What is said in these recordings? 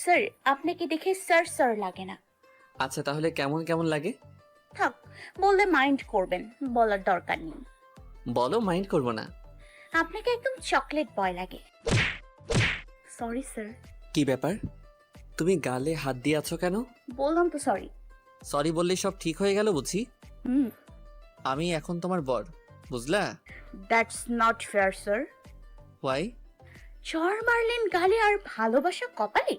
Sir, আপনাকে দেখে sir sir লাগে না। আচ্ছা, তাহলে কেমন কেমন লাগে? থাক, বললে মাইন্ড করবেন, বলার দরকার নেই। বলো, মাইন্ড করবো না। আপনাকে একদম চকলেট বয় লাগে। Sorry sir. কি ব্যাপার? তুমি গালে হাত দিয়ে আছো কেন? বললাম তো সরি। সরি বললেই সব ঠিক হয়ে গেল বুঝি? হুম। আমি এখন তোমার বর, বুঝলা? That's not fair sir. Why? চড় মারলেন গালে আর ভালোবাসা কপালে।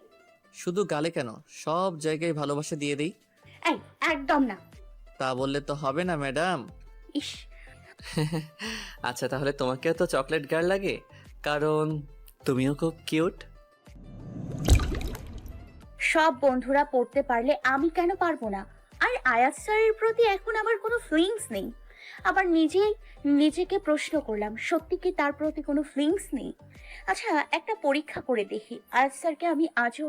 শুধু গালে কেন, সব জায়গায় ভালোবাসা দিয়ে দেই। এই, একদম না। তা বললে তো হবে না ম্যাডাম। ইস। আচ্ছা, তাহলে তোমাকেও তো চকলেট গার্ল লাগে, কারণ তুমিও খুব কিউট। সব বন্ধুরা পড়তে পারলে আমি কেন পারবো না? আর আয়াত স্যারের প্রতি এখন আমার কোনো ফিলিংস নেই। আবার নিজেই নিজেকে প্রশ্ন করলাম, সত্যি কি তার প্রতি কোনো ফিলিংস নেই? আচ্ছা, একটা পরীক্ষা করে দেখি আয়াত স্যারকে আমি আজও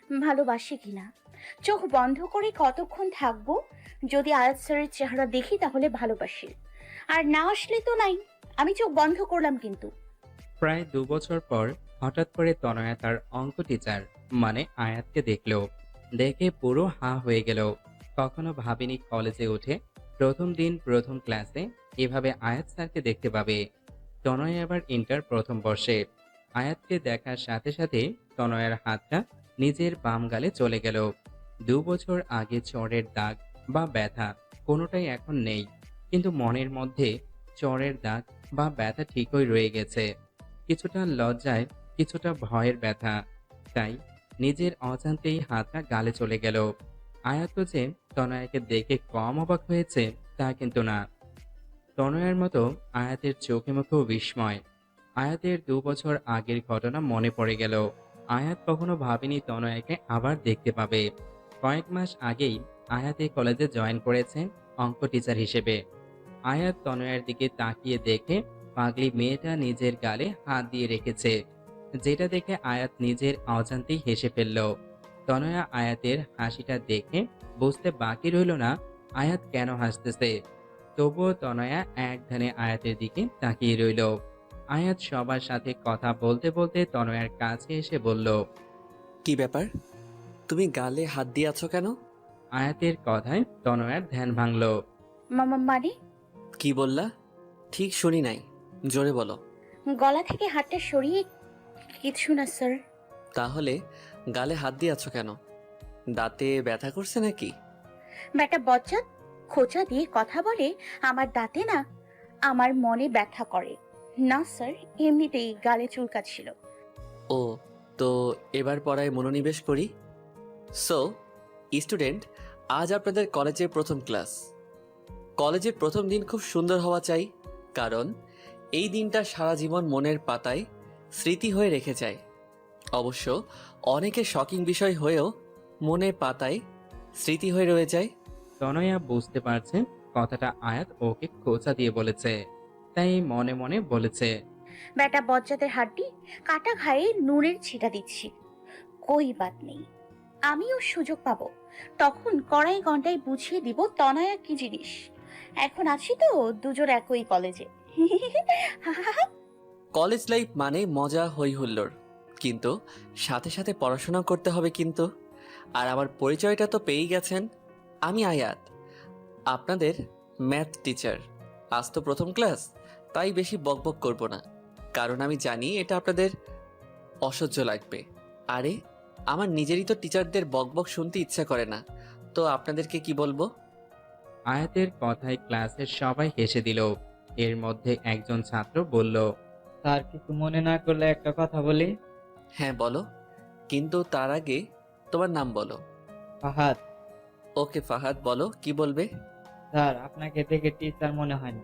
ভালোবাসি কিনা। চোখ বন্ধ করে কতক্ষণ থাকবো? যদি আয়াত স্যারের চেহারা দেখি তাহলে ভালোবাসি, আর না আসলে তো নাই। আমি চোখ বন্ধ করলাম কিন্তু। প্রায় ২ বছর পর হঠাৎ করে তনয়া তার অঙ্ক টিচার মানে আয়াতকে দেখল। দেখে পুরো হাঁ হয়ে গেল। কখনো ভাবিনি কলেজে উঠে প্রথম দিন প্রথম ক্লাসে এভাবে আয়াত স্যারকে দেখতে পাবে। তনয়া এবার ইন্টার প্রথম বর্ষে। আয়াতকে দেখার সাথে সাথে তনয়ার হাতটা নিজের বাম গালে চলে গেল। ২ বছর আগে চড়ের দাগ বা ব্যথা কোনোটাই এখন নেই, কিন্তু মনের মধ্যে চড়ের দাগ বা ব্যথা ঠিকই রয়ে গেছে। কিছুটা লজ্জায়, কিছুটা ভয়ের ব্যথা। তাই নিজের অজান্তেই হাতটা গালে চলে গেল। আয়াত যে তনয়াকে দেখে কম অবাক হয়েছে তা কিন্তু না। তনয়ার মতো আয়াতের চোখে মুখেও বিস্ময়। আয়াতের ২ বছর আগের ঘটনা মনে পড়ে গেল। আয়াত কখনো ভাবেনি তনয়াকে আবার দেখতে পাবে। কয়েক মাস আগেই আয়াত এই কলেজে জয়েন করেছে অঙ্ক টিচার হিসেবে। আয়াত তনয়ার দিকে তাকিয়ে দেখে পাগলি মেয়েটা নিজের গালে হাত দিয়ে রেখেছে, যেটা দেখে আয়াত নিজের অজান্তেই হেসে ফেলল। তনয়া আয়াতের হাসিটা দেখে বুঝতে বাকি রইল না আয়াত কেন হাসতেছে। তবুও তনয়া এক ধ্যানে আয়াতের দিকে তাকিয়ে রইল। আয়াত সবার সাথে কথা বলতে বলতে তনয়ার কাছে এসে বলল। কি ব্যাপার? তুমি গালে হাত দিয়ে আছো কেন? আয়াতের কথায় তনয়ার ধ্যান ভাঙল। মামা মানে? কি বললা? ঠিক শুনি নাই, জোরে বলো। গলা থেকে হাতটা সরিয়ে। কিছু না স্যার। তাহলে গালে হাত দিয়ে আছো কেন? দাঁতে ব্যথা করছে নাকি? ব্যাটা বজ্জাত, খোঁচা দিয়ে কথা বলে। আমার দাঁতে না, আমার মনে ব্যথা করে। না স্যার, এমনিতেই গালে চুলকাচ্ছিল। ও, তো এবার পড়ায় মনোনিবেশ করি। সো স্টুডেন্ট, আজ আপনাদের কলেজের প্রথম ক্লাস। কলেজের প্রথম দিন খুব সুন্দর হওয়া চাই, কারণ এই দিনটা সারা জীবন মনের পাতায় স্মৃতি হয়ে রেখে যায়। অবশ্য অনেকের শকিং বিষয় হয়েও মনে পাতায় স্মৃতি হয়ে রয়ে যায়। তনয়া বুঝতে পারছে কথাটা আয়াত ওকে খোঁচা দিয়ে বলেছে, তাই মনে মনে বলেছে। ব্যাটা বজ্জাতের হাড্ডি, কাটা ঘায়ে নুনের ছিটা দিচ্ছি। কই বাত নেই, আমিও সুযোগ পাবো। তখন কড়াই গন্ডায় বুঝিয়ে দিব তনয়া কি জিনিস। এখন আছি তো দুজন একই কলেজে। কলেজ লাইফ মানে মজা হই হুল্লোড়, কিন্তু সাথে সাথে পড়াশোনা করতে হবে কিন্তু। আর আমার পরিচয়টা তো পেয়েই গেছেন, আমি আয়াত, আপনাদের ম্যাথ টিচার। আজ তো প্রথম ক্লাস, তাই বেশি বকবক করব না, কারণ আমি জানি এটা আপনাদের অসহ্য লাগবে। আরে, আমার নিজেরই তো টিচারদের বকবক শুনতে ইচ্ছা করে না, তো আপনাদেরকে কি বলবো? আয়াতের কথায় ক্লাসের সবাই হেসে দিল। এর মধ্যে একজন ছাত্র বলল। স্যার কিছু মনে না করলে একটা কথা বলি। হ্যাঁ বলো, কিন্তু তার আগে তোমার নাম বলো। ফাহাদ। ওকে ফাহাদ, বলো কি বলবে। স্যার আপনাকে দেখে টিচার মনে হয় না,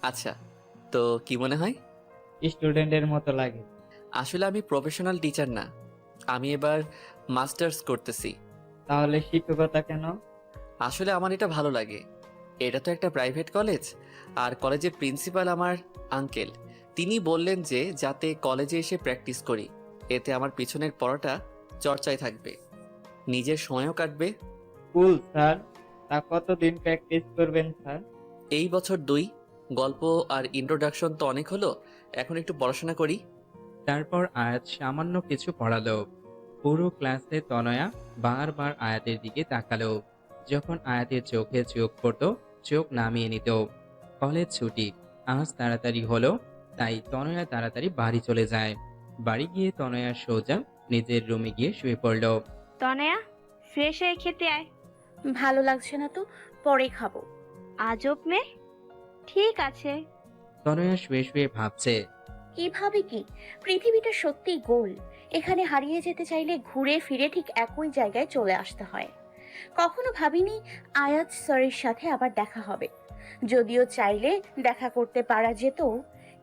আচ্ছা, তো কি মনে হয়? স্টুডেন্টের মতো লাগে। আসলে আমি প্রফেশনাল টিচার না, আমি এবার মাস্টার্স করতেছি। তাহলে শিক্ষকতা কেন? আসলে আমার এটা ভালো লাগে। এটা তো একটা প্রাইভেট কলেজ, আর কলেজের প্রিন্সিপাল আমার আঙ্কেল। তিনি বললেন যে যাতে কলেজে এসে প্র্যাকটিস করি, এতে আমার পিছনের পড়াটা চর্চায় থাকবে, নিজের সময়ও কাটবে। কুল স্যার। তা কতদিন প্র্যাকটিস করবেন স্যার? এই বছর 2, গল্প আর ইন্ট্রোডাকশন তো অনেক হলো, এখন একটু পড়াশোনা করি। তারপর আয়াত সামান্য কিছু পড়ালো। পুরো ক্লাসে তনয়া বারবার আয়াতের দিকে তাকালো। যখন আয়াতের চোখে চোখ পড়তো, চোখ নামিয়ে নিত। কলেজ ছুটি, আজ তাড়াতাড়ি হলো, তাই তনয়া তাড়াতাড়ি বাড়ি চলে যায়। বাড়ি গিয়ে তনয়া সোজা নিজের রুমে গিয়ে শুয়ে পড়ল। তনয়া, ফ্রেশ হয়ে খেতে আয়। ভালো লাগছে না তো, পরে খাবো। আজব মেয়ে। ঠিক আছে। তনয়া শুয়ে শুয়ে ভাবছে, কিভাবে কি? পৃথিবীটা সত্যিই গোল। এখানে হারিয়ে যেতে চাইলে ঘুরে ফিরে ঠিক একই জায়গায় চলে আসতে হয়। কখনো ভাবিনি আয়াত স্যারের সাথে আবার দেখা হবে। যদিও চাইলে দেখা করতে পারা যেত,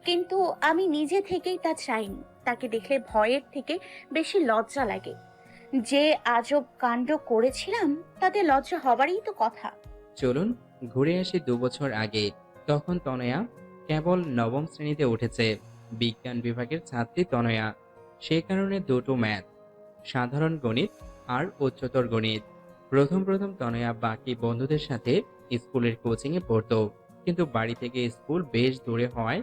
কিন্তু আমি নিজে থেকেই তা চাইনি। তাকে দেখলে ভয়ের থেকে বেশি লজ্জা লাগে। যে আজব কাণ্ড করেছিলাম তাতে লজ্জা হবারই তো কথা। চলুন ঘুরে আসি 2 বছর আগে। তখন তনয়া কেবল নবম শ্রেণীতে উঠেছে। বিজ্ঞান বিভাগের ছাত্রী তনয়া, সে কারণে দুটো ম্যাথ, সাধারণ গণিত আর উচ্চতর গণিত। প্রথম প্রথম তনয়া বাকি বন্ধুদের সাথে স্কুলের কোচিংয়ে পড়তো, কিন্তু বাড়ি থেকে স্কুল বেশ দূরে হওয়ায়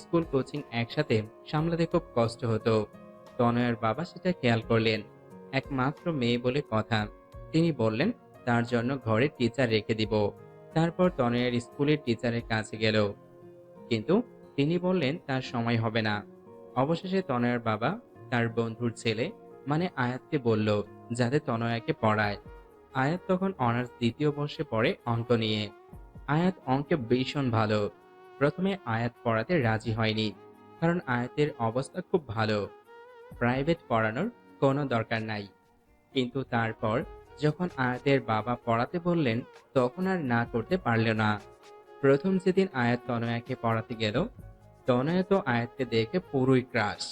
স্কুল কোচিং একসাথে সামলাতে খুব কষ্ট হতো। তনয়ার বাবা সেটা খেয়াল করলেন। একমাত্র মেয়ে বলে কথা, তিনি বললেন তার জন্য ঘরে টিচার রেখে দিব। তারপর তনয়ার স্কুলের টিচারের কাছে গেল, কিন্তু তিনি বললেন তার সময় হবে না। অবশেষে তনয়ার বাবা তার বন্ধুর ছেলে মানে আয়াতকে বলল যাতে তনয়াকে পড়ায়। আয়াত তখন অনার্স 2য় বর্ষে পড়ে অঙ্ক নিয়ে। আয়াত অঙ্কে ভীষণ ভালো। প্রথমে আয়াত পড়াতে রাজি হয়নি, কারণ আয়াতের অবস্থা খুব ভালো, প্রাইভেট পড়ানোর কোনো দরকার নাই। কিন্তু তারপর যখন আয়াতের বাবা পড়াতে বললেন, তখন আর না করতে পারল না। প্রথম যেদিন আয়াত তনয়াকে পড়াতে গেল, তনয়া তো আয়াতকে দেখে পুরোই ক্রাশ,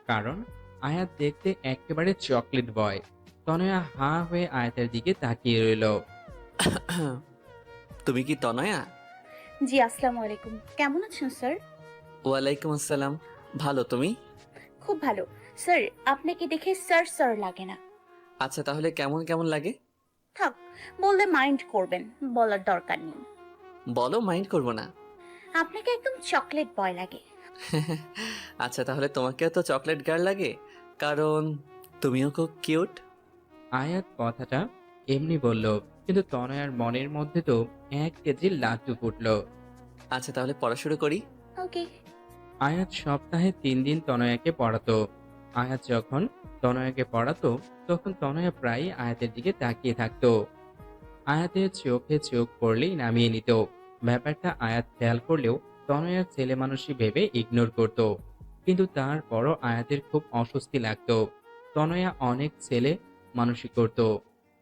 কারণ আয়াত দেখতে একেবারে চকলেট বয়। তনয়া হাঁ হয়ে আয়াতের দিকে তাকিয়ে রইল। তুমি কি তনয়া? জি, আসসালামু আলাইকুম। কেমন আছেন স্যার? ওয়ালাইকুম আসসালাম। ভালো, তুমি? খুব ভালো। স্যার, আপনাকে দেখে স্যার স্যার লাগে না। আচ্ছা, তাহলে কেমন কেমন লাগে? থাক, বললে মাইন্ড করবেন, বলার দরকার নেই। বলো, মাইন্ড করবো না। আপনাকে একদম চকলেট বয় লাগে। আচ্ছা, তাহলে তোমাকেও তো চকলেট গার্ল লাগে, কারণ তুমিও খুব কিউট। আয়াত কথাটা এমনি বলল, কিন্তু তনয়ার মনের মধ্যে তো 1 কেজি লাড্ডু ফুটল। আচ্ছা, তাহলে পড়া শুরু করি। ওকে। আয়াত সপ্তাহে 3 দিন তনয়াকে পড়াতো। আয়াত যখন তনয়াকে পড়াতো, তখন তনয়া প্রায়ই আয়াতের দিকে তাকিয়ে থাকতো। আয়াতের চোখে চোখ পড়লেই নামিয়ে নিত। ব্যাপারটা আয়াত খেয়াল করলেও তনয়ার ছেলে মানুষই ভেবে ইগনোর করত। কিন্তু তারপরও আয়াতের খুব অস্বস্তি লাগতো। তনয়া অনেক ছেলে মানুষই করত।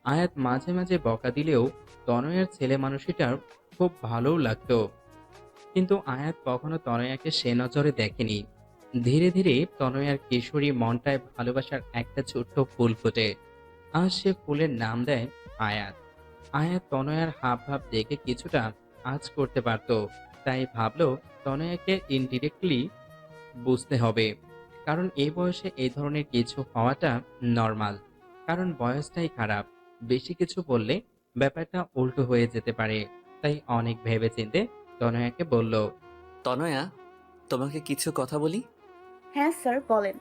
আয়াত মাঝে মাঝে বকা দিলেও তনয়ার ছেলে মানুষিটার খুব ভালোও লাগতো। কিন্তু আয়াত কখনো তনয়াকে সে নজরে দেখেনি। ধীরে ধীরে তনয়ার কিশোরী মনটায় ভালোবাসার একটা ছোট্ট ফুল ফোটে। আর সে ফুলের নাম দেয় আয়াত। আয়াত তনয়ার হাব ভাব দেখে কিছুটা আঁচ করতে পারত, তাই ভাবলো তনয়াকে ইনডিরেক্টলি বুঝতে হবে, কারণ এই বয়সে এই ধরনের কিছু হওয়াটা নর্মাল। কারণ বয়সটাই খারাপ, বেশি কিছু বললে ব্যাপারটা উল্টো হয়ে যেতে পারে। তাই অনেক ভেবেচিন্তে তনয়াকে বলল, তনয়া, তোমাকে কিছু কথা বলি। হ্যাঁ স্যার, বলেন।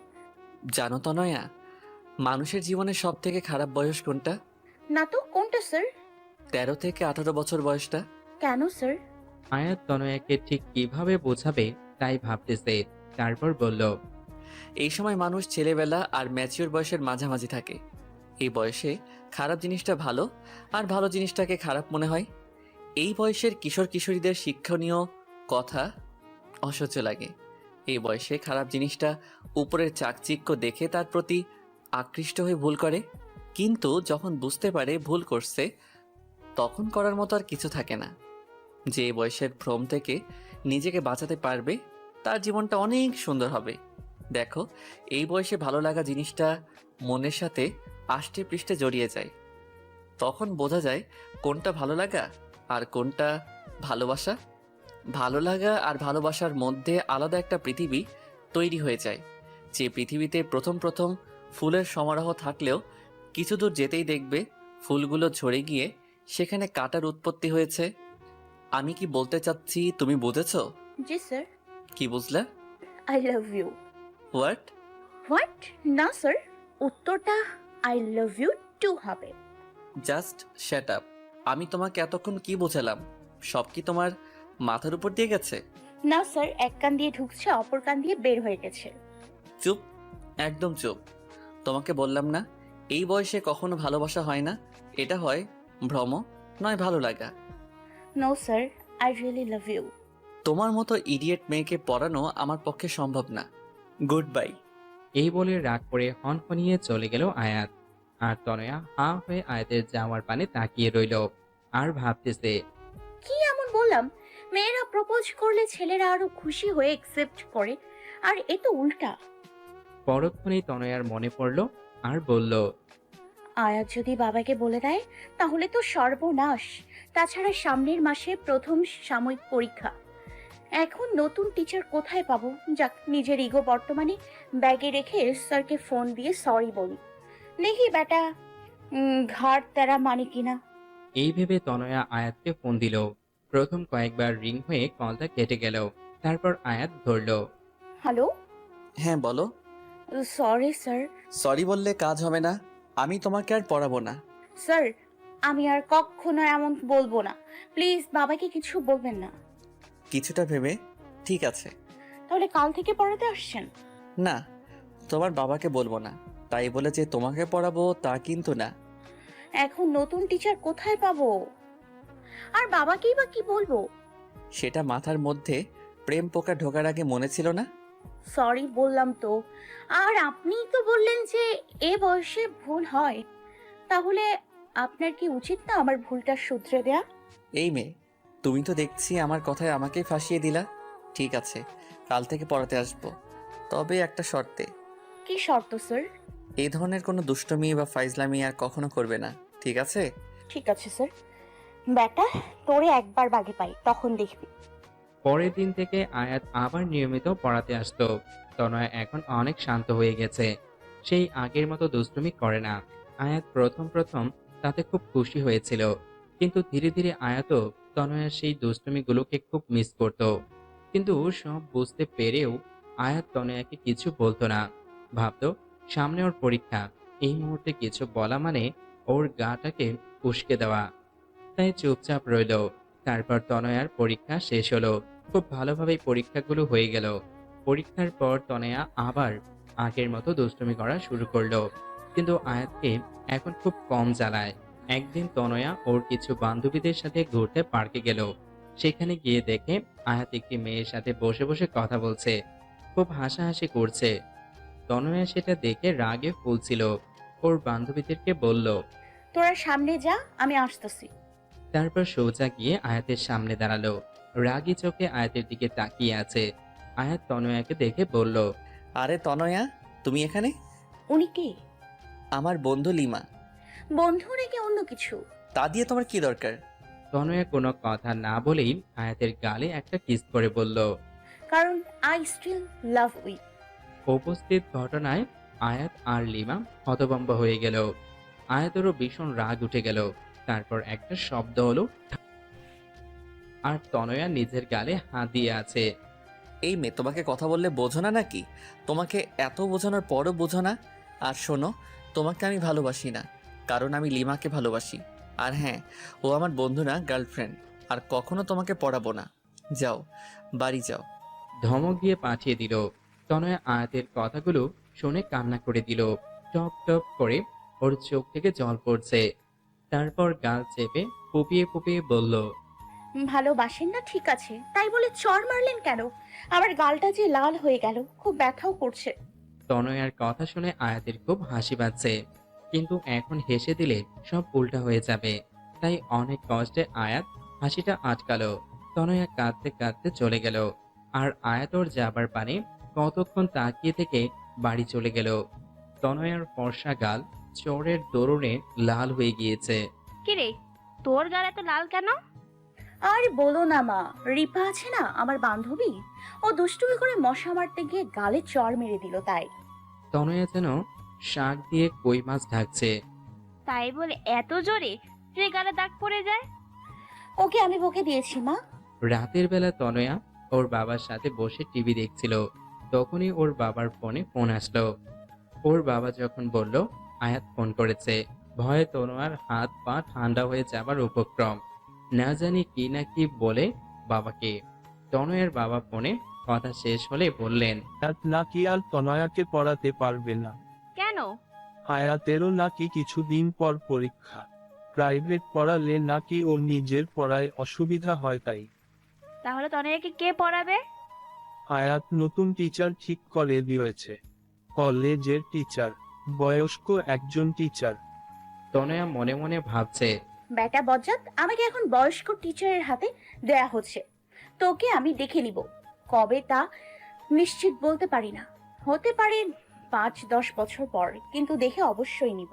জানো তনয়া, মানুষের জীবনে সব থেকে খারাপ বয়স কোনটা? না তো, কোনটা স্যার? 13 থেকে 18 বছর বয়সটা। কেন স্যার? আয়াত তনয়াকে ঠিক কিভাবে বোঝাবে তাই ভাবতেছে। তারপর বলল, এই সময় মানুষ ছেলেবেলা আর ম্যাচিওর বয়সের মাঝামাঝি থাকে। এই বয়সে খারাপ জিনিসটা ভালো, আর ভালো জিনিসটাকে খারাপ মনে হয়। এই বয়সের কিশোর কিশোরীদের শিক্ষণীয় কথা অসহ্য লাগে। এই বয়সে খারাপ জিনিসটা উপরের চাকচিক্য দেখে তার প্রতি আকৃষ্ট হয়ে ভুল করে, কিন্তু যখন বুঝতে পারে ভুল করছে, তখন করার মতো আর কিছু থাকে না। যে বয়সের ভ্রম থেকে নিজেকে বাঁচাতে পারবে, তার জীবনটা অনেক সুন্দর হবে। দেখো, এই বয়সে ভালো লাগা জিনিসটা মনের সাথে আষ্টে পৃষ্ঠে জড়িয়ে যায়। তখন বোঝা যায় কোনটা ভালো লাগা আর কোনটা ভালোবাসা। ভালো লাগা আর ভালোবাসার মধ্যে আলাদা একটা পৃথিবী তৈরি হয়ে যায়। যে পৃথিবীতে প্রথম প্রথম ফুলের সমারোহ থাকলেও কিছু দূর যেতেই দেখবে ফুলগুলো ঝরে গিয়ে সেখানে কাঁটার উৎপত্তি হয়েছে। আমি কি বলতে চাচ্ছি তুমি বুঝেছো? জি স্যার। কি বুঝলে? I love you. What? What? না স্যার, উত্তরটা আই লাভ ইউ টু হবে। Just shut up. আমি তোমাকে এতক্ষণ কি বোঝালাম? সব কি তোমার মাথার উপর দিয়ে গেছে? না স্যার, এক কান দিয়ে ঢুকছে, অপর কান দিয়ে বের হয়ে গেছে। চুপ, একদম চুপ। তোমাকে বললাম না, এই বয়সে কখনো ভালোবাসা হয় না। এটা হয় ভ্রম, নয় ভালো লাগা। No sir, I really love you. তোমার মতো ইডিয়েট মেয়েকে পড়ানো আমার পক্ষে সম্ভব না। Good bye. এই বলে রাগ করে হনহনিয়ে চলে গেল আয়াত। আর তনয়া হাঁ হয়ে আয়াতের যাওয়ার পানে তাকিয়ে রইল আর ভাবতেছে। কি এমন বললাম? মেয়েরা প্রপোজ করলে ছেলেরা আরো খুশি হয়ে একসেপ্ট করে, আর এ তো উল্টা। পরক্ষণেই তনয়ার মনে পড়ল আর বলল, আয়াত যদি বাবাকে বলে দেয় তাহলে তো সর্বনাশ। তাছাড়া সামনের মাসে প্রথম সাময়িক পরীক্ষা। এখন নতুন টিচার কোথায় পাবো? যাক, নিজের ইগো বর্তমানে ব্যাগে রেখে স্যারকে ফোন দিয়ে সরি বলি, দেখি বেটা ঘাট তারা মানে কিনা। এই ভেবে তনয়া আয়াতকে ফোন দিল। প্রথম কয়েকবার রিং হয়ে কলটা কেটে গেল। তারপর আয়াত ধরল। হ্যালো। হ্যাঁ বলো। Sorry sir. সরি বললে কাজ হবে না। আমি তোমাকে আর পড়াবো না। স্যার, আমি আর কখনো এমন বলবো না। প্লিজ বাবাকে কিছু বলবেন না। কিছুটা ভেবে ঠিক আছে। তাহলে কাল থেকে পড়াতে আসছেন? না, তোমার বাবাকে বলবো না। তাই বলে যে তোমাকে পড়াবো তা কিন্তু না। এখন নতুন টিচার কোথায় পাবো? আর বাবাকেই বা কি বলবো? সেটা মাথার মধ্যে প্রেম পোকা ঢোকার আগে মনে ছিল না? সরি বললাম তো। আর আপনিই তো বললেন যে এ বয়সে ভুল হয়। তাহলে আপনার কি উচিত না আমার ভুলটা শুধরে দেয়া? এই মেয়ে, তুমি তো দেখছি আমার কথায় আমাকেই ফাঁসিয়ে দিলা। ঠিক আছে, কাল থেকে পড়াতে আসবো, তবে একটা শর্তে। কি শর্ত স্যার? এই ধরনের কোনো দুষ্টমি বা ফাইজলামি আর কখনো করবে না, ঠিক আছে? ঠিক আছে স্যার। বেটা, তোরে একবার বাগে পাই, তখন দেখবি। পরের দিন থেকে আয়াত আবার নিয়মিত পড়াতে আসতো। তনয়া এখন অনেক শান্ত হয়ে গেছে। সেই আগের মতো দুষ্টুমি করে না। আয়াত প্রথম প্রথম তাতে খুব খুশি হয়েছিল, কিন্তু ধীরে ধীরে আয়াতও তনয়ার সেই দুষ্টুমিগুলোকে খুব মিস করত। কিন্তু সব বুঝতে পেরেও আয়াত তনয়াকে কিছু বলতো না। ভাবতো সামনে ওর পরীক্ষা, এই মুহূর্তে কিছু বলা মানে ওর গাটাকে উস্কে দেওয়া। তাই চুপচাপ রইল। তারপর তনয়ার পরীক্ষা শেষ হলো। খুব ভালোভাবেই পরীক্ষাগুলো হয়ে গেল। পরীক্ষার পর তনয়া আবার আগের মতো দুষ্টুমি করা শুরু করলো, কিন্তু আয়াতকে এখন খুব কম জ্বালায়। একদিন তনয়া ওর কিছু বান্ধবীদের সাথে ঘুরতে পার্কে গেল। সেখানে গিয়ে দেখে আয়াত একটি মেয়ের সাথে বসে বসে কথা বলছে, খুব হাসাহাসি করছে। তনয়া সেটা দেখে রাগে ফুলছিল। ওর বান্ধবীদেরকে বলল। তোরা সামনে যা, আমি আসতেছি। তারপর সোজা গিয়ে আয়াতের সামনে দাঁড়ালো। রাগী চোখে আয়াতের দিকে তাকিয়ে আছে। আয়াত তনয়াকে দেখে বলল। আরে তনয়া, তুমি এখানে? উনি কে? আমার বন্ধু লিমা। বন্ধু নাকি অন্য কিছু? তা দিয়ে তোমার কি দরকার? তনয়া কোনো কথা না বলেই আয়াতের গালে একটা কিস করে বলল। কারণ আই স্টিল লাভ উই। উপস্থিত ঘটনায় আয়াত আর লিমা হতভম্ব হয়ে গেল। আয়াতেরও ভীষণ রাগ উঠে গেল। তারপর একটা শব্দ হলো, আর তনয়া নিজের গালে হাত দিয়ে আছে। এই মেয়ে, তোমাকে কথা বললে বোঝো না নাকি? তোমাকে এত বোঝানোর পরও বোঝো না? আর শোনো, তোমাকে আমি ভালোবাসি না, কারণ আমি লিমাকে ভালোবাসি। আর হ্যাঁ, ও আমার বন্ধু না, গার্লফ্রেন্ড। আর কখনো তোমাকে পড়াবো না। যাও, বাড়ি যাও। ধমক দিয়ে পাঠিয়ে দিল। তনয়া আয়াতের কথাগুলো শুনে কান্না করে দিল। টপ টপ করে ওর চোখ থেকে জল পড়ছে। তারপর গাল চেপে ফুপিয়ে ফুপিয়ে বলল। ভালোবাসেন না ঠিক আছে, তাই বলে চড় মারলেন কেন? আমার গালটা যে লাল হয়ে গেল, খুব ব্যথাও করছে। তনয়ার কথা শুনে আয়াতের খুব হাসি পাচ্ছে, কিন্তু এখন হেসে দিলে সব উল্টা হয়ে যাবে। তাই অনেক কষ্টে আয়াত হাসিটা আটকালো। তনয়া কাঁদতে কাঁদতে চলে গেল। আর আয়াত ওর যাবার পানে কতক্ষণ তাকিয়ে থেকে বাড়ি চলে গেল। তনয়ার ফর্সা গাল চোরের দরুনে লাল হয়ে গিয়েছে। কিরে, তোর গাল এত লাল কেন? আর বলো না মা, রিপা আছে না আমার বান্ধবী, ও দুষ্টুমি করে মশা মারতে গিয়ে গালে চড় মেরে দিল তাই। তনয়া যেন শাক দিয়ে কই মাছ ঢাকছে। তাই বলে এত জোরে যে গালে দাগ পড়ে যায়? ওকে আমি বকে দিয়েছি মা। রাতের বেলা তনয়া ওর বাবার সাথে বসে টিভি দেখছিল। তখনই ওর বাবার ফোনে ফোন আসলো। ওর বাবা যখন বলল আয়াত ফোন করেছে। ভয়ে তনুয়ার হাত পা ঠান্ডা হয়ে যাবার উপক্রম। না জানি কি না কি বলে বাবাকে। তনয়ের বাবা ফোনে কথা শেষ হলে বললেন, আয়াত নাকি আর তনয়াকে পড়াতে পারবে না। কেন? আয়াতেরও নাকি কিছুদিন পর পরীক্ষা। প্রাইভেট পড়ালে নাকি ওর নিজের পড়ায় অসুবিধা হয় তাই। তাহলে তনয়াকে কে পড়াবে? আয়াত নতুন টিচার ঠিক করে দিয়েছে। কলেজের টিচার, বয়স্ক একজন টিচার। তনয়া মনে মনে ভাবছে, বেটা বজ্জাত, আমাকে এখন বয়স্ক টিচারের হাতে দেয়া হচ্ছে। তোকে আমি দেখে নিব, কবে তা নিশ্চিত বলতে পারি না। হতে পারে 5-10 বছর পর, কিন্তু দেখে অবশ্যই নিব।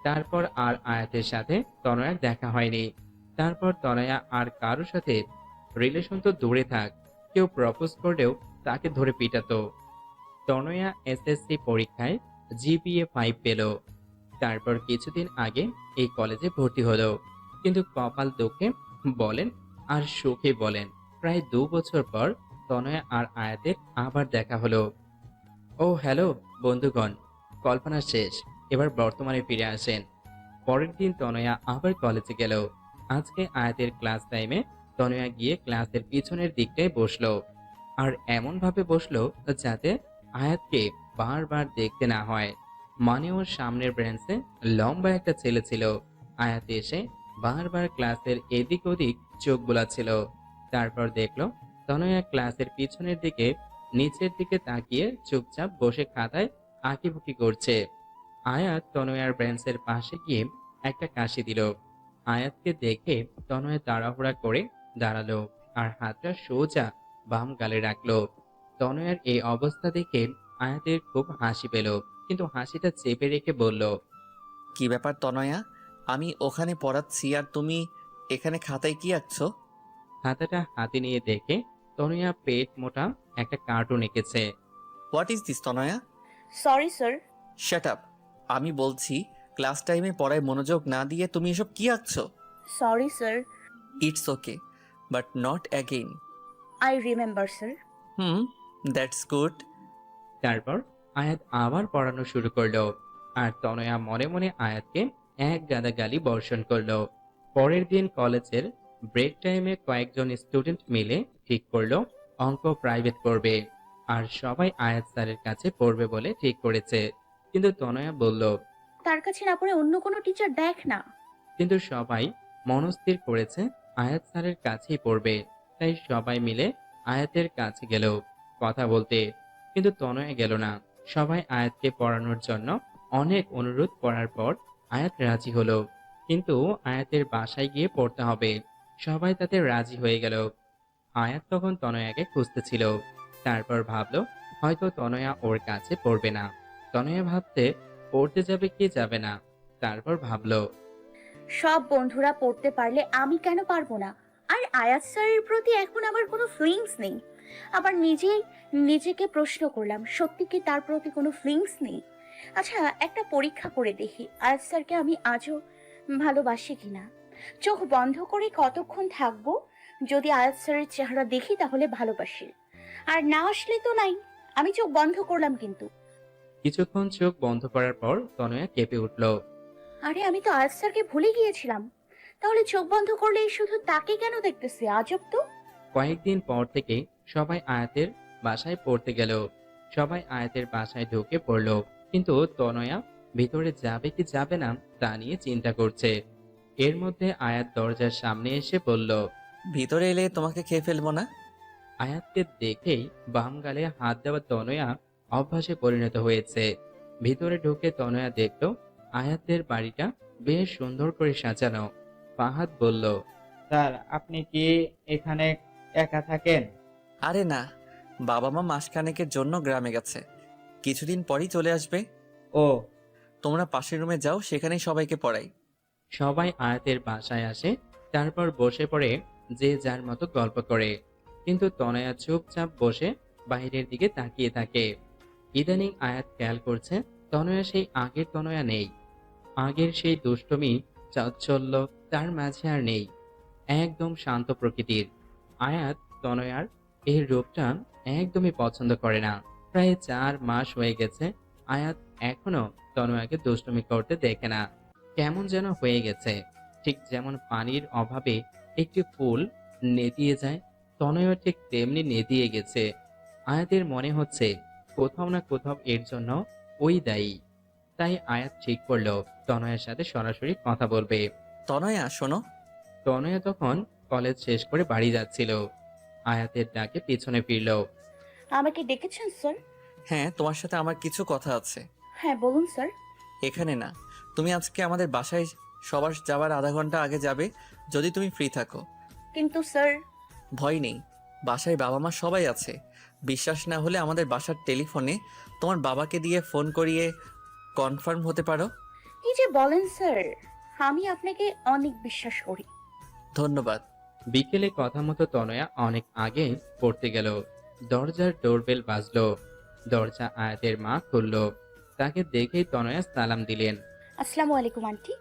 তারপর আর আয়াতের সাথে তনয়ার দেখা হয়নি। তারপর তনয়া আর কারোর সাথে রিলেশন তো দূরে থাক, কেউ প্রপোজ করলেও তাকে ধরে পিটাতো। তনয়া এসএসসি পরীক্ষায় জিপিএ 5 পেল। তারপর কিছুদিন আগে এই কলেজে ভর্তি হলো। কিন্তু কপাল দুঃখে বলেন আর সুখে বলেন, প্রায় 2 বছর পর তনয়া আর আয়াতের আবার দেখা হলো। ও হ্যালো বন্ধুগণ, কল্পনা শেষ, এবার বর্তমানে ফিরে আসেন। পরের দিন তনয়া আবার কলেজে গেল। আজকে আয়াতের ক্লাস টাইমে তনয়া গিয়ে ক্লাসের পিছনের দিকটায় বসলো। আর এমন ভাবে বসলো যাতে আয়াতকে বারবার দেখতে না হয়। মানে ওর সামনের বেঞ্চে লম্বা একটা ছেলে ছিল। আয়াত এসে বারবার ক্লাসের এদিক ওদিক চোখ বোলাচ্ছিল। তারপর দেখলো তনয়া ক্লাসের পিছনের দিকে নিচের দিকে তাকিয়ে চুপচাপ বসে খাতায় আঁকিবুকি করছে। আয়াত তনয়ার বেঞ্চের পাশে গিয়ে একটা কাশি দিল। আয়াতকে দেখে তনয়া তাড়াহুড়া করে দাঁড়ালো আর হাতটা সোজা বাম গালে রাখলো। তনয়ার এই অবস্থা দেখে আয়াতের খুব হাসি পেল, কিন্তু হাসিটা চেপে রেখে বলল, কি ব্যাপার তনয়া? আমি ওখানে পড়াচ্ছি আর তুমি এখানে খাতায় কি আঁকছো? খাতাটা হাতে নিয়ে দেখে তনয়া পেট মোটা একটা কার্টুন এঁকেছে। What is this Tanaya? Sorry sir. Shut up! আমি বলছি, ক্লাস টাইমে পড়ায় মনোযোগ না দিয়ে তুমি এসব কি আঁকছো? Sorry sir. It's okay, but not again. I remember sir. Hmm, that's good. তারপর আয়াত আবার পড়ানো শুরু করলো আর তনয়া মনে মনে আয়াতকে এক গাদা গালি বর্ষণ করলো। পরের দিন কলেজের ব্রেক টাইমে কয়েকজন স্টুডেন্ট মিলে ঠিক করলো অঙ্ক প্রাইভেট করবে আর সবাই আয়াত স্যারের কাছে পড়বে বলে ঠিক করেছে। কিন্তু তনয়া বলল, তার কাছে না পড়ে অন্য কোনো টিচার দেখ না। কিন্তু সবাই মনস্থির করেছে আয়াত স্যারের কাছেই পড়বে। তাই সবাই মিলে আয়াতের কাছে গেল কথা বলতে, কিন্তু তনয়া গেল না। সবাই আয়াতকে পড়ানোর জন্য অনেক অনুরোধ করার পর আয়াত রাজি হলো, কিন্তু আয়াতের বাসায় গিয়ে পড়তে হবে। সবাই তাতে রাজি হয়ে গেল। আয়াত তখন তনয়াকে খুঁজতেছিল। তারপর ভাবলো হয়তো তনয়া ওর কাছে পড়বে না। তনয়া ভাবতে পড়তে যাবে কি যাবে না। তারপর ভাবলো, সব বন্ধুরা পড়তে পারলে আমি কেন পারবো না? আর আয়াত স্যারের প্রতি এখন আমার কোনো ফিলিংস নেই। আবার নিজেকে প্রশ্ন করলাম, সত্যি কি তার প্রতি কোনো ফিলিংস নেই? আচ্ছা, একটা পরীক্ষা করে দেখি আয়াত স্যারকে আমি আজও ভালোবাসি কিনা। চোখ বন্ধ করে কতক্ষণ থাকবো? যদি আয়াত স্যারের চেহারা দেখি তাহলে ভালোবাসি, আর না আসলে তো নাই। আমি চোখ বন্ধ করলাম কিন্তু। কিছুক্ষণ চোখ বন্ধ করার পর তনয়া কেঁপে উঠল। আরে, আমি তো আয়াত স্যারকে ভুলে গিয়েছিলাম। তাহলে চোখ বন্ধ করলেই শুধু তাকে কেন দেখতেছি? আজব তো। কয়েকদিন পর থেকে সবাই আয়াতের বাসায় পড়তে গেল। সবাই আয়াতের বাসায় ঢুকে পড়ল, কিন্তু তনয়া ভিতরে যাবে কি যাবে না তা নিয়ে চিন্তা করছে। এর মধ্যে আয়াত দরজার সামনে এসে বলল, ভিতরে এলে তোমাকে খেয়ে ফেলবো না? আয়াতকে দেখেই বাম গালে হাত দেওয়া তনয়া অভ্যাসে পরিণত হয়েছে। ভিতরে ঢুকে তনয়া দেখল আয়াতের বাড়িটা বেশ সুন্দর করে সাজানো। ফাহাদ বলল, স্যার, আপনি কি এখানে একা থাকেন? আরে না, বাবা মা মাসখানেকের জন্য গ্রামে গেছে, কিছুদিন পরই চলে আসবে। ও, তোমরা পাশের রুমে যাও, সেখানেই সবাইকে পড়াই। সবাই আয়াতের বাসায় আসে। তারপর বসে পড়ে যে যার মতো গল্প করে, কিন্তু তনয়া চুপচাপ বসে বাইরের দিকে তাকিয়ে থাকে। ইদানিং আয়াত খেয়াল করছে তনয়া সেই আগের তনয়া নেই। আগের সেই দুষ্টমি চাঞ্চল্য তার মাঝে আর নেই। একদম শান্ত প্রকৃতির। আয়াত তনয়ার এই রূপটা একদমই পছন্দ করে না। প্রায় 4 মাস হয়ে গেছে আয়াত এখনো তনয়াকে দুষ্টুমি করতে দেখে না। কেমন যেন হয়ে গেছে। ঠিক যেমন পানির অভাবে একটি ফুল নেতিয়ে যায়, তনয়া ঠিক তেমনি নেতিয়ে গেছে। আয়াতের মনে হচ্ছে কোথাও না কোথাও এর জন্য ওই দায়ী। তাই আয়াত ঠিক করলো তনয়ের সাথে সরাসরি কথা বলবে। তনয়া শোনো। তনয়া তখন কলেজ শেষ করে বাড়ি যাচ্ছিল। আয়াতের ডাকে পিছনে ফিরল। আমাকে ডেকেছেন স্যার? হ্যাঁ, তোমার সাথে আমার কিছু কথা আছে। হ্যাঁ বলুন স্যার। এখানে না, তুমি আজকে আমাদের বাসায় সবার যাওয়ার আধা ঘন্টা আগে যাবে, যদি তুমি ফ্রি থাকো। কিন্তু স্যার, ভয় নেই, বাসায় বাবা মা সবাই আছে। বিশ্বাস না হলে আমাদের বাসার টেলিফোনে তোমার বাবাকে দিয়ে ফোন করিয়ে কনফার্ম হতে পারো। কি যে বলেন স্যার, আমি আপনাকে অনেক বিশ্বাস করি। ধন্যবাদ। বিকেলে কথা মতো তনয়া অনেক আগে পড়তে গেল। দরজার ডোরবেল বাজলো। দরজা আয়াতের মা খুলল। তাকে দেখেই তনয়া সালাম দিলেন। আসসালামু আলাইকুম আন্টি।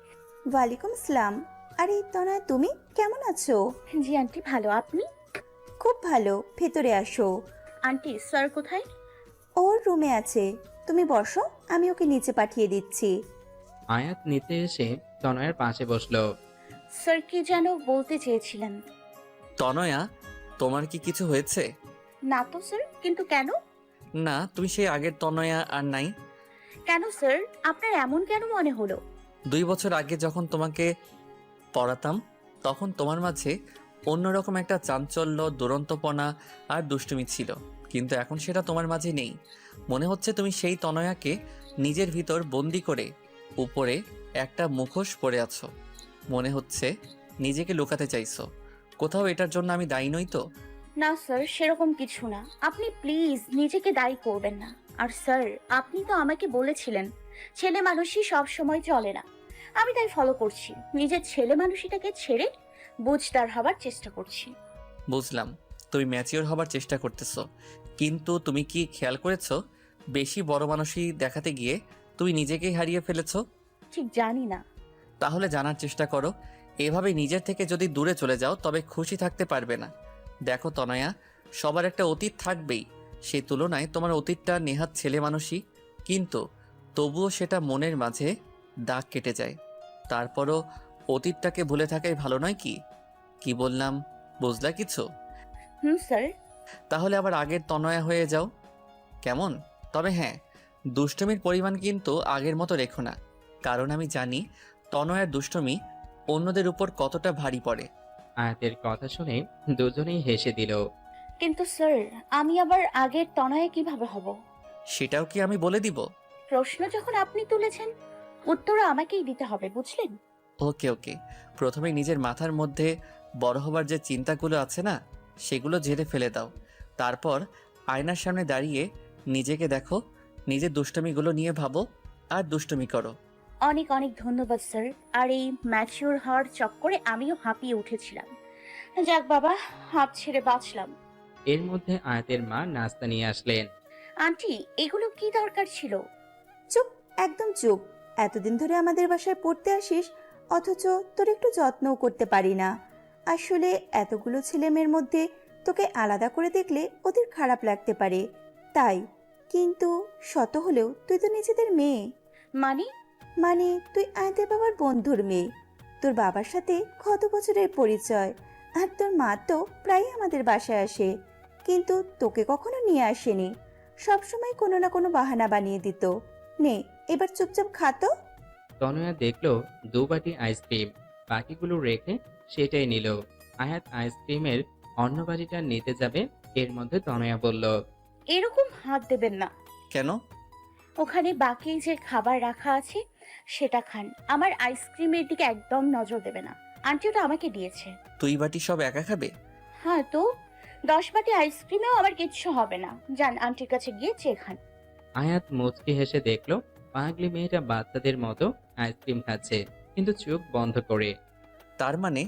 ওয়ালাইকুম আসসালাম। আরে তনয়া, তুমি কেমন আছো? জি আন্টি, ভালো। আপনি? খুব ভালো, ভেতরে আসো। আন্টি, স্যার কোথায়? ওর রুমে আছে, তুমি বসো, আমি ওকে নিচে পাঠিয়ে দিচ্ছি। আয়াত নিতে এসে তনয়ার পাশে বসলো। স্যার কি যেন বলতে চেয়েছিলেন? তনয়া, তোমার কি কিছু হয়েছে? না তো স্যার, কিন্তু কেন? না, তুমি সেই আগের তনয়া আর নাই। কেন স্যার, আপনার এমন কেন মনে হলো? 2 বছর আগে যখন তোমাকে পড়াতাম, তখন তোমার মাঝে অন্যরকম একটা চাঞ্চল্য, দুরন্তপনা আর দুষ্টুমি ছিল, কিন্তু এখন সেটা তোমার মাঝে নেই। মনে হচ্ছে তুমি সেই তনয়াকে নিজের ভিতর বন্দি করে উপরে একটা মুখোশ পরে আছো। মনে হচ্ছে নিজেকে লুকাতে চাইছো। কোথাও এটার জন্য আমি দায়ী নই তো? না স্যার, সেরকম কিছু না। আপনি প্লিজ নিজেকে দায়ী করবেন না। আর স্যার, আপনি তো আমাকে বলেছিলেন ছেলে মানুষই সব সময় চলে না। আমি তাই ফলো করছি, নিজের ছেলে মানুষটাকে ছেড়ে বুঝদার হবার চেষ্টা করছি। বুঝলাম, তুমি ম্যাচিওর হবার চেষ্টা করতেছো, কিন্তু তুমি কি খেয়াল করেছো বেশি বড় মানুষই দেখাতে গিয়ে তুমি নিজেকেই হারিয়ে ফেলেছো? ঠিক জানি না। তাহলে জানার চেষ্টা করো। এভাবে নিজের থেকে যদি দূরে চলে যাও তবে খুশি থাকতে পারবে না। দেখো তনয়া, সবার একটা অতীত থাকবেই। সেই তুলনায় তোমার অতীতটা নেহাত ছেলে মানুষই, কিন্তু তবুও সেটা মনের মাঝে দাগ কেটে যায়। তারপরও অতীতটাকে ভুলে থাকাই ভালো নয় কি? কি বললাম, বুঝলা কিছু? স্যার। তাহলে আবার আগের তনয়া হয়ে যাও, কেমন? তবে হ্যাঁ, দুষ্টুমির পরিমাণ কিন্তু আগের মতো রেখো না, কারণ আমি জানি তনয়ার দুষ্টুমি অন্যদের উপর কতটা ভারী পড়ে। আয়াতের কথা শুনে দুজনেই হেসে দিল। কিন্তু স্যার, আমি আবার আগের তনয়ে কিভাবে হব? সেটাও কি আমি বলে দিব? প্রশ্ন যখন আপনি তুলেছেন, উত্তরও আমাকেই দিতে হবে, বুঝলেন? ওকে ওকে, প্রথমে নিজের মাথার মধ্যে বড় হবার যে চিন্তাগুলো আছে না, সেগুলো ঝেড়ে ফেলে দাও। তারপর আয়নার সামনে দাঁড়িয়ে নিজেকে দেখো, নিজের দুষ্টুমিগুলো নিয়ে ভাবো আর দুষ্টুমি করো। অনেক অনেক ধন্যবাদ স্যার। আর এই ম্যাচিওর হওয়ার চক্করে আমিও হাঁপিয়ে উঠেছিলাম। যাক বাবা, হাঁপ ছেড়ে বাঁচলাম। এর মধ্যে আয়াতের মা নাস্তা নিয়ে আসলেন। আন্টি, এগুলো কি দরকার ছিল? চুপ, একদম চুপ। এতদিন ধরে আমাদের বাসায় পড়তে আসিস, অথচ তোর একটু যত্নও করতে পারি না। আসলে এতগুলো ছেলেমেয়ের মধ্যে তোকে আলাদা করে দেখলে ওদের খারাপ লাগতে পারে, তাই। কিন্তু শত হলেও তুই তো নিজেদের মেয়ে। মানে? মানে তুই আয়াতের বাবার বন্ধুর মেয়ে। তোর বাবার সাথে কত বছরের পরিচয়। আর তোর মা তো প্রায় আমাদের বাসায় আসে, কিন্তু তোকে কখনো নিয়ে আসেনি। সবসময় কোনো না কোনো বাহানা বানিয়ে দিত। নে, এবার চুপচাপ খাতো। তনয়া দেখলো 2 বাটি আইসক্রিম, বাকিগুলো রেখে সেটাই নিল। আয়াত আইসক্রিমের অন্য বাটিটা নিতে যাবে, এর মধ্যে তনয়া বলল। এরকম হাত দেবেন না। কেন? ওখানে বাকি যে খাবার রাখা আছে সেটা খান, আমার আইসক্রিমের দিকে একদম নজর দেবে না। আন্টি ওটা আমাকে দিয়েছে। তুই বাটি সব একা খাবে? হ্যাঁ তো, 10 বাটি আইসক্রিমেও আবার কিচ্ছু হবে না। যান আন্টির কাছে গিয়ে চেয়ে খান। আয়াত মুচকি হেসে দেখলো পাগলি মেয়েটা বাচ্চাদের মতো আইসক্রিম খাচ্ছে, কিন্তু চোখ বন্ধ করে। তার মানে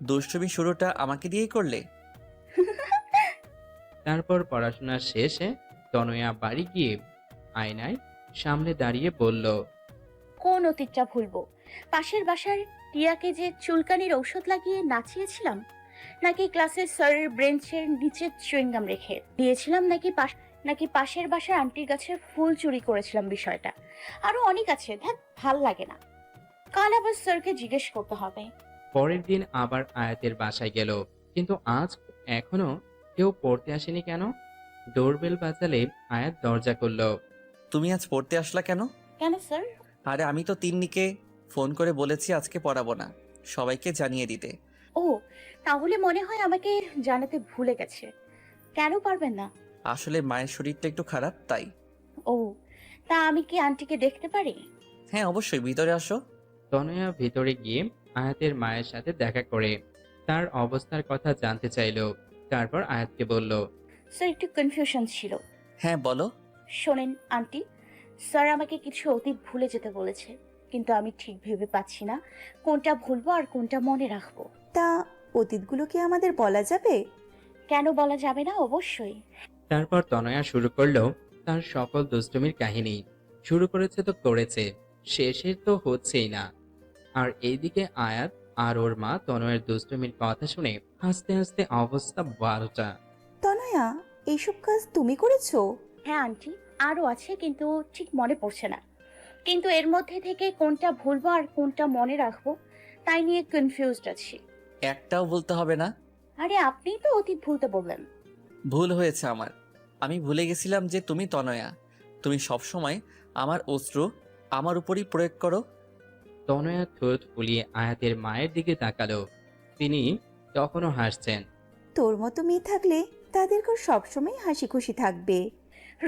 দুষ্টুমি শুরুটা আমাকে দিয়েই করলে? তারপর পড়াশোনা শেষে তনয়া বাড়ি গিয়ে আয়নায় সামনে দাঁড়িয়ে বলল। কোন অতীতটা ভুলবো? পাশের বাসার টিয়াকে যে চুলকানির ঔষধ লাগিয়ে নাচিয়েছিলাম, নাকি ক্লাসের স্যারের ব্রেঞ্চের নিচে চুইংগাম রেখে দিয়েছিলাম, নাকি নাকি পাশের বাসার আন্টির কাছে ফুল চুরি করেছিলাম বিষয়টা। আরো অনেক আছে, ধ্যাত ভাল লাগে না। কাল আবার স্যারকে জিজ্ঞেস করতে হবে। পরের দিন আবার আয়াতের বাসায় গেল, কিন্তু আজ এখনো কেউ পড়তে আসেনি কেন? ডোরবেল বাজালে আয়াত দরজা খুলল। তুমি আজ পড়তে আসলা কেন? কেন স্যার? আরে আমি তো তিন্নিকে ফোন করে বলেছি আজকে পড়াবো না, সবাইকে জানিয়ে দিতে। ও, তাহলে মনে হয় আমাকে জানাতে ভুলে গেছে। কেন পারবেন না? আসলে মায়ের শরীরটা একটু খারাপ তাই। ও, তা আমি কি আন্টিকে দেখতে পারি? হ্যাঁ অবশ্যই, ভিতরে আসো। তনয়া ভিতরে গিয়ে আয়াতের মায়ের সাথে দেখা করে তার অবস্থার কথা জানতে চাইল। তারপর আয়াতকে বলল, স্যার একটু কনফিউশন ছিল। হ্যাঁ বলো। শোনেন আন্টি, স্যার আমাকে কিছু অতীত ভুলে যেতে বলেছে, কিন্তু আমি ঠিক ভেবে পাচ্ছি না কোনটা ভুলবো আর কোনটা মনে রাখবো। তা অতীতগুলো কি আমাদের বলা যাবে? কেন বলা যাবে না? অবশ্যই। তারপর তনয়া শুরু করলো তার সকল দুষ্টুমির কাহিনী। শুরু করেছে তো করেছে, শেষের তো হচ্ছেই না। আর এইদিকে আয়াত আর ওর মা তনয়ের দুষ্টুমির কথা শুনে হাসতে হাসতে অবস্থা 12টা। তনয়া, এইসব কাজ তুমি করেছো? হ্যাঁ আন্টি, আরও আছে কিন্তু ঠিক মনে পড়ছে না। কিন্তু এর মধ্যে থেকে কোনটা ভুলবো আর কোনটা মনে রাখবো তাই নিয়ে কনফিউজড আছি। একটাও বলতে হবে না। আরে আপনিই তো অতীত ভুলতে বললেন। ভুল হয়েছে আমার। আমি ভুলে গেছিলাম যে তুমি তনয়া। তুমি সবসময় আমার অশ্রু আমার উপরই প্রয়োগ করো। তনয়া ঠোঁট ফুলিয়ে আয়াতের মায়ের দিকে তাকালো। তিনি তখনও হাসছেন। তোর মতো মেয়ে থাকলে তাদের ঘর সবসময় হাসি খুশি থাকবে।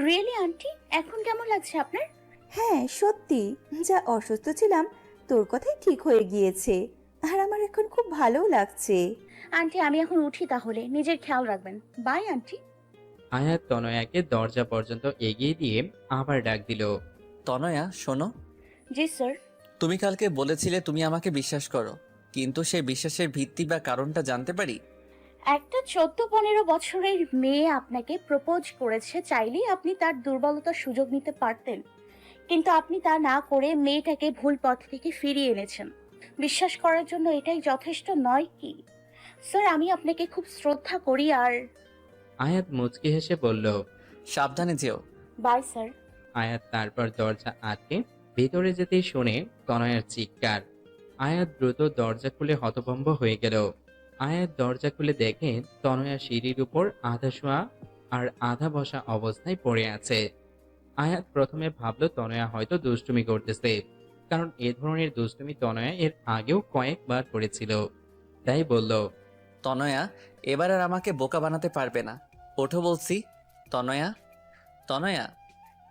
রিয়েলি আন্টি, এখন কেমন লাগছে আপনার? হ্যাঁ সত্যি, যা অসুস্থ ছিলাম তোর কথাই ঠিক হয়ে গিয়েছে। আর আমার এখন খুব ভালোও লাগছে। আন্টি আমি এখন উঠি, তাহলে নিজের খেয়াল রাখবেন। By aunty. আয়াত তনয়াকে দরজা পর্যন্ত এগিয়ে দিয়ে আবার ডাক দিল। তনয়া শোনো, জি স্যার। তুমি কালকে বলেছিলে তুমি আমাকে বিশ্বাস করো, কিন্তু সেই বিশ্বাসের ভিত্তি বা কারণটা জানতে পারি? একটা 14-15 বছরের মেয়ে আপনাকে প্রপোজ করেছে, চাইলেই আপনি তার দুর্বলতার সুযোগ নিতে পারতেন, কিন্তু আপনি তা না করে মেয়েটাকে ভুল পথ থেকে ফিরিয়ে এনেছেন। বিশ্বাস করার জন্য এটাই যথেষ্ট নয় কি? স্যার আমি আপনাকে খুব শ্রদ্ধা করি। আর আয়াত মুচকি হেসে বলল। সাবধানে যেও। Bye sir. আয়াত তারপর দরজা আটকে ভিতরে যেতেই শুনে তনয়ার চিৎকার। আয়াত দ্রুত দরজা খুলে হতভম্ব হয়ে গেল। আয়াত দরজা খুলে দেখে তনয়া সিঁড়ির উপর আধা শোয়া আর আধা বসা অবস্থায় পড়ে আছে। আয়াত প্রথমে ভাবল তনয়া হয়তো দুষ্টুমি করতেছে, কারণ এ ধরনের দুষ্টুমি তনয়া এর আগেও কয়েকবার করেছিল। তাই বলল, তনয়া এবার আর আমাকে বোকা বানাতে পারবে না। ওঠো বলছি। তনয়া, তনয়া।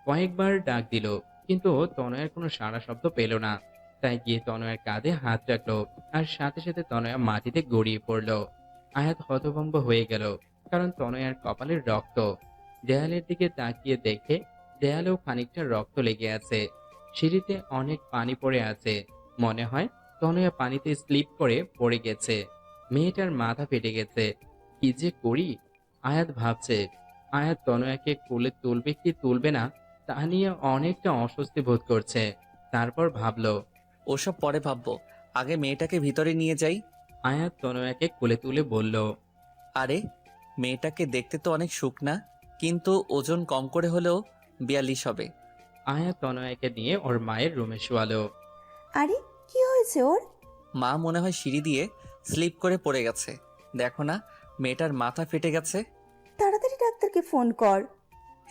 কয়েকবার ডাক দিল, কিন্তু তনয়ার কোনো সাড়া শব্দ পেল না। তাই গিয়ে তনয়ার কাঁধে হাত রাখলো, আর সাথে সাথে তনয়া মাটিতে গড়িয়ে পড়ল। আয়াত হতভম্ব হয়ে গেল, কারণ তনয়ার কপালের রক্ত। দেয়ালের দিকে তাকিয়ে দেখে দেয়ালেও খানিকটা রক্ত লেগে আছে। সিঁড়িতে অনেক পানি পড়ে আছে। মনে হয় তনয়া পানিতে স্লিপ করে পড়ে গেছে। মেয়েটার মাথা ফেটে গেছে। কি যে করি? আয়াত ভাবছে। আয়াত তনয়াকে কোলে তুলবে কি তুলবে না তা নিয়ে অনেকটা অস্বস্তি বোধ করছে। তারপর ভাবলো, ওসব পরে ভাববো, আগে মেয়েটাকে ভিতরে নিয়ে যাই। আয়াত তনয়াকে কোলে তুলে বলল। আরে মেয়েটাকে দেখতে তো অনেক শুকনা, কিন্তু ওজন কম করে হলেও 42 হবে। আয়াত তনয়াকে নিয়ে ওর মায়ের রুমে শোয়ালো। আরে কি হয়েছে ওর? মা মনে হয় সিঁড়ি দিয়ে স্লিপ করে পড়ে গেছে। দেখো না, মেয়েটার মাথা ফেটে গেছে। তাড়াতাড়ি ডাক্তারকে ফোন কর।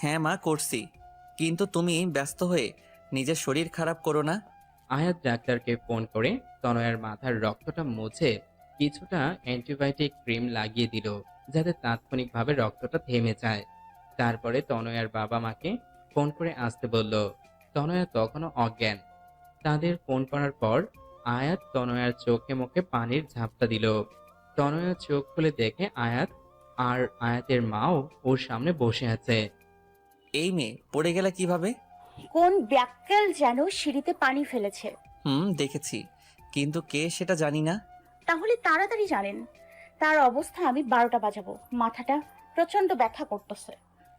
হ্যাঁ মা করছি, কিন্তু তুমি ব্যস্ত হয়ে নিজের শরীর খারাপ করো না। আয়াত ডাক্তারকে ফোন করে তনয়ার মাথার রক্তটা মুছে কিছুটা অ্যান্টিবায়োটিক ক্রিম লাগিয়ে দিল, যাতে তাৎক্ষণিকভাবে রক্তটা থেমে যায়। তারপরে তনয়ার বাবা মাকে ফোন করে আসতে বলল। তনয়া তখনও অজ্ঞান। তাদের ফোন করার পর আয়াত তনয়ার চোখে মুখে পানির ঝাপটা দিল। তনয়া চোখ খুলে দেখে আয়াত আর আয়াতের মাও ওর সামনে বসে আছে। এই মেয়ে পড়ে গেলে কিভাবে? কোন ব্যাককেল যেন সিঁড়িতে পানি ফেলেছে। দেখেছি, কিন্তু কে সেটা জানি না। তাহলে তাড়াতাড়ি জানেন। তার অবস্থা আমি 12টা বাজাবো। মাথাটা প্রচন্ড ব্যথা করতেছে।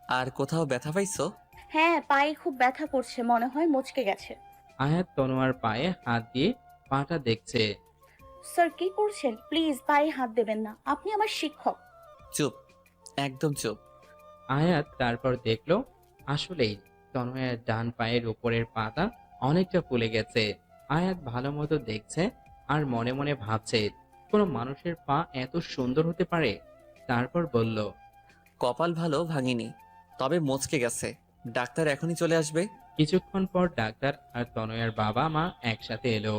আর কোথাও ব্যথা পাইছো? হ্যাঁ, পায়ে খুব ব্যথা করছে, মনে হয় মচকে গেছে। আয়াত তনোয়ার পায়ে হাত দিয়ে পাটা দেখছে। স্যার কি করছেন? প্লিজ পায়ে হাত দেবেন না, আপনি আমার শিক্ষক। চুপ, একদম চুপ। আয়াত তারপর দেখলো আসলেই তনয়ার ডান পায়ের উপরের পাতা অনেকটা ফুলে গেছে। আয়াত ভালো মতো দেখছে আর মনে মনে ভাবছে কোনো মানুষের পা এত সুন্দর হতে পারে। তারপর বলল, কপাল ভালো ভাঙিনি, তবে মচকে গেছে। ডাক্তার এখনই চলে আসবে। কিছুক্ষণ পর ডাক্তার আর তনয়ার বাবা মা একসাথে এলো।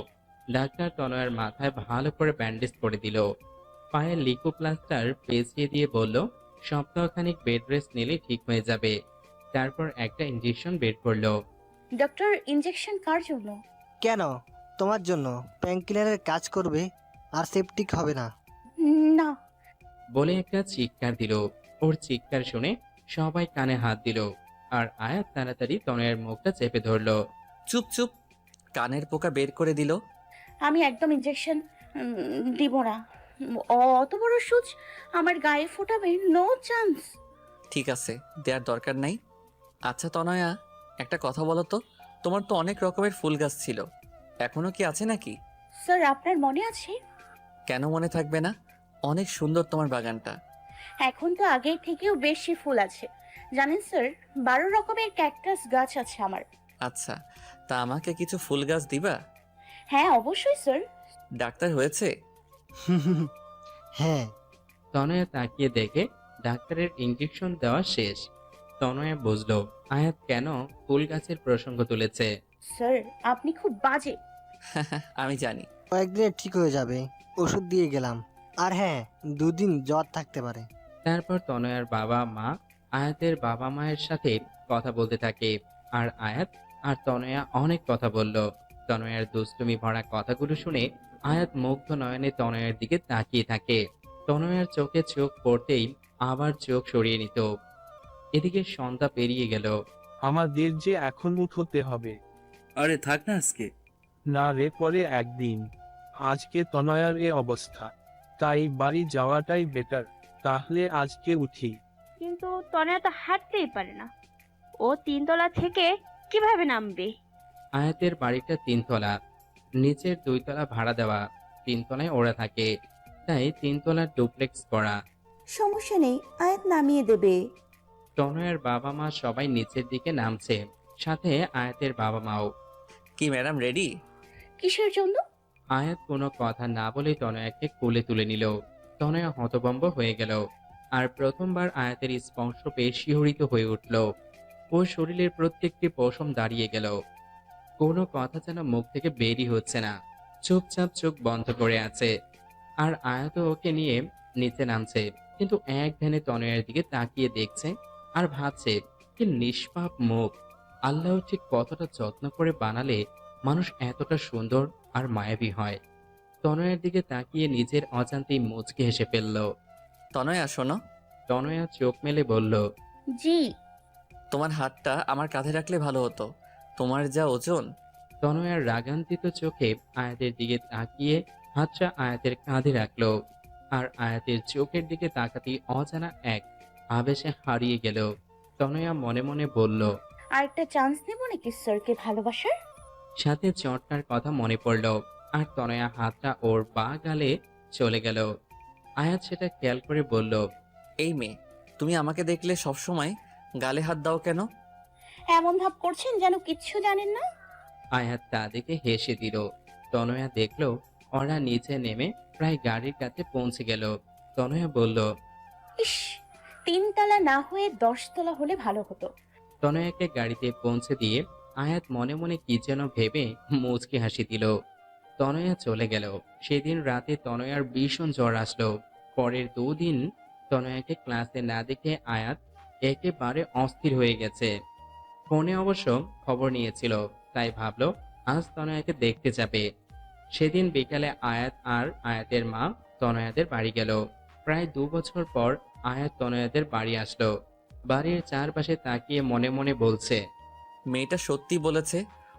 ডাক্তার তনয়ার মাথায় ভালো করে ব্যান্ডেজ করে দিল। পায়ে লিকো প্লাস্টার পেঁচিয়ে দিয়ে বলল, সপ্তাহখানিক বেড রেস্ট নিলে ঠিক হয়ে যাবে। তারপর একটা ইঞ্জেকশন বের করলো। ডক্টর, ইনজেকশন কার জন্য? কেন? তোমার জন্য। পেইনকিলারের কাজ করবে আর সেপটিক হবে না। না। বলে একটা চিৎকার দিল। ওর চিৎকার শুনে সবাই কানে হাত দিল। আর আয়াত তাড়াতাড়ি তনয়ের মুখটা চেপে ধরলো। চুপ চুপ, কানের পোকা বের করে দিল। আমি একদম ইনজেকশন দিব না। অত বড় সুচ আমার গায়ে ফোটাবে? No chance. ঠিক আছে, দেওয়ার দরকার নাই। আচ্ছা তনয়া, একটা কথা বলো তো, তোমার তো অনেক রকমের ফুল গাছ ছিল, এখনো কি আছে নাকি? স্যার, আপনার মনে আছে? কেন মনে থাকবে না? অনেক সুন্দর তোমার বাগানটা। এখন তো আগের থেকেও বেশি ফুল আছে। জানেন স্যার, 12 রকমের ক্যাকটাস গাছ আছে আমার। আচ্ছা, তা আমাকে কিছু ফুল গাছ দিবা? হ্যাঁ, অবশ্যই স্যার। ডাক্তার হয়েছে? হ্যাঁ। তনয়া তাকিয়ে দেখে ডাক্তারের ইঞ্জেকশন দেওয়া শেষ। তনয়া বুঝলো আয়াত কেন ফুল গাছের প্রসঙ্গ তুলেছে। স্যার, আপনি খুব বাজে। আমি জানি। কয়েকদিনে ঠিক হয়ে যাবে, ওষুধ দিয়ে গেলাম। আর হ্যাঁ, 2 দিন জ্বর থাকতে পারে। তারপর তনয়ার বাবা মা আয়াতের বাবা মায়ের সাথে কথা বলতে থাকে। আর আয়াত আর তনয়া অনেক কথা বলল। তনয়ার দুষ্টুমি ভরা কথাগুলো শুনে আয়াত মুগ্ধ নয়নে তনয়ার দিকে তাকিয়ে থাকে। তনয়ার চোখে চোখ পড়তেই আবার চোখ সরিয়ে নিত। এদিকে সন্ধ্যা পেরিয়ে গেল। আমাদের যে এখন উঠতে হবে। আরে থাক না আজকে। না রে, পরে একদিন। আজকে তনয়ার এ অবস্থা, তাই বাড়ি যাওয়াটাই বেটার। তাহলে আজকে উঠি। কিন্তু তনয়া তো হাঁটতেই পারে না, ও 3 তলা থেকে কিভাবে নামবে? আয়াতের বাড়িটা 3 তলা, নিচের 2 তলা ভাড়া দেওয়া, 3 তলায় ওরা থাকে। তাই 3 তলার ডুপ্লেক্স করা। সমস্যা নেই, আয়াত নামিয়ে দেবে। তনয়ের বাবা মা সবাই নিচের দিকে নামছে, সাথে আয়াতের বাবা মাও। কি ম্যাডাম রেডি? কিসের জন্য? আয়াত কোনো কথা না বলে তনয়াকে কোলে তুলে নিল। তনয়া হতভম্ব হয়ে গেল। আর প্রথমবার আয়াতের স্পর্শ পেয়ে শিহরিত হয়ে উঠল। ওর শরীরের প্রত্যেকটি পশম দাঁড়িয়ে গেল। কোনো কথা যেন মুখ থেকে বেরই হচ্ছে না, চুপচাপ চোখ বন্ধ করে আছে। আর আয়াত ওকে নিয়ে নিচে নামছে, কিন্তু এক ধ্যানে তনয়ার দিকে তাকিয়ে দেখছে আর ভাবছে কি নিষ্পাপ মুখ। আল্লাহ ঠিক কতটা যত্ন করে বানালে মানুষ এতটা সুন্দর আর মায়াবী হয়। তনয়ার দিকে তাকিয়ে নিজের অজান্তেই মুচকি হেসে ফেলল। তনয়া শোনো। তনয়া চোখ মেলে বলল, জি। তোমার হাতটা আমার কাঁধে রাখলে ভালো হতো, তোমার যা ওজন। তনয়ার রাগান্বিত চোখে আয়াতের দিকে তাকিয়ে হাতটা আয়াতের কাঁধে রাখলো। আর আয়াতের চোখের দিকে তাকাতেই অজানা এক আবেশে হারিয়ে গেল। তনয়া মনে মনে বলল, আর একটা চান্স নেব নাকি স্যারকে ভালোবাসার? সাথে চটকার কথা মনে পড়ল। আর তনয়া হাতটা ওর বা গালে চলে গেল। আয়াত সেটা খেয়াল করে বলল, এই মেয়ে, তুমি আমাকে দেখলে সবসময় গালে হাত দাও কেন? এমন ভাব করছেন যেন কিচ্ছু জানেন না। আয়াত তা দেখে হেসে দিল। তনয়া দেখল ওরা নিচে নেমে প্রায় গাড়ির কাছে পৌঁছে গেল। তনয়া বলল, ইস, 3 তলা না হয়ে 10 তলা হলে ভালো হতো। তনয়াকে গাড়িতে পৌঁছে দিয়ে আয়াত মনে মনে কি যেন ভেবে মুচকি হাসি দিল। তনয়া চলে গেল। সেদিন রাতে তনয়ার ভীষণ জ্বর আসলো। পরের 2 দিন তনয়াকে ক্লাসে না দেখে আয়াত একেবারে অস্থির হয়ে গেছে। ফোনে অবশ্য খবর নিয়েছিল, তাই ভাবলো আজ তনয়াকে দেখতে যাবে। সেদিন বিকালে আয়াত আর আয়াতের মা তনয়াদের বাড়ি গেল। প্রায় 2 বছর পর আয়াত তনয়াদের বাড়ি আসলো। বাড়ির চারপাশে তাকিয়ে মনে মনে বলছে, মেয়েটা সত্যি বলেছে,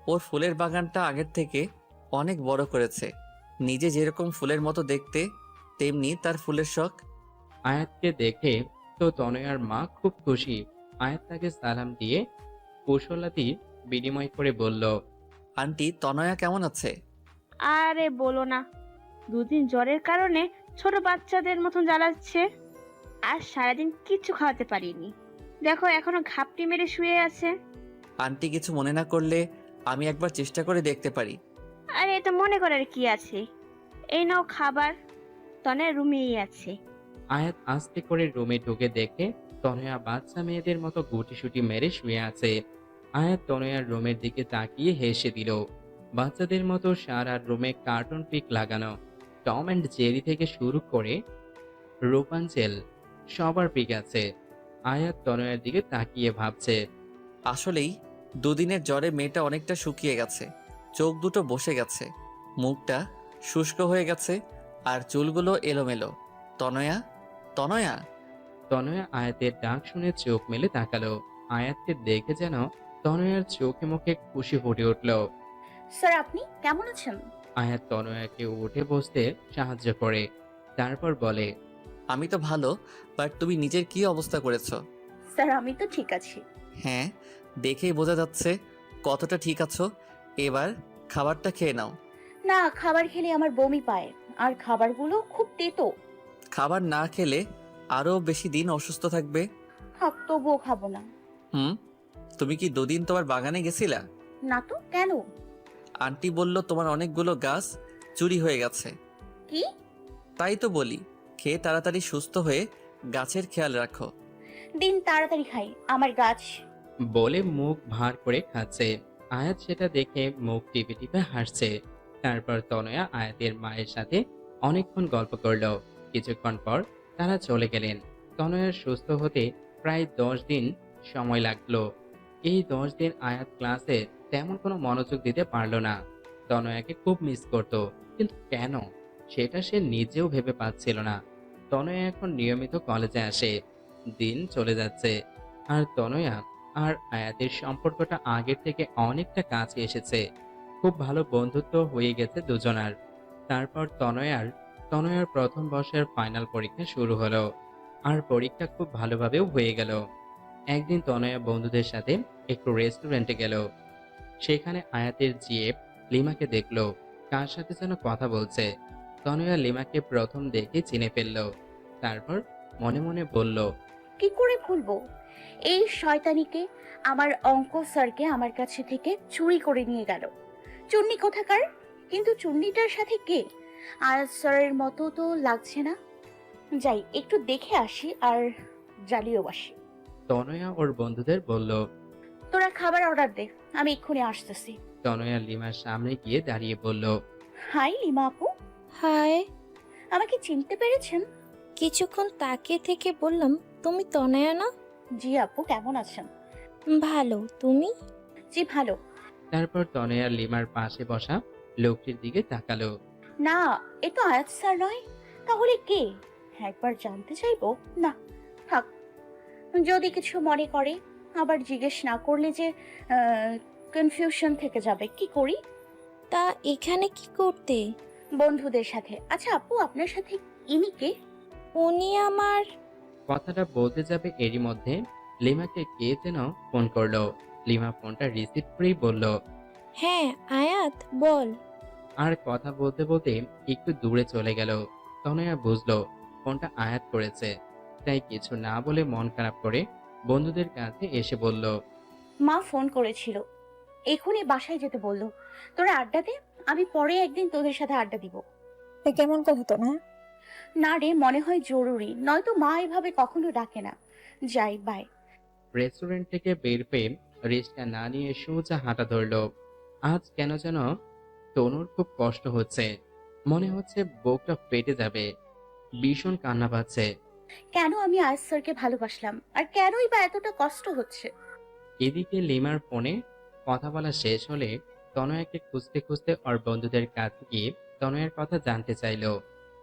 ওর ফুলের বাগানটা আগের থেকে অনেক বড় করেছে। নিজে যেরকম ফুলের মতো দেখতে, তেমনি তার ফুলের শখ। আয়াতকে দেখে তো তনয়ার মা খুব খুশি। আয়াত তাকে সালাম দিয়ে কুশলাদি বিনিময় করে বলল, আন্টি, তনয়া কেমন আছে? আরে বলো না, 2 দিন জ্বরের কারণে ছোট বাচ্চাদের মতন জ্বালাচ্ছে। আর সারাদিন কিচ্ছু খাওয়াতে পারিনি। দেখো এখনো ঘাপটি মেরে শুয়ে আছে। আন্টি কিছু মনে না করলে আমি একবার চেষ্টা করে দেখতে পারি। আরে এটা মনে করার কি আছে? এই নাও খাবার, তনয়া রুমেই আছে। আয়াত আস্তে করে রুমে ঢুকে দেখে তনয়া বাচ্চা মেয়েদের মতো গুটিসুটি মেরে শুয়ে আছে। আয়াত তনয়ার রুমের দিকে তাকিয়ে হেসে দিল। বাচ্চাদের মতো সারা রুমে কার্টুন পিক লাগানো, টম অ্যান্ড জেরি থেকে শুরু করে রূপাঞ্চেল সবার পিক আছে। আয়াত তনয়ার দিকে তাকিয়ে ভাবছে, আসলেই দুদিনের জ্বরে মেয়েটা অনেকটা শুকিয়ে গেছে, চোখ দুটো বসে গেছে, মুখটা শুষ্ক হয়ে গেছে, আর চুলগুলো এলোমেলো। তনয়া, তনয়া। তনয়া আয়াতের ডাক শুনে চোখ মেলে তাকালো। আয়াতকে দেখে যেন তনয়ার চোখে মুখে খুশি ফুটে উঠল। স্যার আপনি কেমন আছেন? আয়াত তনয়াকে উঠে বসতে সাহায্য করে, তারপর বলে, আমি তো ভালো, বাট তুমি নিজের কি অবস্থা করেছো? স্যার আমি তো ঠিক আছি। হ্যাঁ, দেখেই বোঝা যাচ্ছে কতটা ঠিক আছো। এবার খাবারটা খেয়ে নাও। না, খাবার খেলে আমার বমি পায়, আর খাবারগুলো খুব তেতো। খাবার না খেলে আরও বেশি দিন অসুস্থ থাকবে। থাক, তবুও খাবো না। হুম, তুমি কি দুদিন তোমার বাগানে গেছিলা? না তো, কেন? আন্টি বলল তোমার অনেকগুলো গাছ চুরি হয়ে গেছে। কি? তাই তো বলি, খেয়ে তাড়াতাড়ি সুস্থ হয়ে গাছের খেয়াল রাখো। দিন তাড়াতাড়ি খাই, আমার গাছ। বলে মুখ ভার করে খাচ্ছে। আয়াত সেটা দেখে মুখ টিপে টিপে হাসছে। তারপর তনয়া আয়াতের মায়ের সাথে অনেকক্ষণ গল্প করলো। কিছুক্ষণ পর তারা চলে গেলেন। তনয়ার সুস্থ হতে প্রায় 10 দিন সময় লাগলো। এই 10 দিন আয়াত ক্লাসে তেমন কোনো মনোযোগ দিতে পারলো না। তনয়াকে খুব মিস করত, কিন্তু কেন সেটা সে নিজেও ভেবে পাচ্ছিল না। তনয়া এখন নিয়মিত কলেজে আসে। দিন চলে যাচ্ছে, আর তনয়া আর আয়াতের সম্পর্কটা আগের থেকে অনেকটা কাছে এসেছে। খুব ভালো বন্ধুত্ব হয়ে গেছে দুজনার। তারপর তনয়ার প্রথম বর্ষের ফাইনাল পরীক্ষা শুরু হলো, আর পরীক্ষা খুব ভালোভাবেও হয়ে গেল। একদিন তনয়া বন্ধুদের সাথে একটু রেস্টুরেন্টে গেল। সেখানে আয়াতের জিএফ লিমাকে দেখলো, কার সাথে যেন কথা বলছে। তনয়া লিমাকে প্রথম দেখে চিনে ফেলল। তারপর মনে মনে বলল, কি করে ভুলবো এই শয়তানিকে? আমার অঙ্ক স্যারকে আমার কাছে থেকে চুরি করে নিয়ে গেল। চুন্নি কোথাকার? কিন্তু চুন্নিটার সাথে কে? আর স্যারের মতো তো লাগছে না। যাই একটু দেখে আসি আর জ্বালিয়েও আসি। তনয়া ওর বন্ধুদের বলল। তোরা খাবার অর্ডার দে, আমি এক্ষুনি আসতেছি। তনয়া লিমার সামনে গিয়ে দাঁড়িয়ে বলল, হাই লিমা আপু, হাই। আমাকে চিনতে পেরেছেন? কিছুক্ষণ তাকিয়ে থেকে বললাম, তুমি তনয়া না? জি আপু, কেমন আছেন? ভালো, তুমি? জি ভালো। তারপর তনয়া লিমার পাশে বসা লোকটির দিকে তাকালো। না, এ তো আয়াত স্যার নয়। তাহলে কে? একবার জানতে চাইবো না। থাক, যদি কিছু মনে করে আবার জিজ্ঞেস না করলে যে কনফিউশন থেকে যাবে। কি করি? তা এখানে কি করতে? বন্ধুদের সাথে। আচ্ছা আপু, আপনার সাথে ইনি কে? উনি আমার। কথাটা বলতে যাবে এরই মধ্যে লিমাকে কে যেন ফোন করলো। লিমা ফোনটা রিসিভ করেই বলল, হ্যাঁ আয়াত, বল। আর কথা বলতে বলতে একটু দূরে চলে গেল। তনয়া বুঝলো ফোনটা আয়াত করেছে, তাই কিছু না বলে মন খারাপ করে বন্ধুদের কাছে এসে বলল, মা ফোন করেছিল, এখনই বাসায় যেতে বললো। তোরা আড্ডা দে, আমি পরে একদিন তোদের সাথে আড্ডা দিব। কেমন কথা তো না? না রে, মনে হয় জরুরি, নয়তো মা এভাবে কখনো ডাকে না। যাই, বাই। রেস্টুরেন্ট থেকে বের হয়ে রিস্কা না নিয়ে সোজা হাঁটা ধরলো। আজ কেন যেন তনুর খুব কষ্ট হচ্ছে, মনে হচ্ছে বুকটা ফেটে যাবে। ভীষণ কান্না পাচ্ছে। কেন আমি আয়াত স্যারকে ভালোবাসলাম, আর কেনই বা এতটা কষ্ট হচ্ছে? এদিকে লিমার ফোনে কথা বলা শেষ হলে তনয়াকে খুঁজতে খুঁজতে ওর বন্ধুদের কাছে গিয়ে তনয়ার কথা জানতে চাইলো।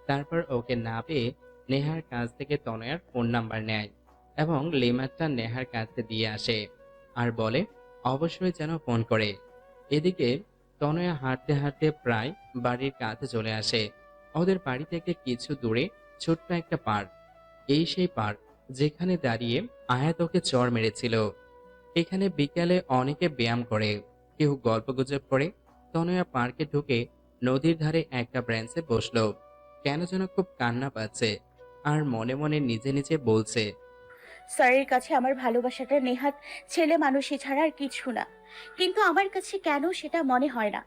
তারপর ওকে না পেয়ে নেহার কাছ থেকে তনয়ার ফোন নাম্বার নেয় এবং লিমারটা নেহার কাছে দিয়ে আসে, আর বলে অবশ্যই যেন ফোন করে। এদিকে তনয়া হাঁটতে হাঁটতে প্রায় বাড়ির কাছে চলে আসে। ওদের বাড়ি থেকে কিছু দূরে ছোট্ট একটা পার্ক। এই সেই পার্ক যেখানে দাঁড়িয়ে আয়াত ওকে চড় মেরেছিল। এখানে বিকালে অনেকে ব্যায়াম করে, কেউ গল্পগুজব করে। তনয়া পার্কে ঢুকে নদীর ধারে একটা ব্রেঞ্চে বসলো। কেন যেন খুব কান্না পাচ্ছে, আর মনে মনে নিজে নিজে বলছে, স্যারের কাছে আমার ভালোবাসাটা নেহাত ছেলে মানুষই ছাড়া আর কিছু না, কিন্তু আমার কাছে কেন সেটা মনে হয় না।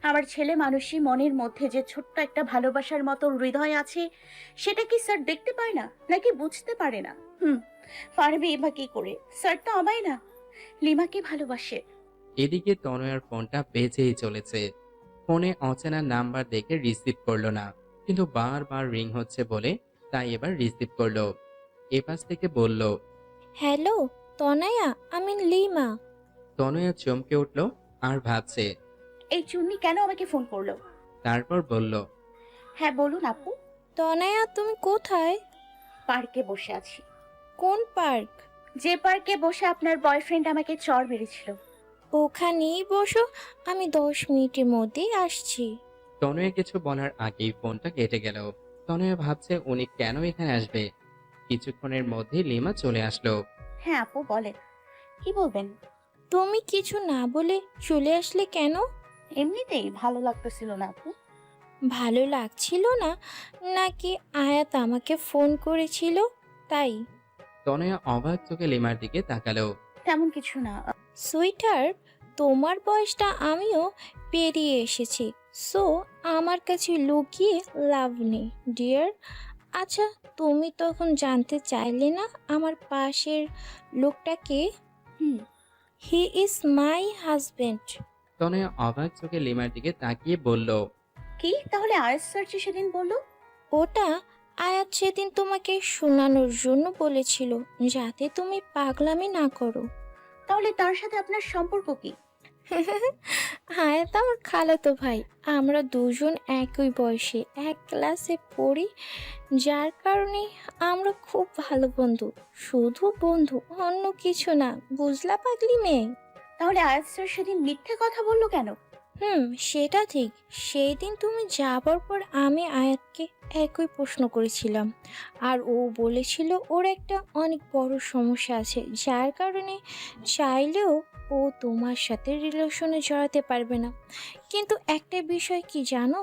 আমার ছেলে মানুষই মনের মধ্যে যে ছোট্ট একটা ভালোবাসার মতো হৃদয় আছে, সেটা কি স্যার দেখতে পায় না, নাকি বুঝতে পারে না? পারবে বা কি করে? স্যার তো আমায় না, লিমাকে ভালোবাসে। এদিকে তনয়ার ফোনটা বেজেই চলেছে। ফোনে অচেনা নাম্বার দেখে রিসিভ করলো না, কিন্তু বারবার রিং হচ্ছে বলে তাই এবার রিসিভ করলো। এপাশ থেকে বলল। হ্যালো তনয়া, আমি লিমা। তনয়া চমকে উঠল আর ভাবছে। এই চুন্নি কেন আমাকে ফোন করলো? তারপর বলল। হ্যাঁ বলুন আপু। তনয়া, তুমি কোথায়? পার্কে বসে আছি। কোন পার্ক? যে পার্কে বসে আপনার বয়ফ্রেন্ড আমাকে চড় মেরেছিল। ওখানেই বসো, আমি 10 মিনিটের মধ্যেই আসছি। তনয়া কিছু বলার আগেই ফোনটা কেটে গেল। তনয়া ভাবছে উনি কেন এখানে আসবে। কিছুক্ষণের মধ্যে লিমা চলে আসলো। হ্যাঁ আপু বলেন, কি বলবেন? তুমি কিছু না বলে চলে আসলে কেন? এমনিতেই ভালো লাগতেছিল না আপু। ভালো লাগছিল না, নাকি আয়াত আমাকে ফোন করেছিল তাই? তনয়া অবাক চোখে লিমার দিকে তাকালো। তেমন কিছু না। সুইটার, তোমার বয়সটা আমিও পেরিয়ে এসেছি, সো আমার কাছে লুকিয়ে লাভ নেই ডিয়ার। আচ্ছা, তুমি তখন জানতে চাইলে না আমার পাশের লোকটাকে? হুম। He is my husband. তনয়া অবাক চোখে লিমার দিকে তাকিয়ে বলল। কি তাহলে আয়াস স্যার যে সেদিন বললো? ওটা আয়াত সেদিন তোমাকে শোনানোর জন্য বলেছিল, যাতে তুমি পাগলামি না করো। তাহলে তার সাথে আপনার সম্পর্ক কি? আয়াত আমার খালাতো ভাই, আমরা দুজন একই বয়সে এক ক্লাসে পড়ি, যার কারণে আমরা খুব ভালো বন্ধু। শুধু বন্ধু, অন্য কিছু না, বুঝলা পাগলি মেয়ে? তাহলে আয়াস স্যার সেদিন মিথ্যে কথা বললো কেন? সেটা ঠিক। সেই দিন তুমি যাবার পর আমি আয়াতকে একই প্রশ্ন করেছিলাম, আর ও বলেছিল ওর একটা অনেক বড় সমস্যা আছে, যার কারণে চাইলেও ও তোমার সাথে রিলেশনে জড়াতে পারবে না। কিন্তু একটা বিষয় কি জানো,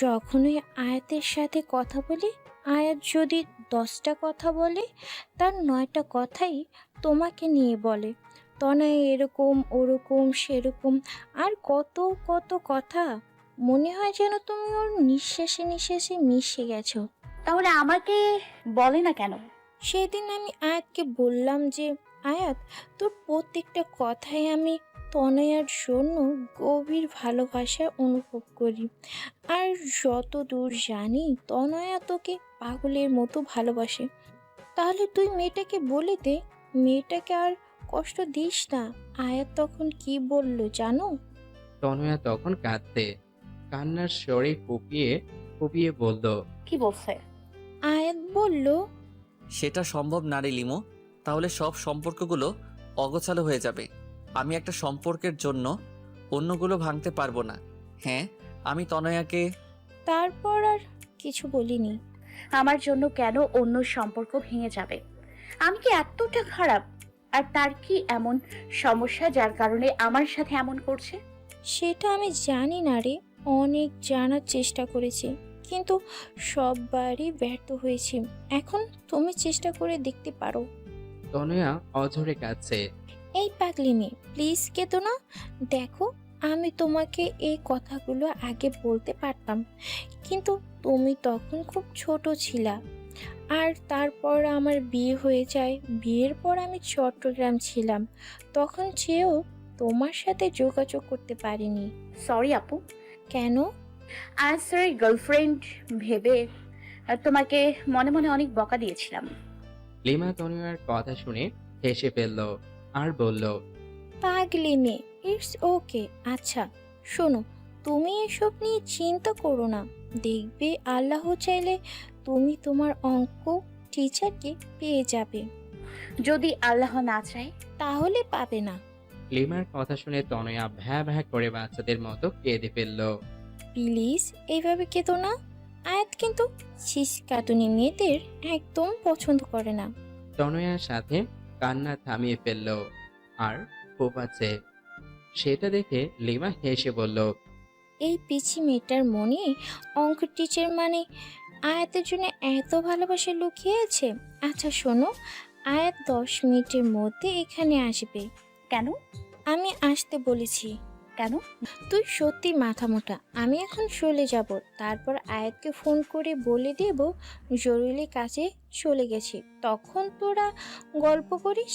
যখনই আয়াতের সাথে কথা বলি, আয়াত যদি 10টা কথা বলে, তার 9টা কথাই তোমাকে নিয়ে বলে। তনয় এরকম ওরকম সেরকম, আর কত কত কথা। মনে হয় যেন তুমি ওর নিঃশ্বাসে নিঃশ্বাসে মিশে গেছো। তাহলে আমাকে বলে না কেন? সেদিন আমি আয়াতকে বললাম যে, আয়াত, তোর প্রত্যেকটা কথায় আমি তনয়ার জন্য গভীর ভালোবাসা অনুভব করি, আর যত দূর জানি তনয়া তোকে পাগলের মতো ভালোবাসে। তাহলে তুই মেয়েটাকে বলে দে, মেয়েটাকে আর কষ্ট দিস না। আয়াত তখন কি বলল জানো? তনয়া তখন কাঁদতে, কান্নার স্বরে ফুপিয়ে ফুপিয়ে বলল। কি বলছে? আয়াত বলল, সেটা সম্ভব না রে লিমো, তাহলে সব সম্পর্কগুলো অগোছালো হয়ে যাবে। আমি একটা সম্পর্কের জন্য অন্যগুলো ভাঙতে পারবো না। হ্যাঁ, আমি তনয়াকে। তারপর আর কিছু বলিনি। আমার জন্য কেন অন্য সম্পর্ক ভেঙে যাবে? আমি কি এতটা খারাপ? আর তার কি এমন সমস্যা যার কারণে আমার সাথে এমন করছে? সেটা আমি জানি না রে, অনেক জানার চেষ্টা করেছি, কিন্তু সববারই ব্যর্থ হয়েছি। এখন তুমি চেষ্টা করে দেখতে পারো। তনয়া অঝরে কাঁদছে। এই পাগলি মেয়ে, প্লিজ কেঁদো না। দেখো, আমি তোমাকে এই কথাগুলো আগে বলতে পারতাম, কিন্তু তুমি তখন খুব ছোট ছিলা। আর তারপর আমার বিয়ে হয়ে যায়। বিয়ের পর আমি চট্টগ্রাম ছিলাম, তখন চেয়েও তোমার সাথে যোগাযোগ করতে পারিনি। সরি আপু। কেন? আয়াস স্যারের গার্লফ্রেন্ড ভেবে তোমাকে মনে মনে অনেক বকা দিয়েছিলাম। লিমা তনয়ার কথা শুনে হেসে ফেলল আর বলল। পাগলি মেয়ে, ইটস ওকে। আচ্ছা শোনো, তুমি এসব নিয়ে চিন্তা করো না। দেখবে আল্লাহ চাইলে তুমি তোমার অঙ্ক টিচারকে পেয়ে যাবে। যদি আল্লাহ না চায়? তাহলে পাবে না। লিমার কথা শুনে তনয়া ভ্যা ভ্যা করে বাচ্চাদের মতো কেঁদে ফেলল। প্লিজ এইভাবে কেঁদো না। আয়াত কিন্তু শিশকাতুনি মেয়েদের একদম পছন্দ করে না। তনয়ার সাথে কান্না থামিয়ে ফেলল আর ফোপাচ্ছে। সেটা দেখে লিমা হেসে বলল। এই পিচি মেয়েটার মনে অঙ্ক টিচার মানে আয়াতের জন্য এত ভালোবাসা লুকিয়ে আছে। আচ্ছা শোনো, আয়াত 10 মিনিটের মধ্যে এখানে আসবে। কেন? আমি আসতে বলেছি। কেন? তুই সত্যি মাথা মোটা। আমি এখন চলে যাব, তারপর আয়াতকে ফোন করে বলে দেব জরুরি কাজে চলে গেছি, তখন তোরা গল্প করিস।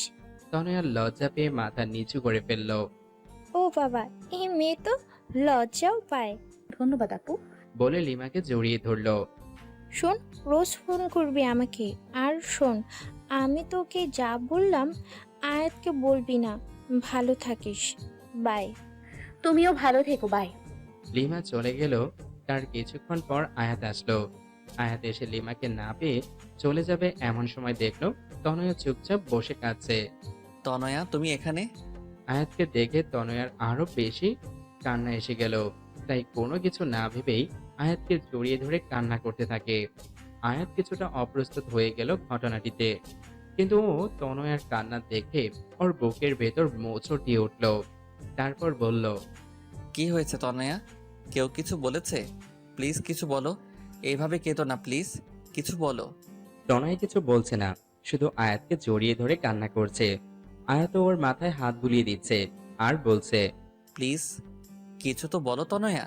তনয়ার লজ্জা পেয়ে মাথা নিচু করে ফেলল। ও বাবা, এই মেয়ে তো লজ্জাও পায়। ধন্যবাদ আপু। বলে লিমাকে জড়িয়ে ধরল। শোন, রোজ ফোন করবি আমাকে। আর শোন, আমি তোকে যা বললাম আয়াতকে বলবি না। ভালো থাকিস। বাই। তুমিও ভালো থেকো, বাই। লিমা চলে গেল। তার কিছুক্ষণ পর আয়াত আসলো। আয়াত এসে লিমাকে না পেয়ে চলে যাবে এমন সময় দেখলো তনয়া চুপচাপ বসে কাঁদছে। তনয়া, তুমি এখানে? আয়াতকে দেখে তনয়ার আরো বেশি কান্না এসে গেল। তাই কোনো কিছু না ভেবেই আয়াতকে জড়িয়ে ধরে কান্না করতে থাকে। আয়াত কিছুটা অপ্রস্তুত হয়ে গেল ঘটনাটিতে, কিন্তু ও তনয়ার কান্না দেখে ওর বুকের ভেতর মোচড় দিয়ে উঠল। তারপর বলল, কি হয়েছে তনয়া? কেউ কিছু বলেছে? প্লিজ কিছু বলো। এইভাবে কেঁদো না, প্লিজ কিছু বলো। তনয় কিছু বলছে না, শুধু আয়াতকে জড়িয়ে ধরে কান্না করছে। আয়াত ওর মাথায় হাত বুলিয়ে দিচ্ছে আর বলছে, প্লিজ কিছু তো বলো তনয়া।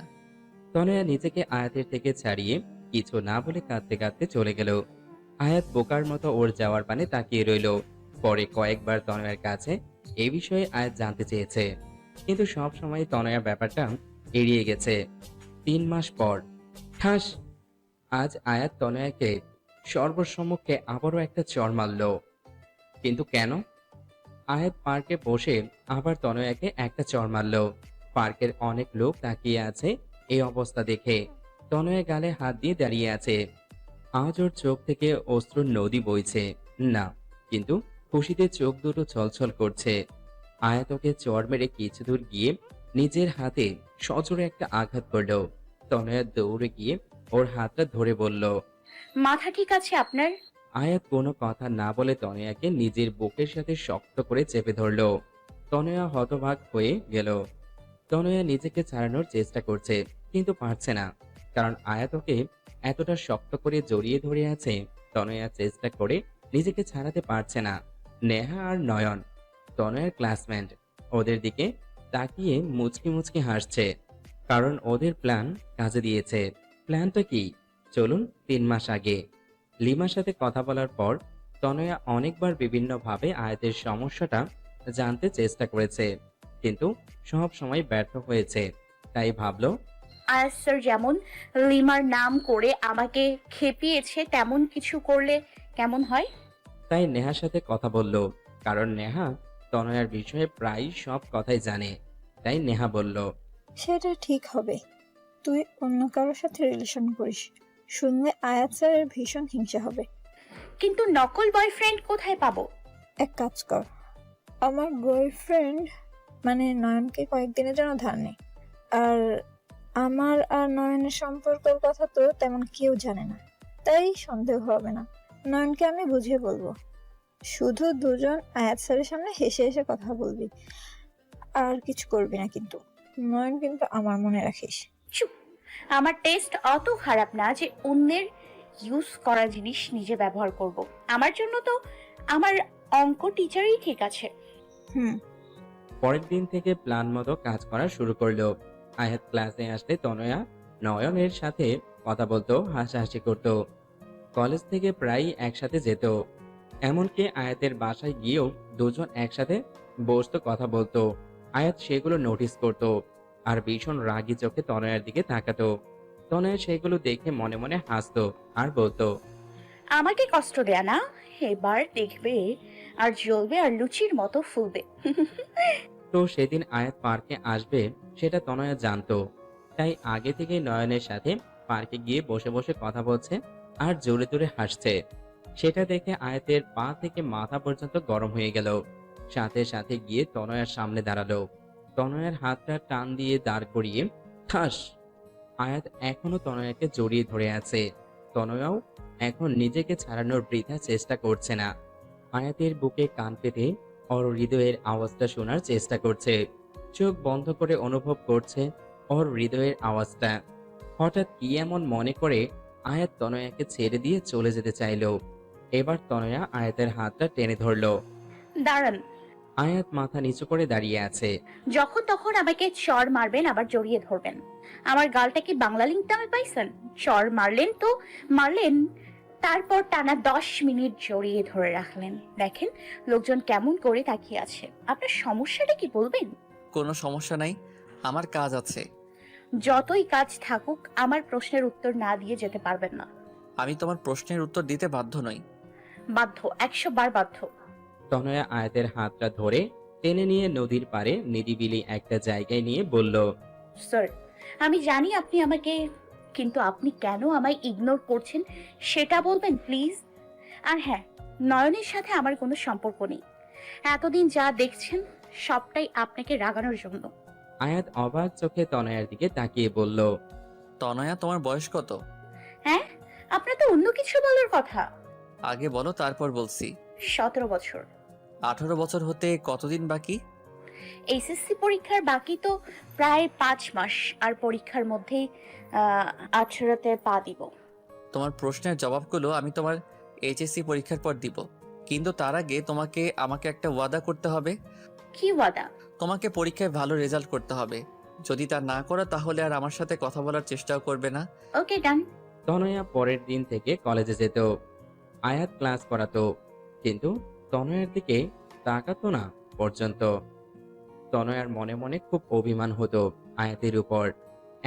তনয়া নিজেকে আয়াতের থেকে ছাড়িয়ে কিছু না বলে কাঁদতে কাঁদতে চলে গেল। আয়াত বোকার মতো ওর যাওয়ার পানে তাকিয়ে রইল। পরে কয়েকবার তনয়ার কাছে এই বিষয়ে আয়াত জানতে চেয়েছে, কিন্তু সব সময় তনয়া ব্যাপারটা এড়িয়ে গেছে। 3 মাস পর ঠাস, আজ আয়াত তনয়াকে সর্বসম্মুখে আবারও একটা চড় মারল। কিন্তু কেন? আয়াত পার্কে বসে আবার তনয়াকে একটা চড় মারল। পার্কের অনেক লোক তাকিয়ে আছে এই অবস্থা দেখে। তনয়া গালে হাত দিয়ে দাঁড়িয়ে আছে। আজ ওর চোখ থেকে অশ্রুর নদী বইছে না, কিন্তু খুশিতে চোখ দুটো ছলছল করছে। আয়াত ওকে চড় মেরে কিছু দূর গিয়ে নিজের হাতে সজোরে একটা আঘাত করল। তনয়া দৌড়ে গিয়ে ওর হাতটা ধরে বলল, মাথা ঠিক আছে আপনার? আয়াত কোনো কথা না বলে তনয়াকে নিজের বুকের সাথে শক্ত করে চেপে ধরল। তনয়া হতবাক হয়ে গেল। তনয়া নিজেকে ছাড়ানোর চেষ্টা করছে, কিন্তু পারছে না, কারণ আয়াত ওকে এতটা শক্ত করে জড়িয়ে ধরে আছে। তনয়া চেষ্টা করে নিজেকে ছাড়াতে পারছে না। নেহা আর নয়ন, তনয়ার ক্লাসমেট, ওদের দিকে তাকিয়ে মুচকি মুচকি হাসছে, কারণ ওদের প্ল্যান কাজে দিয়েছে। প্ল্যানটা কি? চলুন 3 মাস আগে। লিমার সাথে কথা বলার পর তনয়া অনেকবার বিভিন্নভাবে আয়াতের সমস্যাটা জানতে চেষ্টা করেছে, কিন্তু সব সময় ব্যর্থ হয়েছে। তাই ভাবলো আয়াস স্যার যেমন লিমার নাম করে আমাকে খেপিয়েছে, তেমন কিছু করলে কেমন হয়? তাই নেহার সাথে কথা বলল, কারণ নেহা তনয়ার বিষয়ে প্রায় সব কথাই জানে। তাই নেহা বলল, সেটা ঠিক হবে। তুই অন্য কারোর সাথে রিলেশন করিস, শুনলে আয়াত স্যারের ভীষণ হিংসা হবে। কিন্তু নকল বয়ফ্রেন্ড কোথায় পাবো? এক কাজ কর, আমার বয়ফ্রেন্ড মানে নয়নকে কয়েকদিনের জন্য ধার নে। আর আমার আর নয়নের সম্পর্কের কথা তো তেমন কেউ জানে না, তাই সন্দেহ হবে না। নয়নকে আমি বুঝিয়ে বলবো। শুধু দুজন আয়াত স্যারের সামনে হেসে হেসে কথা বলবি, আর কিছু করবি না। কিন্তু নয়ন কিন্তু আমার মনে রাখিস। চুপ! আমার টেস্ট অত খারাপ না যে অন্যের ইউজ করা জিনিস নিজে ব্যবহার করব। আমার জন্য তো আমার অঙ্ক টিচারই ঠিক আছে। হুম। পরের দিন থেকে প্ল্যান মতো কাজ করা শুরু করলো। আয়াত ক্লাসে আসলে তনয়া নয়নের সাথে কথা বলতো, হাসাহাসি করতো। কলেজ থেকে প্রায় একসাথে যেত। এমনকি আয়াতের বাসায় গিয়েও দুজন একসাথে বসতো, কথা বলতো। আয়াত সেগুলো নোটিস করত আর ভীষণ রাগী চোখে তনয়ার দিকে তাকাতো। তনয়া সেগুলো দেখে মনে মনে হাসতো আর বলতো, আমাকে কষ্ট দেয়া না, এবার দেখবে আর জ্বলবে আর লুচির মতো ফুলবে। তো সেদিন আয়াত পার্কে আসবে সেটা তনয়া জানতো। তাই আগে থেকে নয়নের সাথে পার্কে গিয়ে বসে বসে কথা বলছে আর জোরে জোরে হাসছে। সেটা দেখে আয়াতের পা থেকে মাথা পর্যন্ত গরম হয়ে গেল। সাথে সাথে গিয়ে তনয়ার সামনে দাঁড়ালো। তনয়ার হাতটা টান দিয়ে দাঁড় করিয়ে ঠাস। আয়াত এখনো তনয়াকে জড়িয়ে ধরে আছে। তনয়াও এখন নিজেকে ছাড়ানোর বৃথা চেষ্টা করছে না। আয়াতের বুকে কান পেতে ওর হৃদয়ের আওয়াজটা শোনার চেষ্টা করছে। চোখ বন্ধ করে অনুভব করছে ওর হৃদয়ের আওয়াজটা। হঠাৎ কি এমন মনে করে আয়াত তনয়াকে ছেড়ে দিয়ে চলে যেতে চাইলো, এবার তনয়া আয়াতের হাতটা টেনে ধরলো। দাঁড়ান, আয়াত মাথা নিচু করে দাঁড়িয়ে আছে। যখন তখন আমাকে চড় মারবেন, আবার জড়িয়ে ধরবেন। আমার গালটা কি বাংলা লিঙ্ক নামে পাইছেন? চড় মারলেন তো মারলেন, তারপর টানা 10 মিনিট জড়িয়ে ধরে রাখলেন। দেখেন লোকজন কেমন করে তাকিয়ে আছে। আপনার সমস্যাটা কি বলবেন? কোনো সমস্যা নাই, আমার কাজ আছে। যতই কাজ থাকুক, আমার প্রশ্নের উত্তর না দিয়ে যেতে পারবেন না। আমি তোমার প্রশ্নের উত্তর দিতে বাধ্য নই। বাধ্য, 100 বার বাধ্য। তনয়া আয়াতের হাতটা ধরে টেনে নিয়ে নদীর পাড়ে নিরিবিলি একটা জায়গায় নিয়ে বলল, স্যার, আমি জানি আপনি আমাকে, কিন্তু আপনি কেন আমায় ইগনোর করছেন সেটা বলবেন প্লিজ। আর হ্যাঁ, নয়নের সাথে আমার কোনো সম্পর্ক নেই। এতদিন যা দেখছেন সবটাই আপনাকে রাগানোর জন্য। আয়াত অবাক চোখে তনয়ার দিকে তাকিয়ে বলল, তনয়া, তোমার বয়স কত? হ্যাঁ, আপনার তো অন্য কিছু বলার কথা। আগে বলো, তারপর বলছি। 17 বছর। 18 বছর হতে কতদিন বাকি? এইচএসসি পরীক্ষার বাকি তো প্রায় 5 মাস, আর পরীক্ষার মধ্যেই 18তে পা দিব। তোমার প্রশ্নের জবাবগুলো আমি তোমার এইচএসসি পরীক্ষার পর দিব, কিন্তু তার আগে তোমাকে আমাকে একটা ওয়াদা করতে হবে। কি ওয়াদা? তোমাকে পরীক্ষায় ভালো রেজাল্ট করতে হবে। যদি তা না করো তাহলে আর আমার সাথে কথা বলার চেষ্টাও করবে না। ওকে, ডান। তনয়া পরের দিন থেকে কলেজে যেত। আয়াত ক্লাস করাতো, কিন্তু তনয়ার দিকে তাকাতো না পর্যন্ত। তনয়ার মনে মনে খুব অভিমান হতো আয়াতের উপর।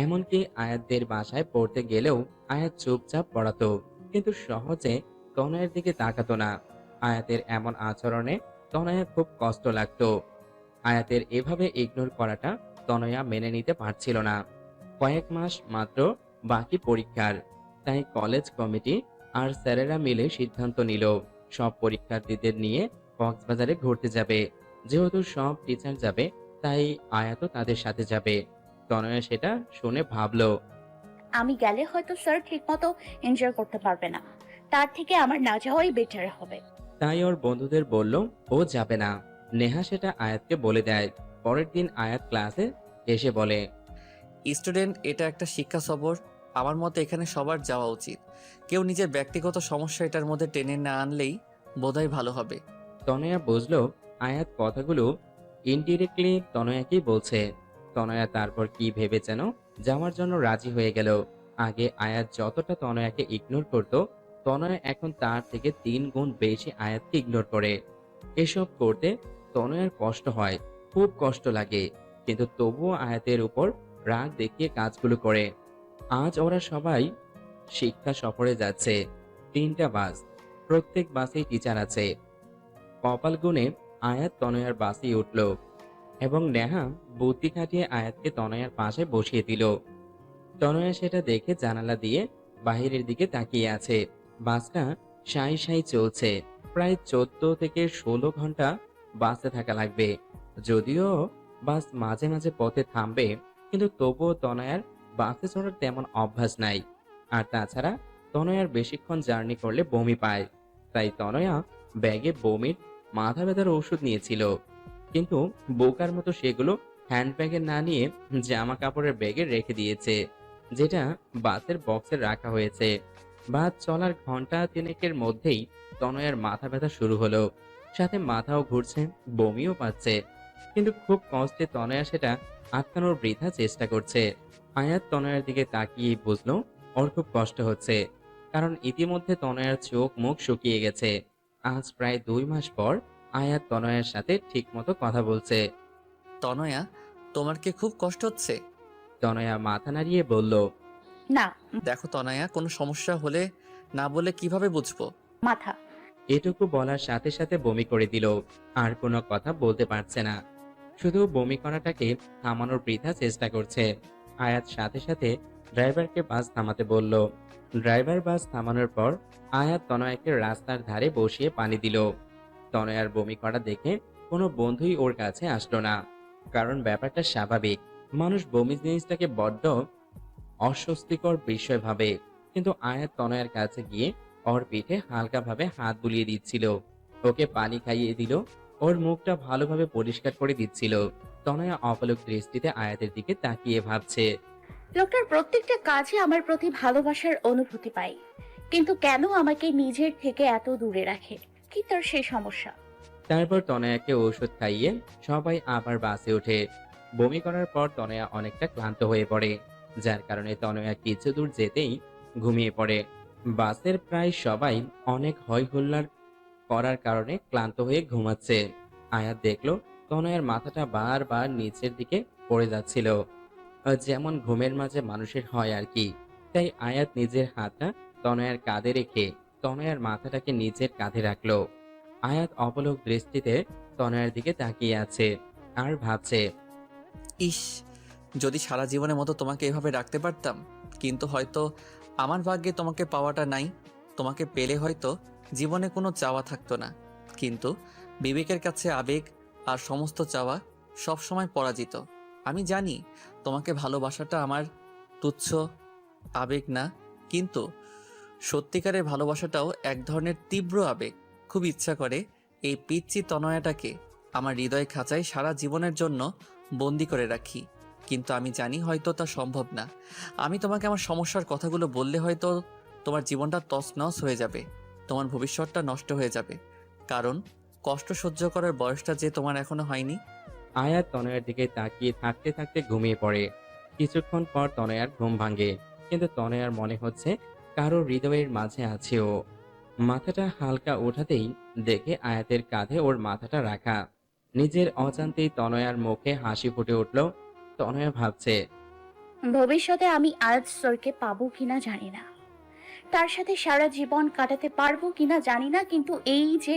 এমনকি আয়াতদের বাসায় পড়তে গেলেও আয়াত চুপচাপ পড়াতো, কিন্তু সহজে তনয়ের দিকে তাকাতো না। আয়াতের এমন আচরণে তনয়া খুব কষ্ট লাগতো। আয়াতের এভাবে ইগনোর করাটা তনয়া মেনে নিতে পারছিল না। কয়েক মাস মাত্র বাকি পরীক্ষার, তাই কলেজ কমিটি আর স্যারেরা মিলে সিদ্ধান্ত নিল সব পরীক্ষার্থীদের নিয়ে কক্সবাজারে ঘুরতে যাবে। যেহেতু সব টিচার যাবে, তাই আয়াতও তাদের সাথে যাবে। তনয়া সেটা শুনে ভাবলো, আমি গেলে হয়তো স্যার ঠিকমতো এনজয় করতে পারবে না, তার থেকে আমার না যাওয়াই বেটার হবে। তাই ওর বন্ধুদের বলল ও যাবে না। নেহা সেটা আয়াতকে বলে দেয়। পরের দিন আয়াত ক্লাসে এসে বলে, স্টুডেন্ট, এটা একটা শিক্ষা সফর। আমার মতে এখানে সবার যাওয়া উচিত। কেউ নিজের ব্যক্তিগত সমস্যা এটার মধ্যে টেনে না আনলেই বোধহয় ভালো হবে। তনয়া বুঝলো আয়াত কথাগুলো ইনডিরেক্টলি তনয়াকেই বলছে। তনয়া তারপর কি ভেবে যেন যাওয়ার জন্য রাজি হয়ে গেল। আগে আয়াত যতটা তনয়াকে ইগনোর করত, তনয়া এখন তার থেকে 3 গুণ বেশি আয়াতকে ইগনোর করে। এসব করতে তনয়ার কষ্ট হয়, খুব কষ্ট লাগে, কিন্তু তবুও আয়াতের উপর রাগ দেখিয়ে কাজগুলো করে। আজ ওরা সবাই শিক্ষা সফরে যাচ্ছে। 3টা বাস, প্রত্যেক বাসেই টিচার আছে। কপাল গুনে আয়াত তনয়ার বাসেই উঠল এবং নেহা বুদ্ধি খাটিয়ে আয়াতকে তনয়ার পাশে বসিয়ে দিল। তনয়া সেটা দেখে জানালা দিয়ে বাহিরের দিকে তাকিয়ে আছে। বাসটা সাই সাই চলছে। প্রায় 14 থেকে 16 ঘন্টা বাসে থাকা লাগবে। যদিও বাস মাঝে মাঝে পথে থামবে, কিন্তু তবুও তনয়ার বাসে চড়ার তেমন অভ্যাস নাই। আর তাছাড়া তনয়ার বেশিক্ষণ জার্নি করলে বমি পায়, তাই তনয়া ব্যাগে বমির মাথা ব্যথার ওষুধ নিয়েছিল, কিন্তু বোকার মতো সেগুলো হ্যান্ডব্যাগে না নিয়ে জামা কাপড়ের ব্যাগে রেখে দিয়েছে, যেটা বাসের বক্সে রাখা হয়েছে। বাস চলার ঘন্টা 3 মধ্যেই তনয়ার মাথা ব্যথা শুরু হলো, সাথে মাথাও ঘুরছে, বমিও পাচ্ছে, কিন্তু খুব কষ্টে তনয়া সেটা আটকানোর বৃথা চেষ্টা করছে। আয়াত তনয়ার দিকে তাকিয়ে বুঝলো ওর খুব কষ্ট হচ্ছে, কারণ ইতিমধ্যে তনয়ার চোখ মুখ শুকিয়ে গেছে। আজ প্রায় 2 মাস পর আয়াত তনয়ার সাথে ঠিকমতো কথা বলছে। তনয়া, তোমার কি খুব কষ্ট হচ্ছে? তনয়া মাথা নাড়িয়ে বলল, না, দেখো তনয়া, কোনো সমস্যা হলে না বলে কিভাবে বুঝবো? মাথা। এটুকু বলার সাথে সাথে বমি করে দিল। আর কোনো কথা বলতে পারছে না, শুধু বমি করাটাকে থামানোর বৃথা চেষ্টা করছে। আয়াত সাথে সাথে ড্রাইভারকে বাস থামাতে বলল। ড্রাইভার বাস থামানোর পর আয়াত তনয়াকে রাস্তার ধারে বসিয়ে পানি দিল। তনয়ার বমি করা দেখে কোনো বন্ধুই ওর কাছে আসলো না, কারণ ব্যাপারটা স্বাভাবিক। মানুষ বমি জিনিসটাকে বড্ড অস্বস্তিকর বিষয় ভাবে, কিন্তু আয়াত তনয়ার কাছে গিয়ে ওর পিঠে হালকাভাবে হাত বুলিয়ে দিচ্ছিল, ওকে পানি খাইয়ে দিল, ওর মুখটা ভালোভাবে পরিষ্কার করে দিচ্ছিল। তনয়া অপলক দৃষ্টিতে আয়াতের দিকে তাকিয়ে ভাবছে, লোকটার প্রত্যেকটা কাজে আমার প্রতি ভালোবাসার অনুভূতি পাই, কিন্তু কেন আমাকে নিজের থেকে এত দূরে রাখে? কি তার সেই সমস্যা? তারপর তনয়াকে ওষুধ খাইয়ে সবাই আবার বাসে ওঠে। বমি করার পর তনয়া অনেকটা ক্লান্ত হয়ে পড়ে, যার কারণে তনয়া কিছু দূর যেতেই ঘুমিয়ে পড়ে। বাসের প্রায় সবাই অনেক হই হুল্লার করার কারণে ক্লান্ত হয়ে ঘুমাচ্ছে। আয়াত দেখলো তনয়ার মাথাটা বারবার নিচের দিকে পড়ে যাচ্ছিল, যেমন ঘুমের মাঝে মানুষের হয় আর কি। তাই আয়াত নিজের হাতটা তনয়ার কাঁধে রেখে তনয়ার মাথাটাকে নিজের কাঁধে রাখলো। আয়াত অপলক দৃষ্টিতে তনয়ার দিকে তাকিয়ে আছে আর ভাবছে, ইস, যদি সারা জীবনের মতো তোমাকে এভাবে রাখতে পারতাম। কিন্তু হয়তো আমার ভাগ্যে তোমাকে পাওয়াটা নাই। তোমাকে পেলে হয়তো জীবনে কোনো চাওয়া থাকতো না। কিন্তু বিবেকের কাছে আবেগ আর সমস্ত চাওয়া সবসময় পরাজিত। আমি জানি তোমাকে ভালোবাসাটা আমার তুচ্ছ আবেগ না, কিন্তু সত্যিকারের ভালোবাসাটাও এক ধরনের তীব্র আবেগ। খুব ইচ্ছা করে এই পিচ্চি তনয়াটাকে আমার হৃদয় খাঁচায় সারা জীবনের জন্য বন্দি করে রাখি, কিন্তু আমি জানি হয়তো তা সম্ভব না। আমি তোমাকে আমার সমস্যার কথাগুলো বললে হয়তো তোমার জীবনটা তছনছ হয়ে যাবে, তোমার ভবিষ্যৎটা নষ্ট হয়ে যাবে, কারণ কষ্ট সহ্য করার বয়সটা যে তোমার এখনো হয়নি। আয়াত তনয়ার দিকে তাকিয়ে থাকতে থাকতে ঘুমিয়ে পড়ে। কিছুক্ষণ পর তনয়ার ঘুম ভাঙে, কিন্তু তনয়ার মনে হচ্ছে কারো হৃদয়ের মাঝে আছে ও। মাথাটা হালকা ওঠাতেই দেখে আয়াতের কাঁধে ওর মাথাটা রাখা। নিজের অজান্তেই তনয়ার মুখে হাসি ফুটে উঠল। তনয়া ভাবছে, ভবিষ্যতে আমি আয়াত স্যারকে পাবো কিনা জানি না, তার সাথে সারা জীবন কাটাতে পারবো কিনা জানি না, কিন্তু এই যে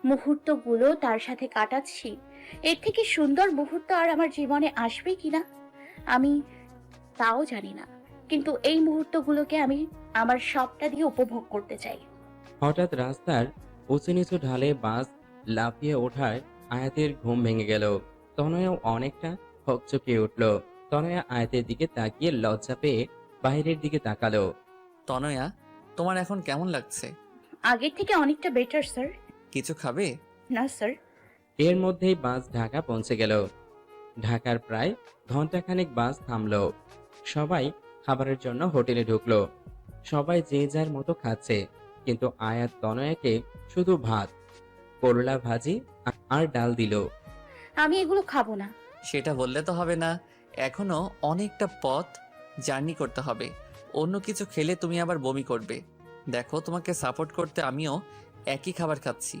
মুহূর্তগুলো তার সাথে কাটাচ্ছি, এর থেকে সুন্দর মুহূর্ত আর আমার জীবনে আসবে কিনা আমি তাও জানি না, কিন্তু এই মুহূর্তগুলোকে আমি আমার সবটা দিয়ে উপভোগ করতে চাই। হঠাৎ রাস্তার উঁচু নিচু ঢালে বাস লাফিয়ে ওঠায় আয়াতের ঘুম ভেঙে গেল। তনয়াও অনেকটা হকচকিয়ে উঠল। তনয়া আয়াতের দিকে তাকিয়ে লজ্জা পেয়ে বাইরের দিকে তাকালো। তনয়া, তোমার এখন কেমন লাগছে? আগের থেকে অনেকটা বেটার স্যার। কিছু খাবে? না স্যার। এর মধ্যেই বাস ঢাকা পৌঁছে গেল। ঢাকার প্রায় ঘন্টাখানেক বাস থামলো। সবাই খাবারের জন্য হোটেলে ঢুকলো। সবাই যে যার মতো খাচ্ছে, কিন্তু আয়াত তনয়াকে শুধু ভাত, করলা ভাজি আর ডাল দিল। আমি এগুলো খাবো না। সেটা বললে তো হবে না, এখনো অনেকটা পথ জার্নি করতে হবে। অন্য কিছু খেলে তুমি আবার বমি করবে। দেখো, তোমাকে সাপোর্ট করতে আমিও একই খাবার খাচ্ছি।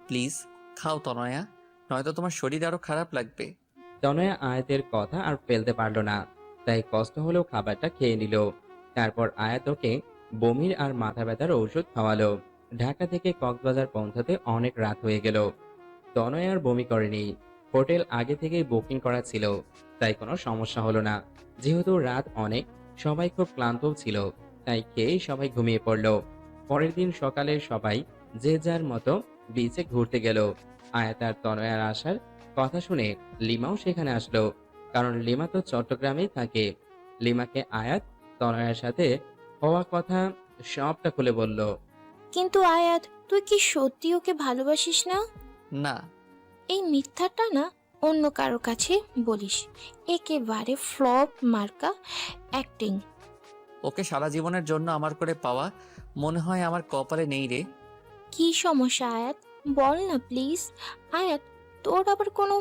প্লিজ খাও তনয়া, নয়তো তোমার শরীর আরো খারাপ লাগবে। তনয়া আয়াতের কথা আর ফেলতে পারলো না, তাই কষ্ট হলেও খাবারটা খেয়ে নিল। তারপর আয়াত ওকে বমির আর মাথা ব্যথার ঔষধ খাওয়ালো। ঢাকা থেকে কক্সবাজার পৌঁছাতে অনেক রাত হয়ে গেল। তনয়া আর বমি করেনি। হোটেল আগে থেকেই বুকিং করা ছিল, তাই কোনো সমস্যা হলো না। যেহেতু রাত অনেক, সবাই খুব ক্লান্তও ছিল, তাই খেয়েই সবাই ঘুমিয়ে পড়ল। পরের দিন সকালে সবাই যে যার মতো বিচে ঘুরতে গেল। আয়াত আর তনয়ার আসার কথা শুনে লিমাও সেখানে আসলো, কারণ লিমা তো চট্টগ্রামেই থাকে। লিমাকে আয়াত তনয়ার সাথে হওয়া কথা সবটা খুলে বলল। কিন্তু আয়াত, তুই কি সত্যি ওকে ভালোবাসিস না? না। এই মিথ্যাটা না অন্য কারো কাছে বলিস। একেবারে ফ্লপ মার্কা অ্যাক্টিং। ওকে সারা জীবনের জন্য আমার করে পাওয়া মনে হয় আমার কপালে নেই রে। কি সমস্যা আয়াত, বল না প্লিজ। আয়াত, তোর আবার কোনো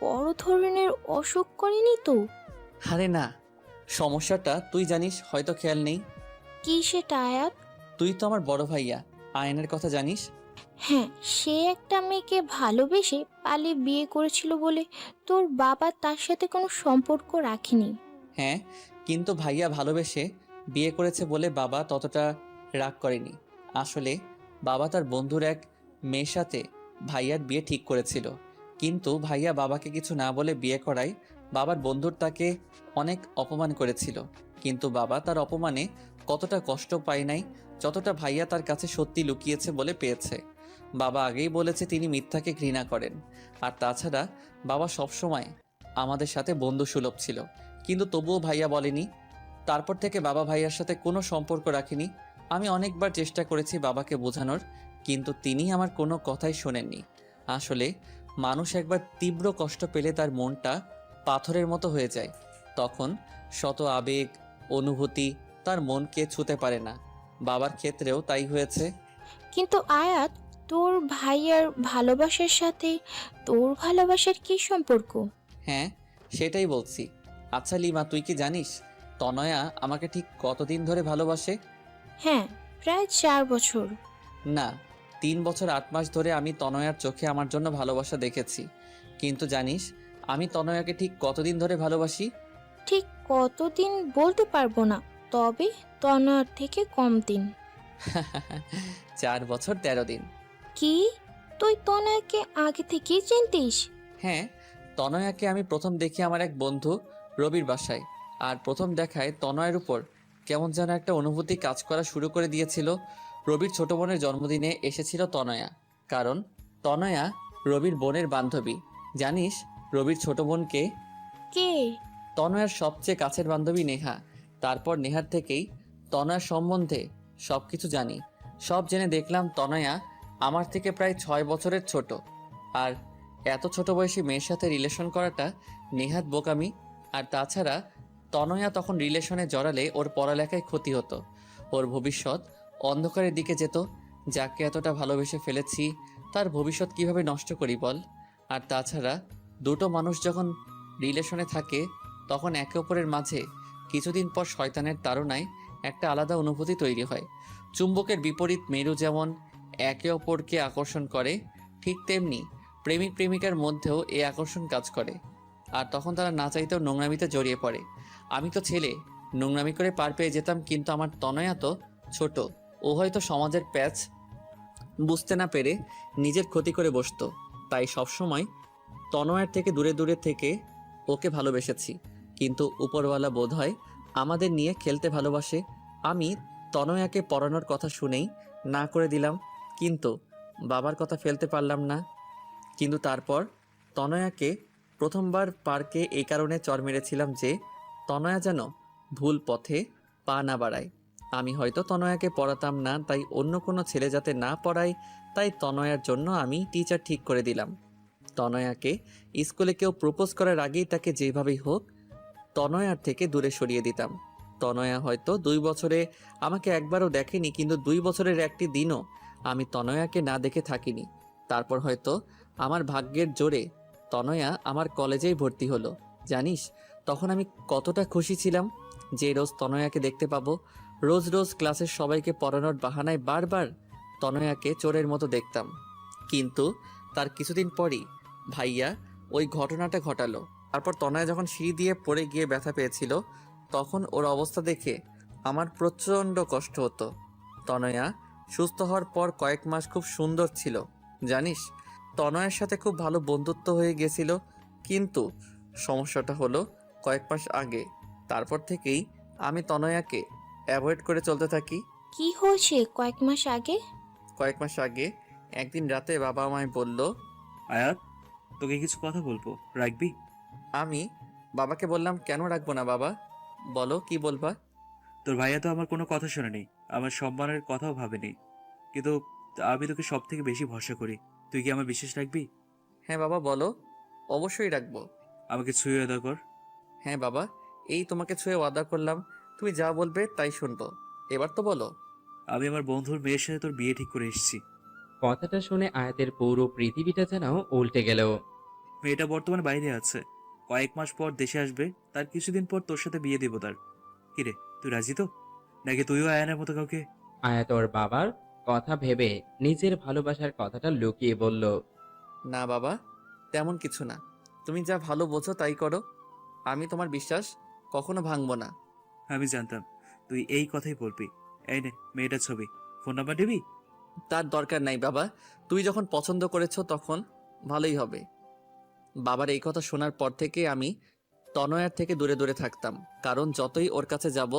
বড় ধরনের অসুখ করেনি তো? আরে না, সমস্যাটা তুই জানিস, হয়তো খেয়াল নেই। কি সেটা আয়াত? তুই তো আমার বড় ভাইয়া আয়নের কথা জানিস। হ্যাঁ, সে একটা মেয়েকে ভালোবেসে পালিয়ে বিয়ে করেছিল বলে তোর বাবা তার সাথে কোনো সম্পর্ক রাখেনি। হ্যাঁ, কিন্তু ভাইয়া ভালোবেসে বিয়ে করেছে বলে বাবা ততটা রাগ করেনি। আসলে বাবা তার বন্ধুর এক মেয়ের সাথে ভাইয়ার বিয়ে ঠিক করেছিল, কিন্তু ভাইয়া বাবাকে কিছু না বলে বিয়ে করায় বাবার বন্ধুর তাকে অনেক অপমান করেছিল। কিন্তু বাবা তার অপমানে কতটা কষ্ট পায় নাই, যতটা ভাইয়া তার কাছে সত্যি লুকিয়েছে বলে পেয়েছে। বাবা আগেই বলেছে তিনি মিথ্যাকে ঘৃণা করেন, আর তাছাড়া বাবা সবসময় আমাদের সাথে বন্ধুসুলভ ছিল, কিন্তু তবুও ভাইয়া বলেনি। তারপর থেকে বাবা ভাইয়ার সাথে কোনো সম্পর্ক রাখেনি। আমি অনেকবার চেষ্টা করেছি বাবাকে বোঝানোর, কিন্তু তিনি আমার কোনো কথাই শোনেননি। আসলে মানুষ একবার তীব্র কষ্ট পেলে তার মনটা পাথরের মতো হয়ে যায়। তখন শত আবেগ অনুভূতি তার মনকে ছুঁতে পারে না। বাবার ক্ষেত্রেও তাই হয়েছে। কিন্তু আয়াত, তোর ভাইয়ার ভালোবাসার সাথে তোর ভালোবাসার কি সম্পর্ক? হ্যাঁ, সেটাই বলছি। আচ্ছা লিমা, তুই কি জানিস তনয়া আমাকে ঠিক কতদিন ধরে ভালোবাসে? হ্যাঁ, প্রায় 4 বছর। না, 3 বছর 8 মাস ধরে আমি তনয়ার চোখে আমার জন্য ভালোবাসা দেখেছি। কিন্তু জানিস আমি তনয়াকে ঠিক কতদিন ধরে ভালোবাসি? ঠিক কতদিন বলতে পারবো না, তবে তনয়ার থেকে কম দিন। 4 বছর 13 দিন। কি, তুই তনয়াকে আগে থেকেই চিনতিস? হ্যাঁ, তনয়াকে আমি প্রথম দেখি আমার এক বন্ধু রবির বাসায়। আর প্রথম দেখায় তনয়ের উপর কেমন যেন একটা অনুভূতি কাজ করা শুরু করে দিয়েছিল। রবির ছোট বোনের জন্মদিনে এসেছিল তনয়া, কারণ তনয়া রবির বোনের বান্ধবী। জানিস রবির ছোট বোনকে? কে? তনয়ার সবচেয়ে কাছের বান্ধবী নেহা। তারপর নেহার থেকেই তনয়ার সম্বন্ধে সব কিছু জানি। সব জেনে দেখলাম তনয়া আমার থেকে প্রায় 6 বছরের ছোট। আর এত ছোট বয়সী মেয়ের সাথে রিলেশন করাটা নেহাত বোকামি। আর তাছাড়া তনয়া তখন রিলেশনে জড়ালে ওর পড়ালেখায় ক্ষতি হতো, ওর ভবিষ্যৎ অন্ধকারের দিকে যেত। যাকে এতটা ভালোবেসে ফেলেছি তার ভবিষ্যৎ কিভাবে নষ্ট করি বল? আর তাছাড়া দুটো মানুষ যখন রিলেশনে থাকে তখন একে অপরের মাঝে কিছুদিন পর শয়তানের তাড়নায় একটা আলাদা অনুভূতি তৈরি হয়। চুম্বকের বিপরীত মেরু যেমন একে অপরকে আকর্ষণ করে, ঠিক তেমনি প্রেমিক প্রেমিকার মধ্যেও এই আকর্ষণ কাজ করে। আর তখন তারা না চাইতেও নোংরামিতে জড়িয়ে পড়ে। আমি তো ছেলে, নোংরামি করে পার পেয়ে যেতাম, কিন্তু আমার তনয়া তো ছোট, ও হয়তো সমাজের প্যাচ বুঝতে না পেরে নিজের ক্ষতি করে বসতো। তাই সবসময় তনয়ার থেকে দূরে দূরে থেকে ওকে ভালোবেসেছি। কিন্তু উপরওয়ালা বোধহয় আমাদের নিয়ে খেলতে ভালোবাসে। আমি তনয়াকে পড়ানোর কথা শুনেই না করে দিলাম, কিন্তু বাবার কথা ফেলতে পারলাম না। কিন্তু তারপর তনয়াকে প্রথমবার পার্কে এই কারণে চড় মেরেছিলাম যে তনয়া যেন ভুল পথে পা না বাড়ায়। আমি হয়তো তনয়াকে পড়াতাম না, তাই অন্য কোনো ছেলে যাতে না পড়ায়, তাই তনয়ার জন্য আমি টিচার ঠিক করে দিলাম। তনয়াকে স্কুলে কেউ প্রপোজ করার আগেই তাকে যেভাবেই হোক তনয়ার থেকে দূরে সরিয়ে দিতাম। তনয়া হয়তো 2 বছরে আমাকে একবারও দেখেনি, কিন্তু 2 বছরের একটি দিনও আমি তনয়াকে না দেখে থাকিনি। তারপর হয়তো আমার ভাগ্যের জোরে তনয়া আমার কলেজেই ভর্তি হলো। জানিস তখন আমি কতটা খুশি ছিলাম যে রোজ তনয়াকে দেখতে পাবো। রোজ রোজ ক্লাসের সবাইকে পড়ানোর বাহানায় বারবার তনয়াকে চোরের মতো দেখতাম। কিন্তু তার কিছুদিন পরই ভাইয়া ওই ঘটনাটা ঘটালো। তারপর তনয়া যখন সিঁড়ি দিয়ে পড়ে গিয়ে ব্যথা পেয়েছিল, তখন ওর অবস্থা দেখে আমার প্রচণ্ড কষ্ট হতো। তনয়া সুস্থ হওয়ার পর কয়েক মাস খুব সুন্দর ছিল। জানিস তনয়ের সাথে খুব ভালো বন্ধুত্ব হয়ে গেছিল। কিন্তু সমস্যাটা হলো কয়েক মাস আগে, তারপর থেকেই আমি তনয়াকে অ্যাভয়েড করে চলতে থাকি। কি হয়েছে কয়েক মাস আগে? কয়েক মাস আগে একদিন রাতে বাবা আমায় বলল, আয়াত, তোকে কিছু কথা বলবো, রাখবি? আমি বাবাকে বললাম, কেন রাখবো না বাবা, বলো কি বলবা। তোর ভাইয়া তো আমার কোনো কথা শোনেনি, আমার সম্মানের কথাও ভাবেনি, কিন্তু আমি তোকে সব থেকে বেশি ভরসা করি। তুই কি আমার বিশ্বাস রাখবি? হ্যাঁ বাবা বলো, অবশ্যই রাখবো। আমাকে ছুঁয়ে আদা কর। হ্যাঁ বাবা, এই তোমাকে ছুঁয়ে ওয়াদা করলাম, তুমি যা বলবে তাই শুনবো। এবার তো বলো। আমি আমার বন্ধুর মেয়ের সাথে তোর বিয়ে ঠিক করে এসেছি। কথাটা শুনে আয়াতের পুরো পৃথিবীটা যেন উল্টে গেল। মেয়েটা বর্তমানে বাইরে আছে, কয়েক মাস পর দেশে আসবে, তার কিছুদিন পর তোর সাথে বিয়ে দেবো তার। কিরে, তুই রাজি তো? নাকি তুইও আয়ানের মতো কাউকে? আয়াত ওর বাবার কথা ভেবে নিজের ভালোবাসার কথাটা লুকিয়ে বলল। না বাবা, তেমন কিছু না, তুমি যা ভালো বোঝো তাই করো। আমি তোমার বিশ্বাস কখনো ভাঙবো না। আমি জানতাম তুই এই কথাই বলবি। এই নে মেয়েটার ছবি, ফোন নাম্বার দিবি? তার দরকার নাই বাবা, তুই যখন পছন্দ করেছো তখন ভালোই হবে। বাবার এই কথা শোনার পর থেকে আমি তনয়ার থেকে দূরে দূরে থাকতাম, কারণ যতই ওর কাছে যাব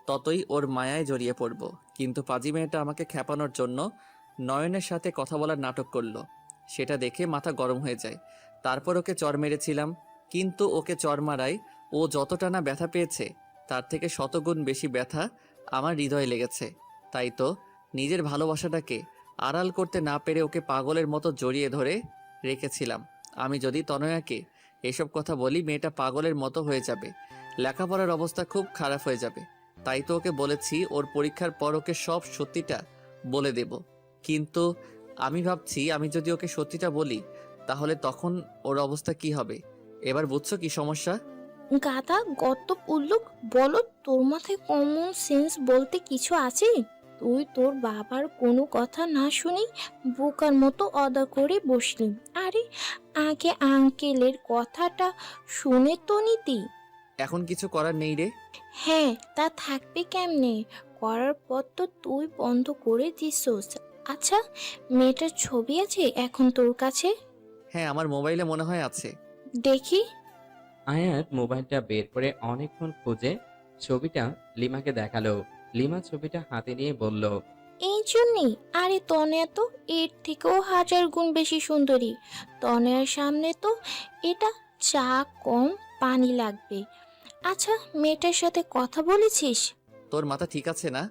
ততই ওর মায়ায় জড়িয়ে পড়ব। কিন্তু পাজি মেয়েটা আমাকে খেপানোর জন্য নয়নের সাথে কথা বলার নাটক করলো। সেটা দেখে মাথা গরম হয়ে যায়। তারপর ওকে চর মেরেছিলাম, কিন্তু ওকে চর মারায় ও যতটা না ব্যথা পেয়েছে তার থেকে শতগুণ বেশি ব্যথা আমার হৃদয়ে লেগেছে। তাই তো নিজের ভালোবাসাটাকে আড়াল করতে না পেরে ওকে পাগলের মতো জড়িয়ে ধরে রেখেছিলাম। আমি যদি তনয়াকে এসব কথা বলি মেয়েটা পাগলের মতো হয়ে যাবে, লেখাপড়ার অবস্থা খুব খারাপ হয়ে যাবে। তাই তো ওকে বলেছি ওর পরীক্ষার পর ওকে সব সত্যিটা বলে দেব। কিন্তু আমি ভাবছি আমি যদি ওকে সত্যিটা বলি তাহলে তখন ওর অবস্থা কি হবে। এবার বুঝছো কি সমস্যা? গাদা গত উল্লুক, বলো তোর মাথায় কমন সেন্স বলতে কিছু আছে? তুই তোর বাবার কোনো কথা না শুনেই বোকার মতো অদা করে বসলি। আরে আগে আঙ্কেলের কথাটা শুনে তো নিতি। এখন কিছু করার নেই রে। হ্যাঁ, তা থাকবে কেমনে? করার পর তো তুই বন্ধ করে দিছস। আচ্ছা, মেয়েটার ছবি আছে এখন তোর কাছে? হ্যাঁ, আমার মোবাইলে মনে হয় আছে। দেখি। আয়াত মোবাইলটা বের করে অনেকক্ষণ খুঁজে ছবিটা লিমাকে দেখালো। লিমা ছবিটা হাতে নিয়ে বলল, এই জন্যই। আরে তনয়া তো এর থেকেও 1000 গুণ বেশি সুন্দরী। তনয়ার সামনে তো এটা চা কম পানি লাগবে। আচ্ছা, মেয়েটার সাথে কথা বলেছিস? তোর মাথা ঠিক আছে না?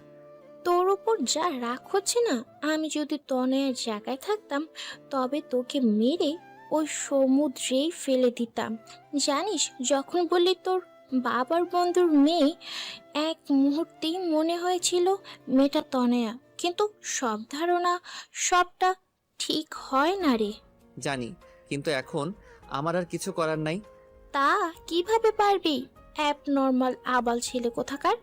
তোর ওপর যা রাগ হচ্ছে না, আমি যদি তনয়ার জায়গায় থাকতাম তবে তোকে মেরে ওই সমুদ্রেই ফেলে দিতাম। জানিস, যখন বললি তোর বাবার বন্ধুর মেয়ে, এক মুহূর্তেই মনে হয়েছিল মেয়েটা তনয়া। কিন্তু সব ধারণা সবটা ঠিক হয় না রে। জানি, কিন্তু এখন আমার আর কিছু করার নাই। তা কিভাবে পারবি? অ্যাবনর্মাল আবাল ছেলে কোথাকার।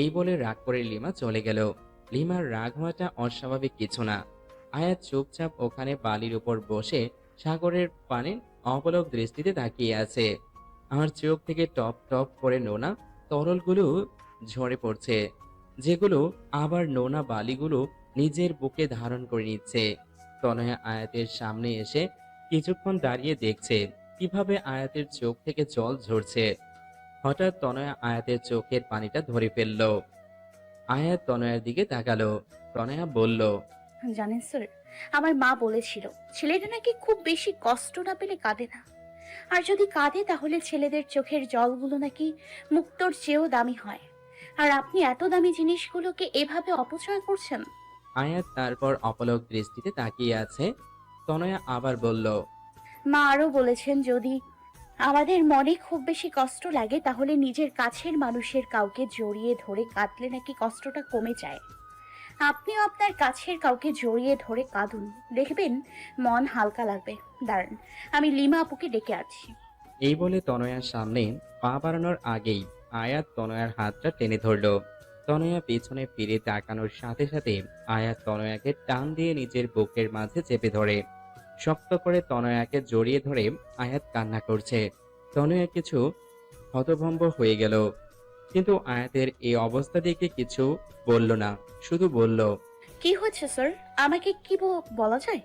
এই বলে রাগ করে লিমা চলে গেল। লিমার রাগ হওয়াটা অস্বাভাবিক কিছু না। আয়াত চুপচাপ ওখানে বালির উপর বসে সাগরের পানে অপলক দৃষ্টিতে তাকিয়ে আছে। আর চোখ থেকে টপ টপ করে নোনা তরলগুলো ঝরে পড়ছে, যেগুলো আবার নোনা বালিগুলো নিজের বুকে ধারণ করে নিচ্ছে। তনয়া আয়াতের সামনে এসে কিছুক্ষণ দাঁড়িয়ে দেখছে কিভাবে আয়াতের চোখ থেকে জল ঝরছে। হঠাৎ তনয়া আয়াতের চোখের পানিটা ধরে ফেলল। আয়াত তনয়ার দিকে তাকালো। তনয়া বলল, জানেন স্যার, আমার মা বলেছিল ছেলেটা নাকি খুব বেশি কষ্ট না পেলে কাঁদে না, আর যদি কাঁদে তাহলে ছেলেদের চোখের জলগুলো নাকি মুক্তোর চেয়েও দামি হয়। আর আপনি এত দামি জিনিসগুলোকে এভাবে অপচয় করছেন। আয়াত তারপর অপলক দৃষ্টিতে তাকিয়ে আছে। তনয়া আবার বলল, মা আরো বলেছেন যদি আমাদের মনে খুব বেশি কষ্ট লাগে তাহলে নিজের কাছের মানুষের কাউকে জড়িয়ে ধরে কাঁদলে নাকি কষ্টটা কমে যায়। আপনিও আপনার কাছের কাউকে জড়িয়ে ধরে কাঁদুন, দেখবেন মন হালকা লাগবে। দাঁড়ান, আমি লিমা আপুকে ডেকে আছি। এই বলে তনয়ার সামনে পা বাড়ানোর আগেই আয়াত তনয়ার হাতটা টেনে ধরল। তনয়া পেছনে ফিরে তাকানোর সাথে সাথে আয়াত তনয়াকে টান দিয়ে নিজের বুকের মাঝে চেপে ধরে। শক্ত করে তনয়াকে জড়িয়ে ধরে আয়াত কান্না করছে। তনয়া কিছু হতভম্ব হয়ে গেল, কিন্তু আয়াতের এই অবস্থা দেখে কিছু বলল না, শুধু বলল, কি হচ্ছে স্যার, আমাকে কি বলা যায়?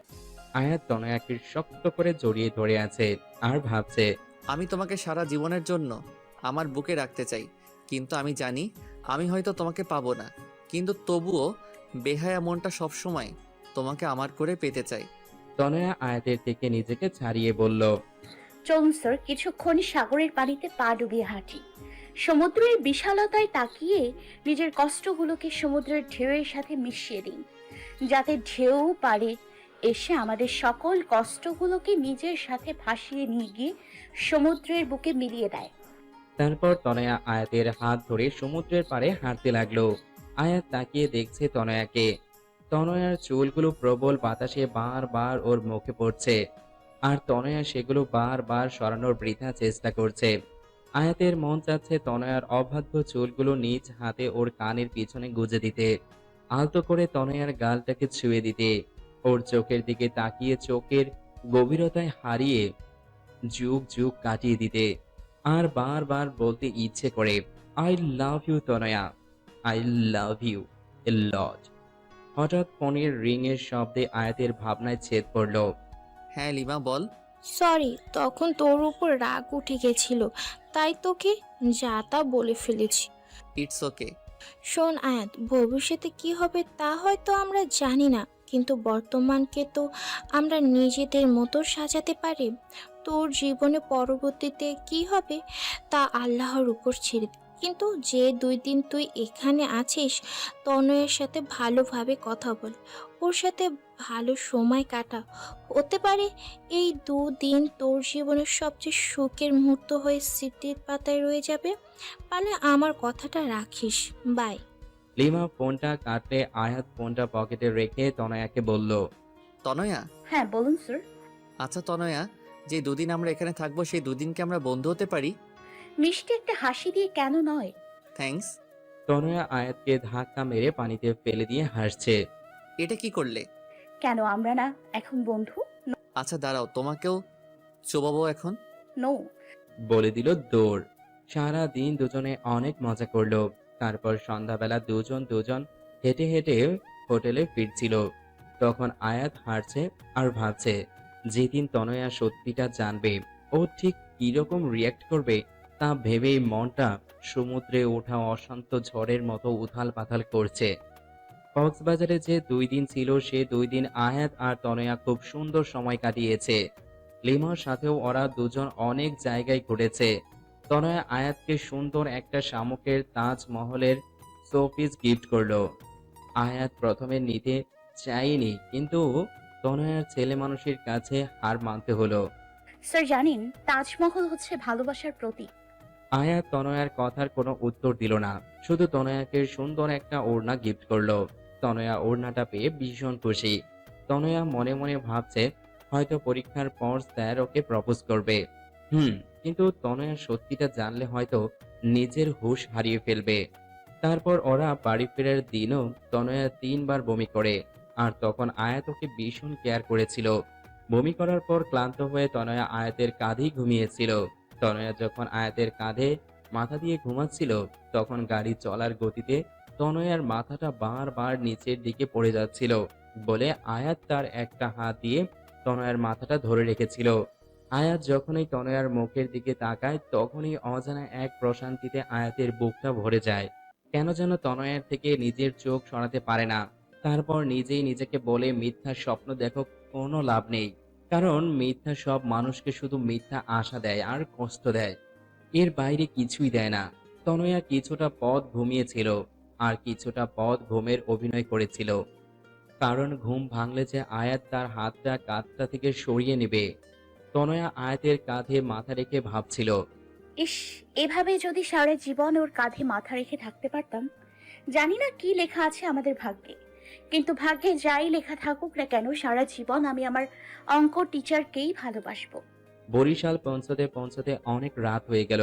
আয়াত তনয়াকে শক্ত করে জড়িয়ে ধরে আছে আর ভাবছে, আমি তোমাকে সারা জীবনের জন্য আমার বুকে রাখতে চাই, কিন্তু আমি জানি আমি হয়তো তোমাকে পাবো না, কিন্তু তবুও বেহায়া মনটা সবসময় তোমাকে আমার করে পেতে চাই। তনয়া আয়াতের থেকে নিজেকে ছাড়িয়ে বলল, চলুন স্যার, কিছুক্ষণ সাগরের পানিতে পা ডুবিয়ে হাঁটি। সমুদ্রের বিশালতায় তাকিয়ে নিজের কষ্টগুলোকে সমুদ্রের ঢেউয়ের সাথে মিশিয়ে দিন, যাতে ঢেউ পারে এসে আমাদের সকল কষ্টগুলোকে নিজের সাথে ভাসিয়ে নিয়ে গিয়ে সমুদ্রের বুকে মিলিয়ে দেয়। তারপর তনয়া আয়াতের হাত ধরে সমুদ্রের পাড়ে হাঁটতে লাগলো। আয়াত তাকিয়ে দেখছে তনয়াকে। তনয়ার চুলগুলো প্রবল বাতাসে বারবার ওর মুখে পড়ছে, আর তনয়া সেগুলো বারবার সরানোর বৃথা চেষ্টা করছে। আয়াতের মন চাচ্ছে তনয়ার অবাধ্য চুলগুলো নিজ হাতে ওর কানের পিছনে গুজে দিতে, আলতো করে তনয়ার গালটাকে ছুঁয়ে দিতে, ওর চোখের দিকে তাকিয়ে চোখের গভীরতায় হারিয়ে যুগ যুগ কাটিয়ে দিতে, আর বারবার বলতে ইচ্ছে করে, I love you Tanaya, I love you a lot. হঠাৎ ফোনের রিং এর শব্দে আয়াতের ভাবনায় ছেদ পড়ল। হ্যাঁ লিমা, বল। সরি, তখন তোর উপর রাগ উঠে গেছিল, তাই তোকে যা তা বলে ফেলেছি। It's okay. শোন আয়াত, ভবিষ্যতে কি হবে তা হয়তো আমরা জানি না, কিন্তু বর্তমানকে তো আমরা নিজেদের মতো সাজাতে পারি। তোর জীবনে পরবর্তীতে কি হবে তা আল্লাহর উপর ছেড়ে দে। কিন্তু যে 2 দিন তুই এখানে আছিস তনয়ের সাথে ভালোভাবে কথা বল, ওর সাথে ভালো সময় কাটা। হতে পারে এই 2 দিন তোর জীবনের সবচেয়ে সুখের মুহূর্ত হয়ে স্মৃতির পাতায় রয়ে যাবে। পারলে আমার কথাটা রাখিস। বাই। লিমা ফোনটা কাটলে আয়াত ফোনটা পকেটে রেখে তনয়াকে বলল, তনয়া, হ্যাঁ বলুন স্যার। আচ্ছা তনয়া, যে দুদিন আমরা এখানে থাকবো সেই দুদিনকে আমরা বন্ধু হতে পারি? মিষ্টি একটা হাসি দিয়ে কেন নয়? থ্যাঙ্কস। তনয়া আয়াতকে ধাক্কা মেরে পানিতে ফেলে দিয়ে হাসছে। এটা কি করলে? কেন আমরা না এখন বন্ধু? আচ্ছা দাঁড়াও, তোমাকেও চোবাবো এখন। নো। বলে দিল দৌড়। সারা দিন দুজনে অনেক মজা করলো। তারপর সন্ধ্যাবেলা দুজন দুজন হেঁটে হেঁটে হোটেলে ফিরছিল। তখন আয়াত হাঁটছে আর ভাবছে, যেদিন তনয়া সত্যিটা জানবে ও ঠিক কিরকম রিয়াক্ট করবে তা ভেবেই মনটা সমুদ্রে ওঠা অশান্ত ঝড়ের মতো উথাল পাথাল করছে। কক্সবাজারে যে 2 দিন ছিল সে 2 দিন আয়াত আর তনয়া খুব সুন্দর সময় কাটিয়েছে। লিমার সাথেও ওরা দুজন অনেক জায়গায় ঘুরেছে। তনয়া আয়াতকে সুন্দর একটা শামুকের তাজমহলের শোপিস গিফট করলো। আয়াত প্রথমে নিতে চাইনি, কিন্তু তনয়ার ছেলে মানুষের কাছে হার মানতে হলো। স্যার জানেন তাজমহল হচ্ছে ভালোবাসার প্রতীক। আয়াত তনয়ার কথার কোনো উত্তর দিল না, শুধু তনয়াকে সুন্দর একটা ওড়না গিফট করলো। তনয়া ওড়নাটা পেয়ে ভীষণ খুশি। তনয়া মনে মনে ভাবছে হয়তো পরীক্ষার পর স্যার ওকে প্রপোজ করবে। কিন্তু তনয়া সত্যিটা জানলে হয়তো নিজের হুঁশ হারিয়ে ফেলবে। তারপর ওরা বাড়ি ফেরার দিনও তনয়া 3বার বমি করে, আর তখন আয়াত ওকে ভীষণ কেয়ার করেছিল। বমি করার পর ক্লান্ত হয়ে তনয়া আয়াতের কাঁধেই ঘুমিয়েছিল। তনয়া যখন আয়াতের কাঁধে মাথা দিয়ে ঘুমাচ্ছিল তখন গাড়ি চলার গতিতে তনয়ার মাথাটা বারবার নিচের দিকে পড়ে যাচ্ছিল বলে আয়াত তার একটা হাত দিয়ে তনয়ার মাথাটা ধরে রেখেছিল। আয়াত যখনই তনয়ার মুখের দিকে তাকায় তখনই অজানা এক প্রশান্তিতে আয়াতের বুকটা ভরে যায়। কেন যেন তনয়ার থেকে নিজের চোখ সরাতে পারে না। তারপর নিজেই নিজেকে বলে, মিথ্যা স্বপ্ন দেখো, কোনো লাভ নেই। কারণ মিথ্যা সব মানুষকে শুধু মিথ্যা আশা দেয় আর কষ্ট দেয়, এর বাইরে কিছুই দেয় না। তনয়া কিছুটা পথ ঘুমিয়েছিল আর কিছুটা পথ ঘুমের অভিনয় করেছিল। কারণ ঘুম ভাঙলে যে আয়াত তার হাতটা কাঁধটা থেকে সরিয়ে নেবে। তনয়া আয়াতের কাঁধে মাথা রেখে ভাবছিল, ইস, এভাবে যদি সারা জীবন ওর কাঁধে মাথা রেখে থাকতে পারতাম। জানি না কি লেখা আছে আমাদের ভাগ্যে, কিন্তু ভাগ্যে যাই লেখা থাকুক না কেন সারা জীবন আমি আমার অঙ্ক টিচারকেই ভালোবাসবো। বরিশাল পৌঁছতে পৌঁছতে অনেক রাত হয়ে গেল।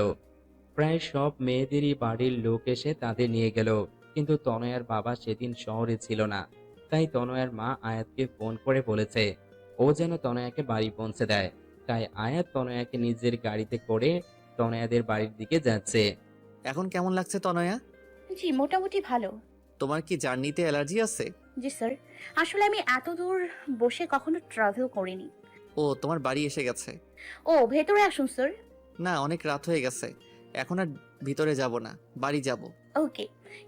প্রায় সব মেয়েদেরই বাড়ির লোক এসে তাদের নিয়ে গেল, কিন্তু তনয়ার বাবা সেদিন শহরে ছিল না। তাই তনয়ার মা আয়াতকে ফোন করে বলেছে ও যেন তনয়াকে বাড়ি পৌঁছে দেয়। তাই আয়াত তনয়াকে নিজের গাড়িতে করে তনয়াদের বাড়ির দিকে যাচ্ছে। এখন কেমন লাগছে তনয়া? জি মোটামুটি ভালো। তোমার কি জার্নিতে অ্যালার্জি আছে? জি স্যার, আসলে আমি এত দূর বসে কখনো ট্রাভেল করিনি। ও, তোমার বাড়ি এসে গেছে? ও ভেতরে আসুন স্যার। না, অনেক রাত হয়ে গেছে, এখন আর ভিতরে যাব না, বাড়ি যাব। ওকে,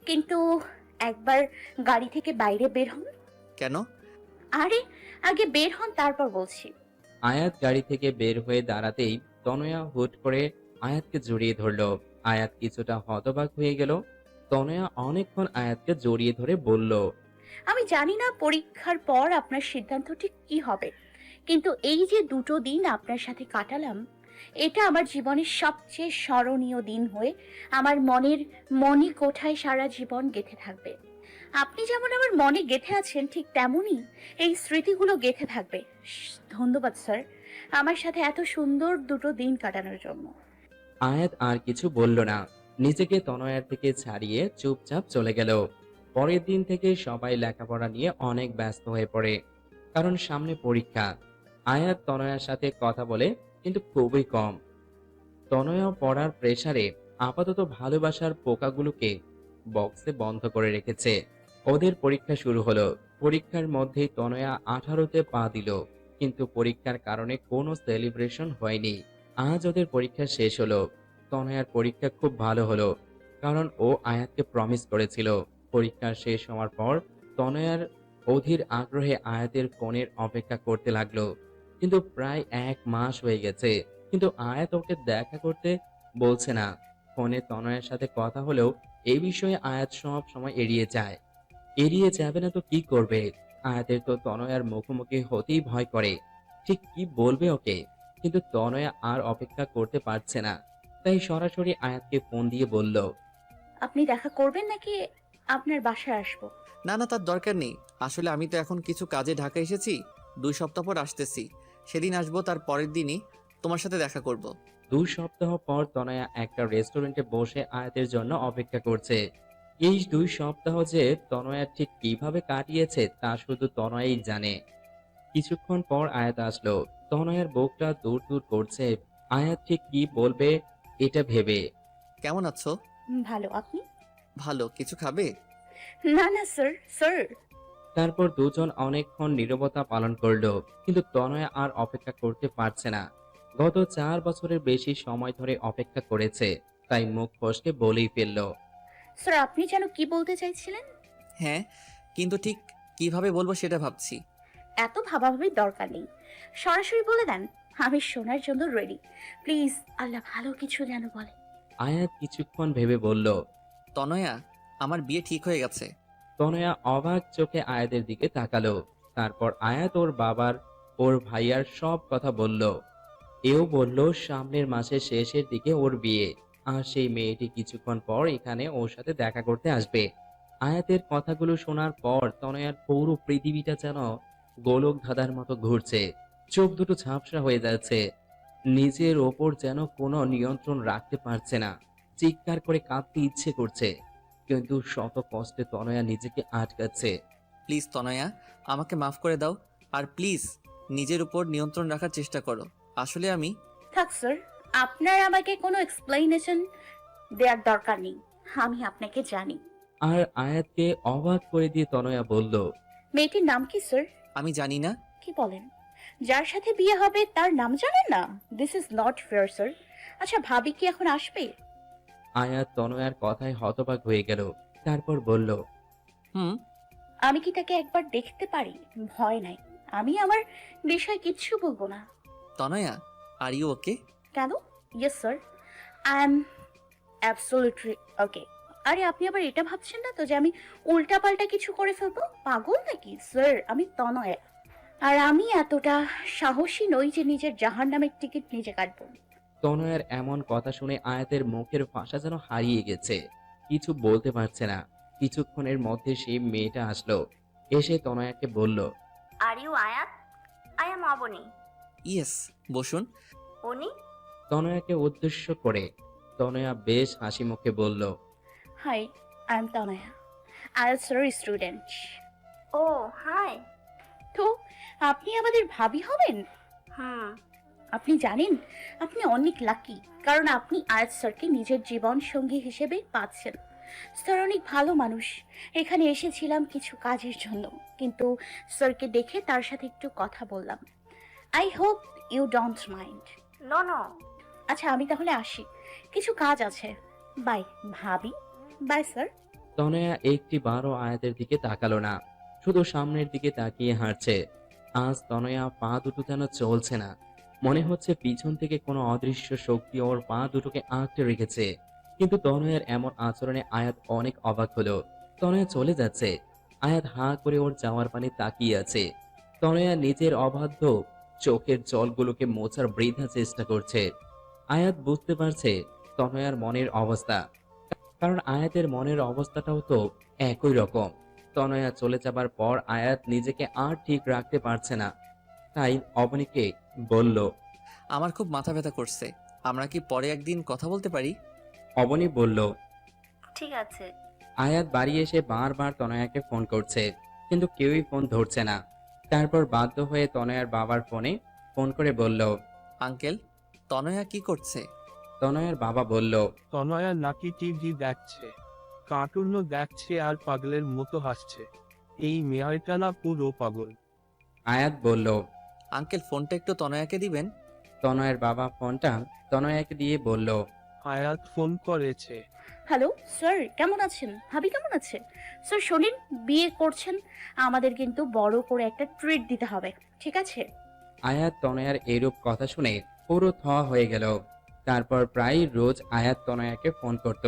কিন্তু একবার গাড়ি থেকে বাইরে বের হন। কেন? আরে আগে বের হন তারপর বলছি। আয়াত গাড়ি থেকে বের হয়ে দাঁড়াতেই তনয়া হুট করে আয়াতকে জড়িয়ে ধরল। আয়াত কিছুটা হতবাক হয়ে গেল। তনয়া অনেকক্ষণ আয়াতকে জড়িয়ে ধরে বলল, আমি জানি না পরীক্ষার পর আপনার সিদ্ধান্ত ঠিক কি হবে, কিন্তু এই যে 2 দিন আপনার সাথে কাটালাম এটা আমার জীবনের সবচেয়ে স্মরণীয় দিন হয়ে আমার মনের মণিকোঠায় সারা জীবন গেঁথে থাকবে। আপনি যেমন আমার মনে গেঁথে আছেন ঠিক তেমনই এই স্মৃতিগুলো গেঁথে থাকবে। ধন্যবাদ স্যার আমার সাথে এত সুন্দর 2 দিন কাটানোর জন্য। আয়াত আর কিছু বলল না, নিজেকে তনয়ার থেকে ছাড়িয়ে চুপচাপ চলে গেল। পরের দিন থেকে সবাই লেখাপড়া নিয়ে অনেক ব্যস্ত হয়ে পড়ে, কারণ সামনে পরীক্ষা। আয়াত তনয়ার সাথে কথা বলে, কিন্তু খুবই কম। তনয়া পড়ার প্রেসারে আপাতত ভালোবাসার পোকাগুলোকে বক্সে বন্ধ করে রেখেছে। ওদের পরীক্ষা শুরু হলো। পরীক্ষার মধ্যেই তনয়া 18তে পা দিল, কিন্তু পরীক্ষার কারণে কোনো সেলিব্রেশন হয়নি। আজ ওদের পরীক্ষা শেষ হলো। তনয়ার পরীক্ষা খুব ভালো হলো, কারণ ও আয়াতকে প্রমিস করেছিল। পরীক্ষা শেষ হওয়ার পর তনয়ার অধীর আগ্রহে আয়াতের ফোনের অপেক্ষা করতে লাগলো। কিন্তু প্রায় 1 মাস হয়ে গেছে, কিন্তু আয়াত ওকে দেখা করতে বলছে না। ফোনে তনয়ের সাথে কথা হলেও এই বিষয়ে আয়াত সব সময় এড়িয়ে যায়। এড়িয়ে যাবে না তো কি করবে? আয়াতের তো তনয়ার মুখোমুখি হতেই ভয় করে। ঠিক কি বলবে ওকে? কিন্তু তনয়া আর অপেক্ষা করতে পারছে না, তাই সরাসরি আয়াতকে ফোন দিয়ে বলল, আপনি দেখা করবেন নাকি আপনার বাসায় আসবো? না না, তার দরকার নেই। আসলে আমি তো এখন কিছু কাজে ঢাকা এসেছি, 2 সপ্তাহ পর আসতেছি। সেদিন আসবো, তার পরের দিনই তোমার সাথে দেখা করব। 2 সপ্তাহ পর তনয়া একটা রেস্টুরেন্টে বসে আয়াতের জন্য অপেক্ষা করছে। এই 2 সপ্তাহ যে তনয়া ঠিক কিভাবে কাটিয়েছে তা শুধু তনয়াই জানে। কিছুক্ষণ পর আয়াত আসলো। তনয়ার বুকটা দূর দূর করছে। আয়াত ঠিক কি বলবে এটা ভেবে। কেমন আছো? ভালো, আপনি? ভালো। কিছু খাবে? না না স্যার, স্যার। তারপর দুজন অনেকক্ষণ নীরবতা পালন করলো, কিন্তু তনয়া আর অপেক্ষা করতে পারছে না। গত 4 বছরের বেশি সময় ধরে অপেক্ষা করেছে, তাই মুখ ফসকে বলেই ফেলল, স্যার, আপনি যেন কি বলতে চাইছিলেন? হ্যাঁ, কিন্তু ঠিক কিভাবে বলবো সেটা ভাবছি। এত ভাবাভাবির দরকার নেই, সরাসরি বলে দেন। আমি শোনার জন্য রেডি। প্লিজ, আল্লাহ ভালো কিছু যেন বলে। আয়াত কিছুক্ষণ ভেবে বলল, তনয়া, আমার বিয়ে ঠিক হয়ে গেছে। তনয়া অবাক চোখে আয়াতের দিকে তাকালো। তারপর আয়াত ওর বাবার, ওর ভাইয়ার সব কথা বলল। এও বলল সামনের মাসের শেষের দিকে ওর বিয়ে, আর সেই মেয়েটি কিছুক্ষণ পর এখানে ওর সাথে দেখা করতে আসবে। আয়াতের কথাগুলো শোনার পর তনয়ার পুরো পৃথিবীটা যেন গোলক ধাঁধার মতো ঘুরছে। চোখ দুটো ঝাপসা হয়ে যাচ্ছে। নিজের ওপর যেন কোনো নিয়ন্ত্রণ রাখতে পারছে না। চিৎকার করে কাঁদতে ইচ্ছে করছে, কিন্তু শত কষ্টে তনয়া নিজেকে আটকাচ্ছে। প্লিজ তনয়া, আমাকে মাফ করে দাও। আর প্লিজ নিজের উপর নিয়ন্ত্রণ রাখার চেষ্টা করো। আসলে আমি থাক স্যার, আপনার আমাকে কোনো এক্সপ্লেনেশন দেওয়ার দরকার নেই। আমি আপনাকে জানি। আর আয়াতকে অবাক করে দিয়ে তনয়া বলল, মেয়েটির নাম কি স্যার? আমি জানি না। কি বলেন? যার সাথে বিয়ে হবে তার নাম জানেন না? This is not fair sir. আচ্ছা, ভাবি কি এখন আসবে? আয়াত তনয়ার কথায় হতবাক হয়ে গেল। তারপর বলল, হুম। আমি কি তাকে একবার দেখতে পারি? ভয় নাই, আমি আমার বিষয় কিচ্ছু বলবো না। তনয়া, আর ইউ ওকে? কেন? Yes sir, I am absolutely ওকে। আরে, আপনি আবার এটা ভাবছেন না তো যে আমি উল্টাপাল্টা কিছু করে ফেলবো? পাগল নাকি স্যার? আমি তনয়া, আর আমি এতটা সাহসী নই যে নিজের জাহান্নামের টিকিট নিজে কাটবো। তনয়ার এমন কথা শুনে আয়াতের মুখের ভাষা যেন হারিয়ে গেছে। কিছু বলতে পারছে না। কিছুক্ষণের মধ্যে সেই মেয়েটা আসলো। এসে তনয়াকে বলল, are you Ayat? I am Abani. Yes, বসুন। উনি? তনয়াকে উদ্দেশ্য করে। তনয়া বেশ হাসি মুখে বলল, hi, I am Tanaya, IELTS student. ও হাই। তো আপনি আমাদের ভাবি হবেন? হুম। আপনি জানেন, আপনি অনেক লাকি, কারণ আপনি আয়াত স্যারকে নিজের জীবন সঙ্গী হিসেবে পাচ্ছেন। স্যার অনেক ভালো মানুষ। এখানে এসেছিলাম কিছু কাজের জন্য, কিন্তু স্যারকে দেখে তার সাথে একটু কথা বললাম। I hope you don't mind. No no. আচ্ছা, আমি তাহলে আসি, কিছু কাজ আছে। বাই ভাবি। By sir. তনয়া একটি বারও আয়াতের দিকে তাকালো না, শুধু সামনের দিকে তাকিয়ে হাঁটছে। আজ তনয়া পা দুটো যেন চলছে না। মনে হচ্ছে পিছন থেকে কোনো অদৃশ্য শক্তি ওর পা দুটোকে আঁকড়ে রেখেছে। কিন্তু তনয়ার এমন আচরণে আয়াত অনেক অবাক হলো। তনয়া চলে যাচ্ছে। আয়াত হাঁ করে ওর যাওয়ার পানে তাকিয়ে আছে। তনয়া নিজের অবাধ্য চোখের জলগুলোকে মোছার বৃথা চেষ্টা করছে। আয়াত বুঝতে পারছে তনয়ার মনের অবস্থা, কারণ আয়াতের মনের অবস্থাটাও তো একই রকম। তনয়া চলে যাবার পর আয়াত নিজেকে আর ঠিক রাখতে পারছে না, তাই অবনীকে বলল, আমার খুব মাথা ব্যথা করছে। আমরা কি পরে একদিন কথা বলতে পারি? অবনী বলল। ঠিক আছে। আয়াত বাড়ি এসে বারবার তনয়াকে ফোন করছে, কিন্তু কেউই ফোন ধরছে না। তারপর বাধ্য হয়ে তনয়ার বাবার ফোনে ফোন করে বলল, আঙ্কেল, তনয়া কি করছে? তনয়ার বাবা বলল, তনয়া নাকি টিভি দেখছে, কার্টুনও দেখছে আর পাগলের মতো হাসছে। এই মেয়েটা না পুরো পাগল। আয়াত বলল। আঙ্কেল, ফোনটা একটু তনয়াকে দিবেন? তনয়ের বাবা ফোনটা তনয়াকে দিয়ে বলল, আয়াত ফোন করেছে। হ্যালো স্যার, কেমন আছেন? ভাবি কেমন আছে? স্যার শোনেন, বিয়ে করছেন, আমাদের কিন্তু বড় করে একটা ট্রিট দিতে হবে, ঠিক আছে? আয়াত তনয়ার এরূপ কথা শুনে পুরো থ হয়ে গেল। তারপর প্রায় রোজ আয়াত তনয়াকে ফোন করত,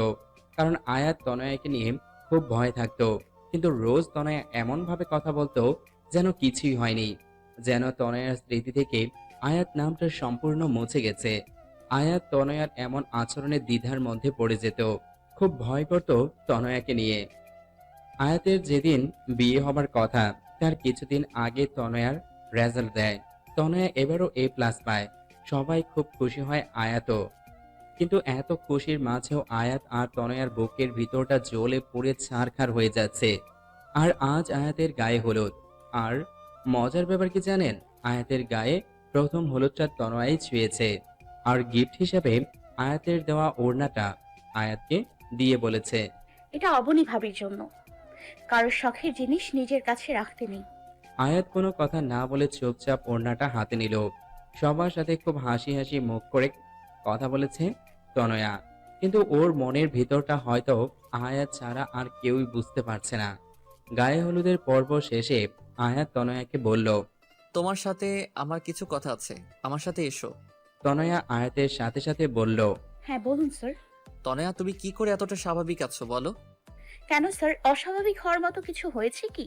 কারণ আয়াত তনয়াকে নিয়ে খুব ভয় থাকতো। কিন্তু রোজ তনয়া এমনভাবে কথা বলতো যেন কিছুই হয়নি, যেন তনয়ার স্মৃতি থেকে আয়াত নামটা সম্পূর্ণ মুছে গেছে। আয়াত তনয়ার এমন আচরণের দ্বিধার মধ্যে পড়ে যেত, খুব ভয় করত তনয়াকে নিয়ে। আয়াতের যেদিন বিয়ে হবার কথা, তার কিছুদিন আগে তনয়ার রেজাল্ট দেয়। তনয়া এবারও A+ পায়। সবাই খুব খুশি হয়, আয়াতও। কিন্তু এত খুশির মাঝেও আয়াত আর তনয়ার বুকের ভিতরটা জ্বলে পুড়ে ছারখার হয়ে যাচ্ছে। আর আজ আয়াতের গায়ে হলুদ। আর মজার ব্যাপার কি জানেন, আয়াতের গায়ে প্রথম হলুদটা তনয়াই ছুঁয়েছে। আর গিফট হিসেবে আয়াতের দেওয়া ওড়নাটা আয়াতকে দিয়ে বলেছে, এটা অবনী ভাবির জন্য। কারোর শখের জিনিস নিজের কাছে রাখতে নেই। আয়াত কোনো কথা না বলে চুপচাপ ওড়নাটা হাতে নিল। সবার সাথে খুব হাসি হাসি মুখ করে কথা বলেছে তনয়া, কিন্তু ওর মনের ভিতরটা হয়তো আয়াত ছাড়া আর কেউই বুঝতে পারছে না। গায়ে হলুদের পর্ব শেষে আয়াত তনয়াকে বলল, তোমার সাথে আমার কিছু কথা আছে, আমার সাথে এসো। তনয়া আয়াতের সাথে সাথে বলল, হ্যাঁ বলুন স্যার। তনয়া, তুমি কি করে এতটা স্বাভাবিক আছো বলো? কেন স্যার, অস্বাভাবিক হওয়ার মতো কিছু হয়েছে কি?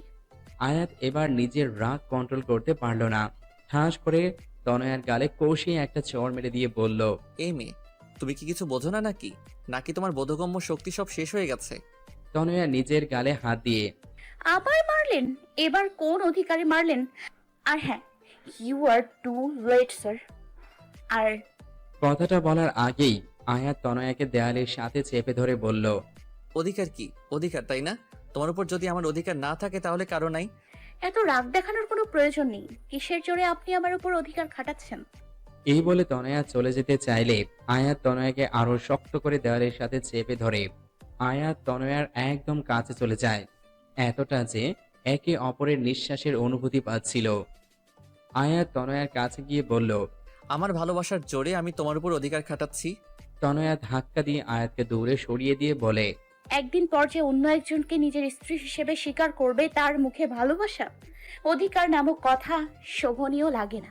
আয়াত এবার নিজের রাগ কন্ট্রোল করতে পারল না। ঠাস করে তনয়ার গালে কষিয়ে একটা চড় মেরে দিয়ে বলল, এই মেয়ে, তুমি কি কিছু বোঝো না নাকি? নাকি তোমার বোধগম্য শক্তি সব শেষ হয়ে গেছে? তনয়া নিজের গালে হাত দিয়ে, আবার মারলেন? এবার কোন অধিকারে মারলেন? আর হ্যাঁ, you are too late sir. আর কথাটা বলার আগেই আয়াত তনয়াকে দেয়ালের সাথে চেপে ধরে বলল, অধিকার কি? অধিকার, তাই না? তোমার উপর যদি আমার অধিকার না থাকে তাহলে কারো নাই। এত রাগ দেখানোর কোনো প্রয়োজন নেই। কিসের জোরে আপনি আমার উপর অধিকার খাটাচ্ছেন? এই বলে তনয়া চলে যেতে চাইলে আয়াত তনয়াকে আরো শক্ত করে দেওয়ালের সাথে চেপে ধরে। আয়াত তনয়ার একদম কাছে চলে যায়, এতটা যে একে অপরের নিঃশ্বাসের অনুভূতি পাচ্ছিল। আয়াত তনয়ার কাছে গিয়ে বলল, আমার ভালোবাসার জোরে আমি তোমার উপর অধিকার খাটাচ্ছি। তনয়া ধাক্কা দিয়ে আয়াতকে দূরে সরিয়ে দিয়ে বলে, একদিন পর যে অন্য একজনকে নিজের স্ত্রী হিসেবে স্বীকার করবে, তার মুখে ভালোবাসা, অধিকার নামক কথা শোভনীয় লাগে না।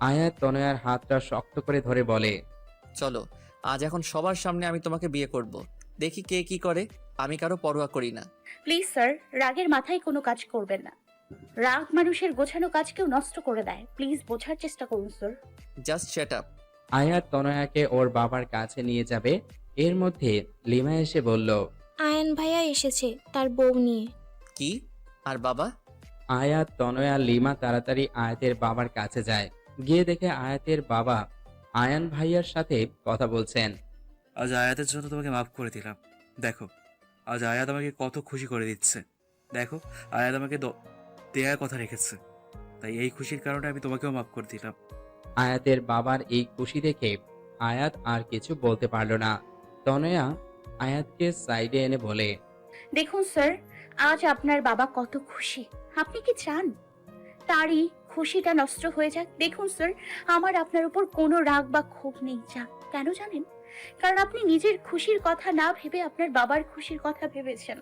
আয়াত তনয়ার হাতটা শক্ত করে ধরে বলে, চলো, আজ এখন সবার সামনে আমি তোমাকে বিয়ে করব। দেখি কে কি করে। আমি কারো পরোয়া করি না। প্লিজ স্যার, রাগের মাথায় কোনো কাজ করবেন না। রাগ মানুষের গোছানো কাজকেও নষ্ট করে দেয়। প্লিজ বোঝার চেষ্টা করুন স্যার। Just shut up. আয়াত তনয়াকে ওর বাবার কাছে নিয়ে যাবে, এর মধ্যে লিমা এসে বলল, আয়ান ভাইয়া এসেছে তার বউ নিয়ে। কি? আর বাবা? আয়াত তনয়া লিমা তাড়াতাড়ি আয়াতের বাবার কাছে যায়। গিয়ে দেখে আয়াতের বাবা আয়ান ভাইয়ার সাথে কথা বলছেন। আজ আয়াতের জন্য তোমাকে মাফ করে দিলাম। দেখো, আজ আয়াত আমাকে কত খুশি করে দিচ্ছে। দেখো, আয়াত আমাকে দেয়ার কথা রেখেছে, তাই এই খুশির কারণে আমি তোমাকেও মাফ করে দিলাম। আয়াতের বাবার এই খুশি দেখে আয়াত আর কিছু বলতে পারল না। তনয়া আয়াতকে সাইডে এনে বলে, দেখুন স্যার, আজ আপনার বাবা কত খুশি। আপনি কি চান তারই খুশিটা নষ্ট হয়ে যাক? দেখুন স্যার, আমার আপনার উপর কোনো রাগ বা ক্ষোভ নেই। যাক, কেন জানেন? কারণ আপনি নিজের খুশির কথা না ভেবে আপনার বাবার খুশির কথা ভেবেছেন।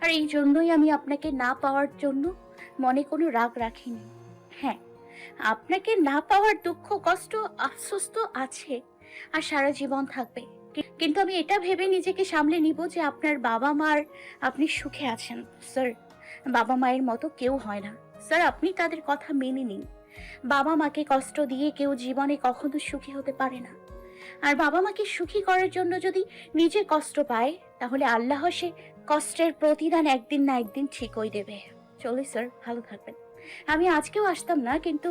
আর এই জন্যই আমি আপনাকে না পাওয়ার জন্য মনে কোনো রাগ রাখিনি। হ্যাঁ, আপনাকে না পাওয়ার দুঃখ, কষ্ট, আফসোস তো আছে, আর সারা জীবন থাকবে। কিন্তু আমি এটা ভেবে নিজেকে সামলে নিব যে আপনার বাবা মার আপনি সুখে আছেন। স্যার, বাবা মায়ের মতো কেউ হয় না। স্যার, আপনি তাদের কথা মেনে নিন। বাবা মাকে কষ্ট দিয়ে কেউ জীবনে কখনো সুখী হতে পারে না। আর বাবা মাকে সুখী করার জন্য যদি নিজে কষ্ট পায়, তাহলে আল্লাহ সে কষ্টের প্রতিদান একদিন না একদিন ঠিকই দেবে। চলি স্যার, ভালো থাকবেন। আমি আজকেও আসতাম না, কিন্তু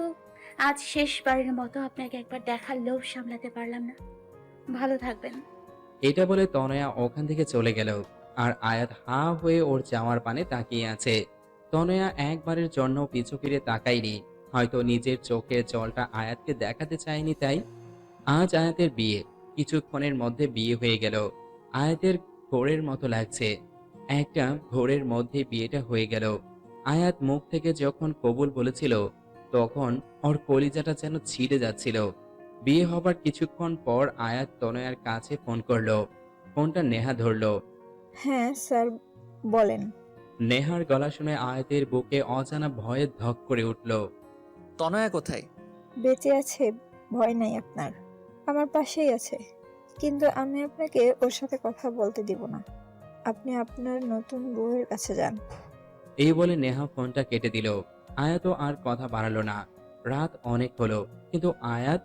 আজ শেষবারের মতো আপনাকে একবার দেখার লোভ সামলাতে পারলাম না। ভালো থাকবেন। এটা বলে তনয়া ওখান থেকে চলে গেল। আর আয়াত হা হয়ে ওর যাওয়ার পানে তাকিয়ে আছে। তনয়া একবারের জন্য পিছু ফিরে তাকায়নি, হয়তো নিজের চোখের জলটা আয়াতকে দেখাতে চায়নি তাই। আজ আয়াতের বিয়ে, কিছুক্ষণের মধ্যে বিয়ে হয়ে গেল। আয়াতের ঘোরের মতো লাগছে, একটা ঘোরের মধ্যে বিয়েটা হয়ে গেল। আয়াত মুখ থেকে যখন কবুল বলেছিল, তখন ওর কলিজাটা যেন ছিঁড়ে যাচ্ছিল। বিয়ে হবার কিছুক্ষণ পর আয়াত তনয়ার কাছে ফোন করলো। ফোনটা নেহা ধরলো। হ্যাঁ স্যার, বলেন। নেহার গলা শুনে আয়াতের বুকে অজানা ভয়ে ধক করে উঠল। তনয়া কোথায়? বেঁচে আছে, ভয় নাই আপনার, আমার পাশেই আছে। কিন্তু আমি আপনাকে ওর সাথে কথা বলতে দিব না। আপনি আপনার নতুন বউয়ের কাছে যান। এই বলে নেহা ফোনটা কেটে দিল। আয়াতও আর কথা বাড়ালো না। রাত অনেক হলো, কিন্তু আয়াত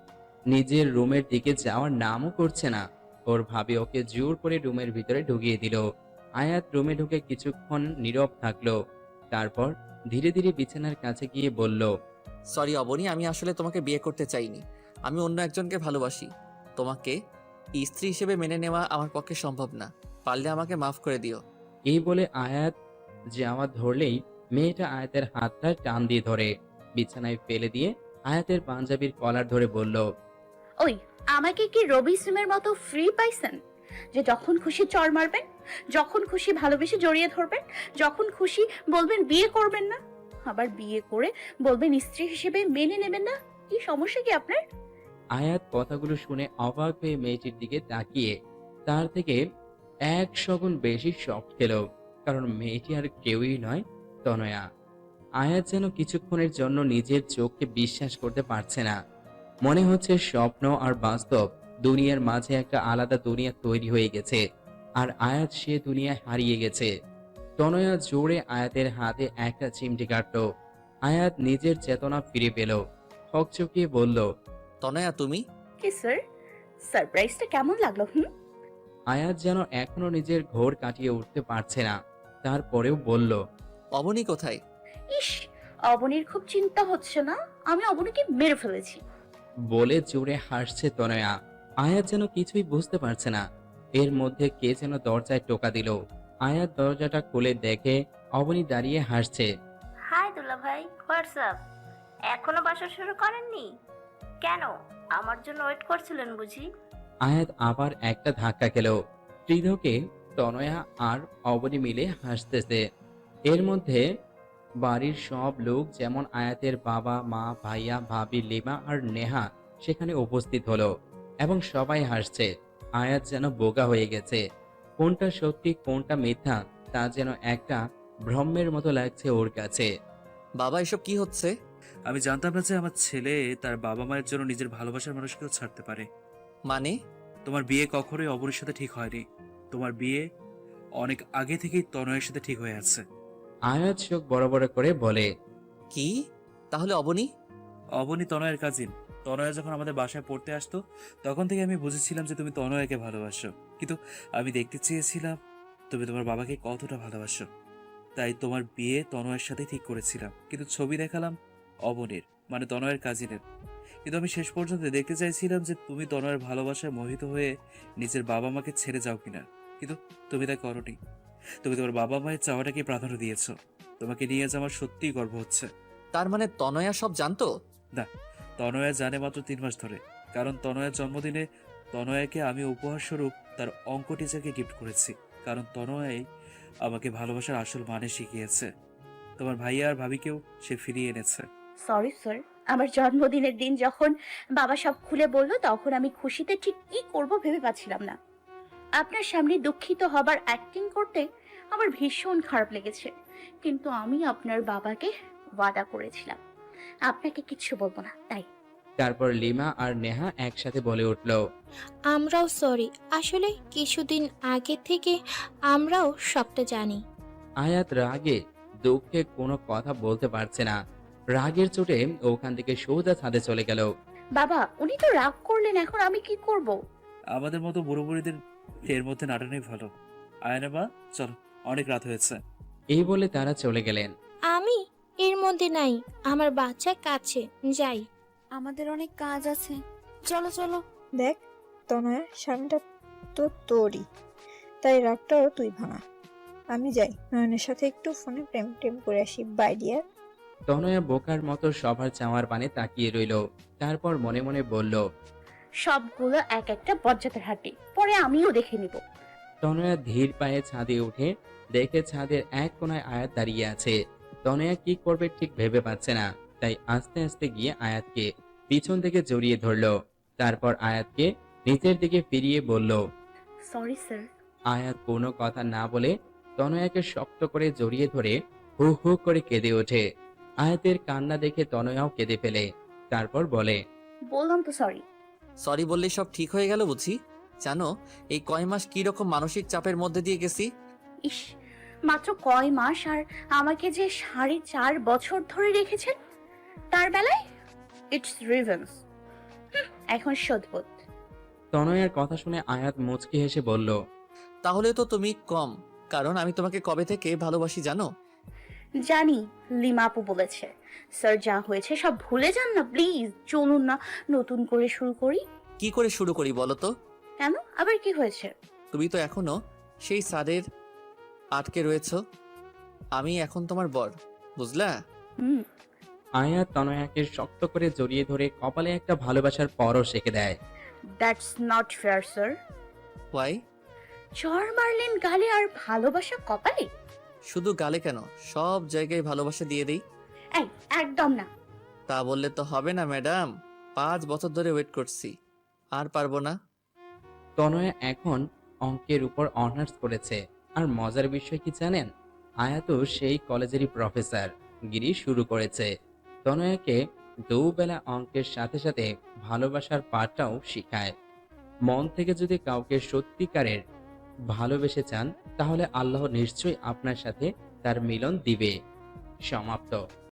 নিজের রুমের দিকে যাওয়ার নামও করছে না। ওর ভাবি ওকে জোর করে রুমের ভিতরে ঢুকিয়ে দিল। আয়াত রুমে ঢুকে কিছুক্ষণ নীরব থাকলো। তারপর ধীরে ধীরে বিছানার কাছে গিয়ে বলল, সরি অবনী, আমি আসলে তোমাকে বিয়ে করতে চাইনি। আমি অন্য একজনকে ভালোবাসি। তোমাকে স্ত্রী হিসেবে মেনে নেওয়া আমার পক্ষে সম্ভব না। পারলে আমাকে মাফ করে দিও। এই বলে আয়াত যাওয়া ধরলেই মেয়েটা আয়াতের হাতটা টান দিয়ে ধরে বিছানায় ফেলে দিয়ে আয়াতের পাঞ্জাবির কলার ধরে বলল, ওই, আমাকে কি রবি সিমের মতো ফ্রি পাইছেন যে যখন খুশি চড় মারবেন, যখন খুশি ভালোবেসে জড়িয়ে ধরবেন, যখন খুশি বলবেন বিয়ে করবেন না, আবার বিয়ে করে বলবেন স্ত্রী হিসেবে মেনে নেবেন না? কি সমস্যা কি আপনার? আয়াত কথাগুলো শুনে অবাক হয়ে মেয়েটির দিকে তাকিয়ে তার থেকে 100 গুণ বেশি শক খেল। কারণ মেয়েটি আর কেউই নয়, তনয়া। আয়াত যেন কিছুক্ষণের জন্য নিজের চোখকে বিশ্বাস করতে পারছে না। মনে হচ্ছে স্বপ্ন আর বাস্তব দুনিয়ার মাঝে একটা আলাদা দুনিয়া তৈরি হয়ে গেছে, আর আয়াত সে দুনিয়ায় হারিয়ে গেছে। তনয়া জোরে আয়াতের হাতে একটা চিমটি কাটল। আয়াত নিজের চেতনা ফিরে পেল। হকচকিয়ে বলল, তনয়া তুমি? কি স্যার, সারপ্রাইজটা কেমন লাগলো? আয়াত যেন এখনো নিজের ঘোর কাটিয়ে উঠতে পারছে না। তারপরেও বলল, অবনী কোথায়? ইস, অবনীর খুব চিন্তা হচ্ছে না? আমি অবনীকে মেরে ফেলেছি। বলে জোরে হাসছে তনয়া। আয়াত যেন কিছুই বুঝতে পারছে না। এর মধ্যে কে যেন দরজায় টোকা দিল। আয়াত দরজাটা খুলে দেখে অবনী দাঁড়িয়ে হাসছে। হাই দুলা ভাই, হোয়াটসঅ্যাপ? এখনো বাসা শুরু করেননি কেন? আমার জন্য ওয়েট করছিলেন বুঝি? আয়াত আবার একটা ধাক্কা খেল। ত্রিধকে তনয়া আর অবনী মিলে হাসতেছে। এর মধ্যে বাড়ির সব লোক, যেমন আয়াতের বাবা, মা, ভাইয়া, ভাবি, লিমা আর নেহা সেখানে উপস্থিত হলো এবং সবাই হাসছে। আয়াত যেন বোকা হয়ে গেছে। কোনটা সত্যি কোনটা মিথ্যা তা যেন একটা ভ্রমের মতো লাগছে ওর কাছে। বাবা, এসব কি হচ্ছে? আমি জানতাম না যে আমার ছেলে তার বাবা মায়ের জন্য নিজের ভালোবাসার মানুষকেও ছাড়তে পারে। মানে? তোমার বিয়ে কখনোই অবনীর সাথে ঠিক হয়নি। তোমার বিয়ে অনেক আগে থেকেই তনয়ের সাথে ঠিক হয়ে আছে। আয়াত চোখ বড় বড় করে বলে, কি? তাহলে অবনী? অবনী তনয়ের কাজিন। তনয়া যখন আমাদের বাসায় পড়তে আসতো তখন থেকে আমি বুঝেছিলাম যে তুমি তনয়াকে ভালোবাসো, কিন্তু আমি দেখতে চেয়েছিলাম তুমি তোমার বাবাকে কতটা ভালোবাসো। তাই তোমার বিয়ে তনয়ের সাথে ঠিক করেছিলাম, কিন্তু ছবি দেখালাম অবনীর, মানে তনয়ের কাজিনের। কিন্তু আমি শেষ পর্যন্ত দেখতে চাইছিলাম যে তুমি তনয়ের ভালোবাসায় মোহিত হয়ে নিজের বাবা মাকে ছেড়ে যাও কিনা, কিন্তু তুমি তা করোনি। তুমি তোমার বাবা মায়ের চাওয়াটাকে প্রাধান্য দিয়েছো। তোমাকে নিয়ে আজ আমার সত্যিই গর্ব হচ্ছে। তার মানে তনয়া সব জানতো? না, তনয়া জানে মাত্র 3 মাস ধরে। কারণ তনয়ার জন্মদিনে তনয়াকে আমি উপহার স্বরূপ তার অঙ্ক টিচারকে গিফট করেছি। কারণ তনয়াই আমাকে ভালোবাসার আসল মানে শিখিয়েছে। তোমার ভাইয়া আর ভাবিকেও সে ফিরিয়ে এনেছে। সরি স্যার, আমার জন্মদিনের দিন যখন বাবা সব খুলে বলল তখন আমি খুশিতে ঠিক কি করব ভেবে পাচ্ছিলাম না। আপনার সামনে দুঃখিত হবার অ্যাক্টিং করতে আমার ভীষণ খারাপ লেগেছে, কিন্তু আমি আপনার বাবাকে ওয়াদা করেছিলাম আপনাকে কিচ্ছু বলবো না, তাই। তারপর লিমা আর নেহা একসাথে বলে উঠল, আমরাও সরি, আসলে কিছুদিন আগে থেকে আমরাও সবটা জানি। আয়াত রাগে দুঃখে কোনো কথা বলতে পারছে না। রাগের চোটে ওখান থেকে সোজা ছাদে চলে গেল। বাবা, উনি তো রাগ করলেন, এখন আমি কি করব? আমাদের মতো বুড়ো বুড়িদের এর মধ্যে নাটানোই ভালো। আয়না মা, চলো, অনেক রাত হয়েছে। এই বলে তারা চলে গেলেন। আমি এর মধ্যে নাই, আমার বাচ্চা কাছে যাই। আমাদের অনেক কাজ আছে, চলো চলো। দেখ তনয়া, স্বামীটা তো তোরই, তাই রাগটাও তুই ভাঙা। আমি যাই, নয়নের সাথে একটু ফোনে প্রেম টেম করে আসি। By deer. তনয়া বোকার মতো সবার চাওয়ার পানে তাকিয়ে রইল। তারপর মনে মনে বলল, সবগুলো এক একটা বজ্জাতের হাঁটি, পরে আমিও দেখে নিব। তনয়া ধীর পায়ে ছাদে উঠে দেখে ছাদের এক কোনায় আয়াত দাঁড়িয়ে আছে। তনয়া কি করবে ঠিক ভেবে পাচ্ছে না, তাই আস্তে আস্তে গিয়ে আয়াতকে পিছন থেকে জড়িয়ে ধরল। তারপর আয়াতকে নিচের দিকে ফিরিয়ে বলল, সরি স্যার। আয়াত কোনো কথা না বলে তনয়াকে শক্ত করে জড়িয়ে ধরে হু হু করে কেঁদে ওঠে। আয়াতের কান্না দেখে তনয়াও কেঁদে ফেলে। তারপর বলে, বললাম তো সরি। সরি বললেই সব ঠিক হয়ে গেল বুঝি? জানো এই কয় মাস কিরকম মানসিক চাপের মধ্যে দিয়ে গেছি? ইস, মাত্র কয় মাস আর আমাকে যে 4.5 বছর ধরে রেখেছেন, তার বেলায় ইটস রিভেন্স। এখন শোধবোধ। তনয়ার কথা শুনে আয়াত মুচকি হেসে বলল, তাহলে তো তুমি কম, কারণ আমি তোমাকে কবে থেকে ভালোবাসি জানো? জানি, লিমা আপু বলেছে। স্যার, যা হয়েছে সব ভুলে যান না প্লিজ। চলুন না নতুন করে শুরু করি। কি করে শুরু করি বলো তো? কেন, আবার কি হয়েছে? তুমি তো এখনো সেই স্যারের আটকে রয়েছো। আমি এখন তোমার বর, বুঝলা? হুম। আয়াত তনয়াকে শক্ত করে জড়িয়ে ধরে কপালে একটা ভালোবাসার পরশ এঁকে দেয়। That's not fair sir. Why? চর মারলেন গালে আর ভালোবাসা কপালে? শুধু গালে কেন, সব জায়গায় ভালোবাসা দিয়ে দিই। এই, একদম না। তা বললে তো হবে না ম্যাডাম, 5 বছর ধরে ওয়েট করছি, আর পারবো না। তনয়া এখন অঙ্কের উপর অনার্স করেছে। আর মজার বিষয় কি জানেন, আয়াতও সেই কলেজেরই প্রফেসর গিরি শুরু করেছে। তনয়াকে দুবেলা অঙ্কের সাথে সাথে ভালোবাসার পাঠটাও শিখায়। মন থেকে যদি কাউকে সত্যিকারের ভালোবেসে চান, তাহলে আল্লাহ নিশ্চয়ই আপনার সাথে তার মিলন দিবে। সমাপ্ত।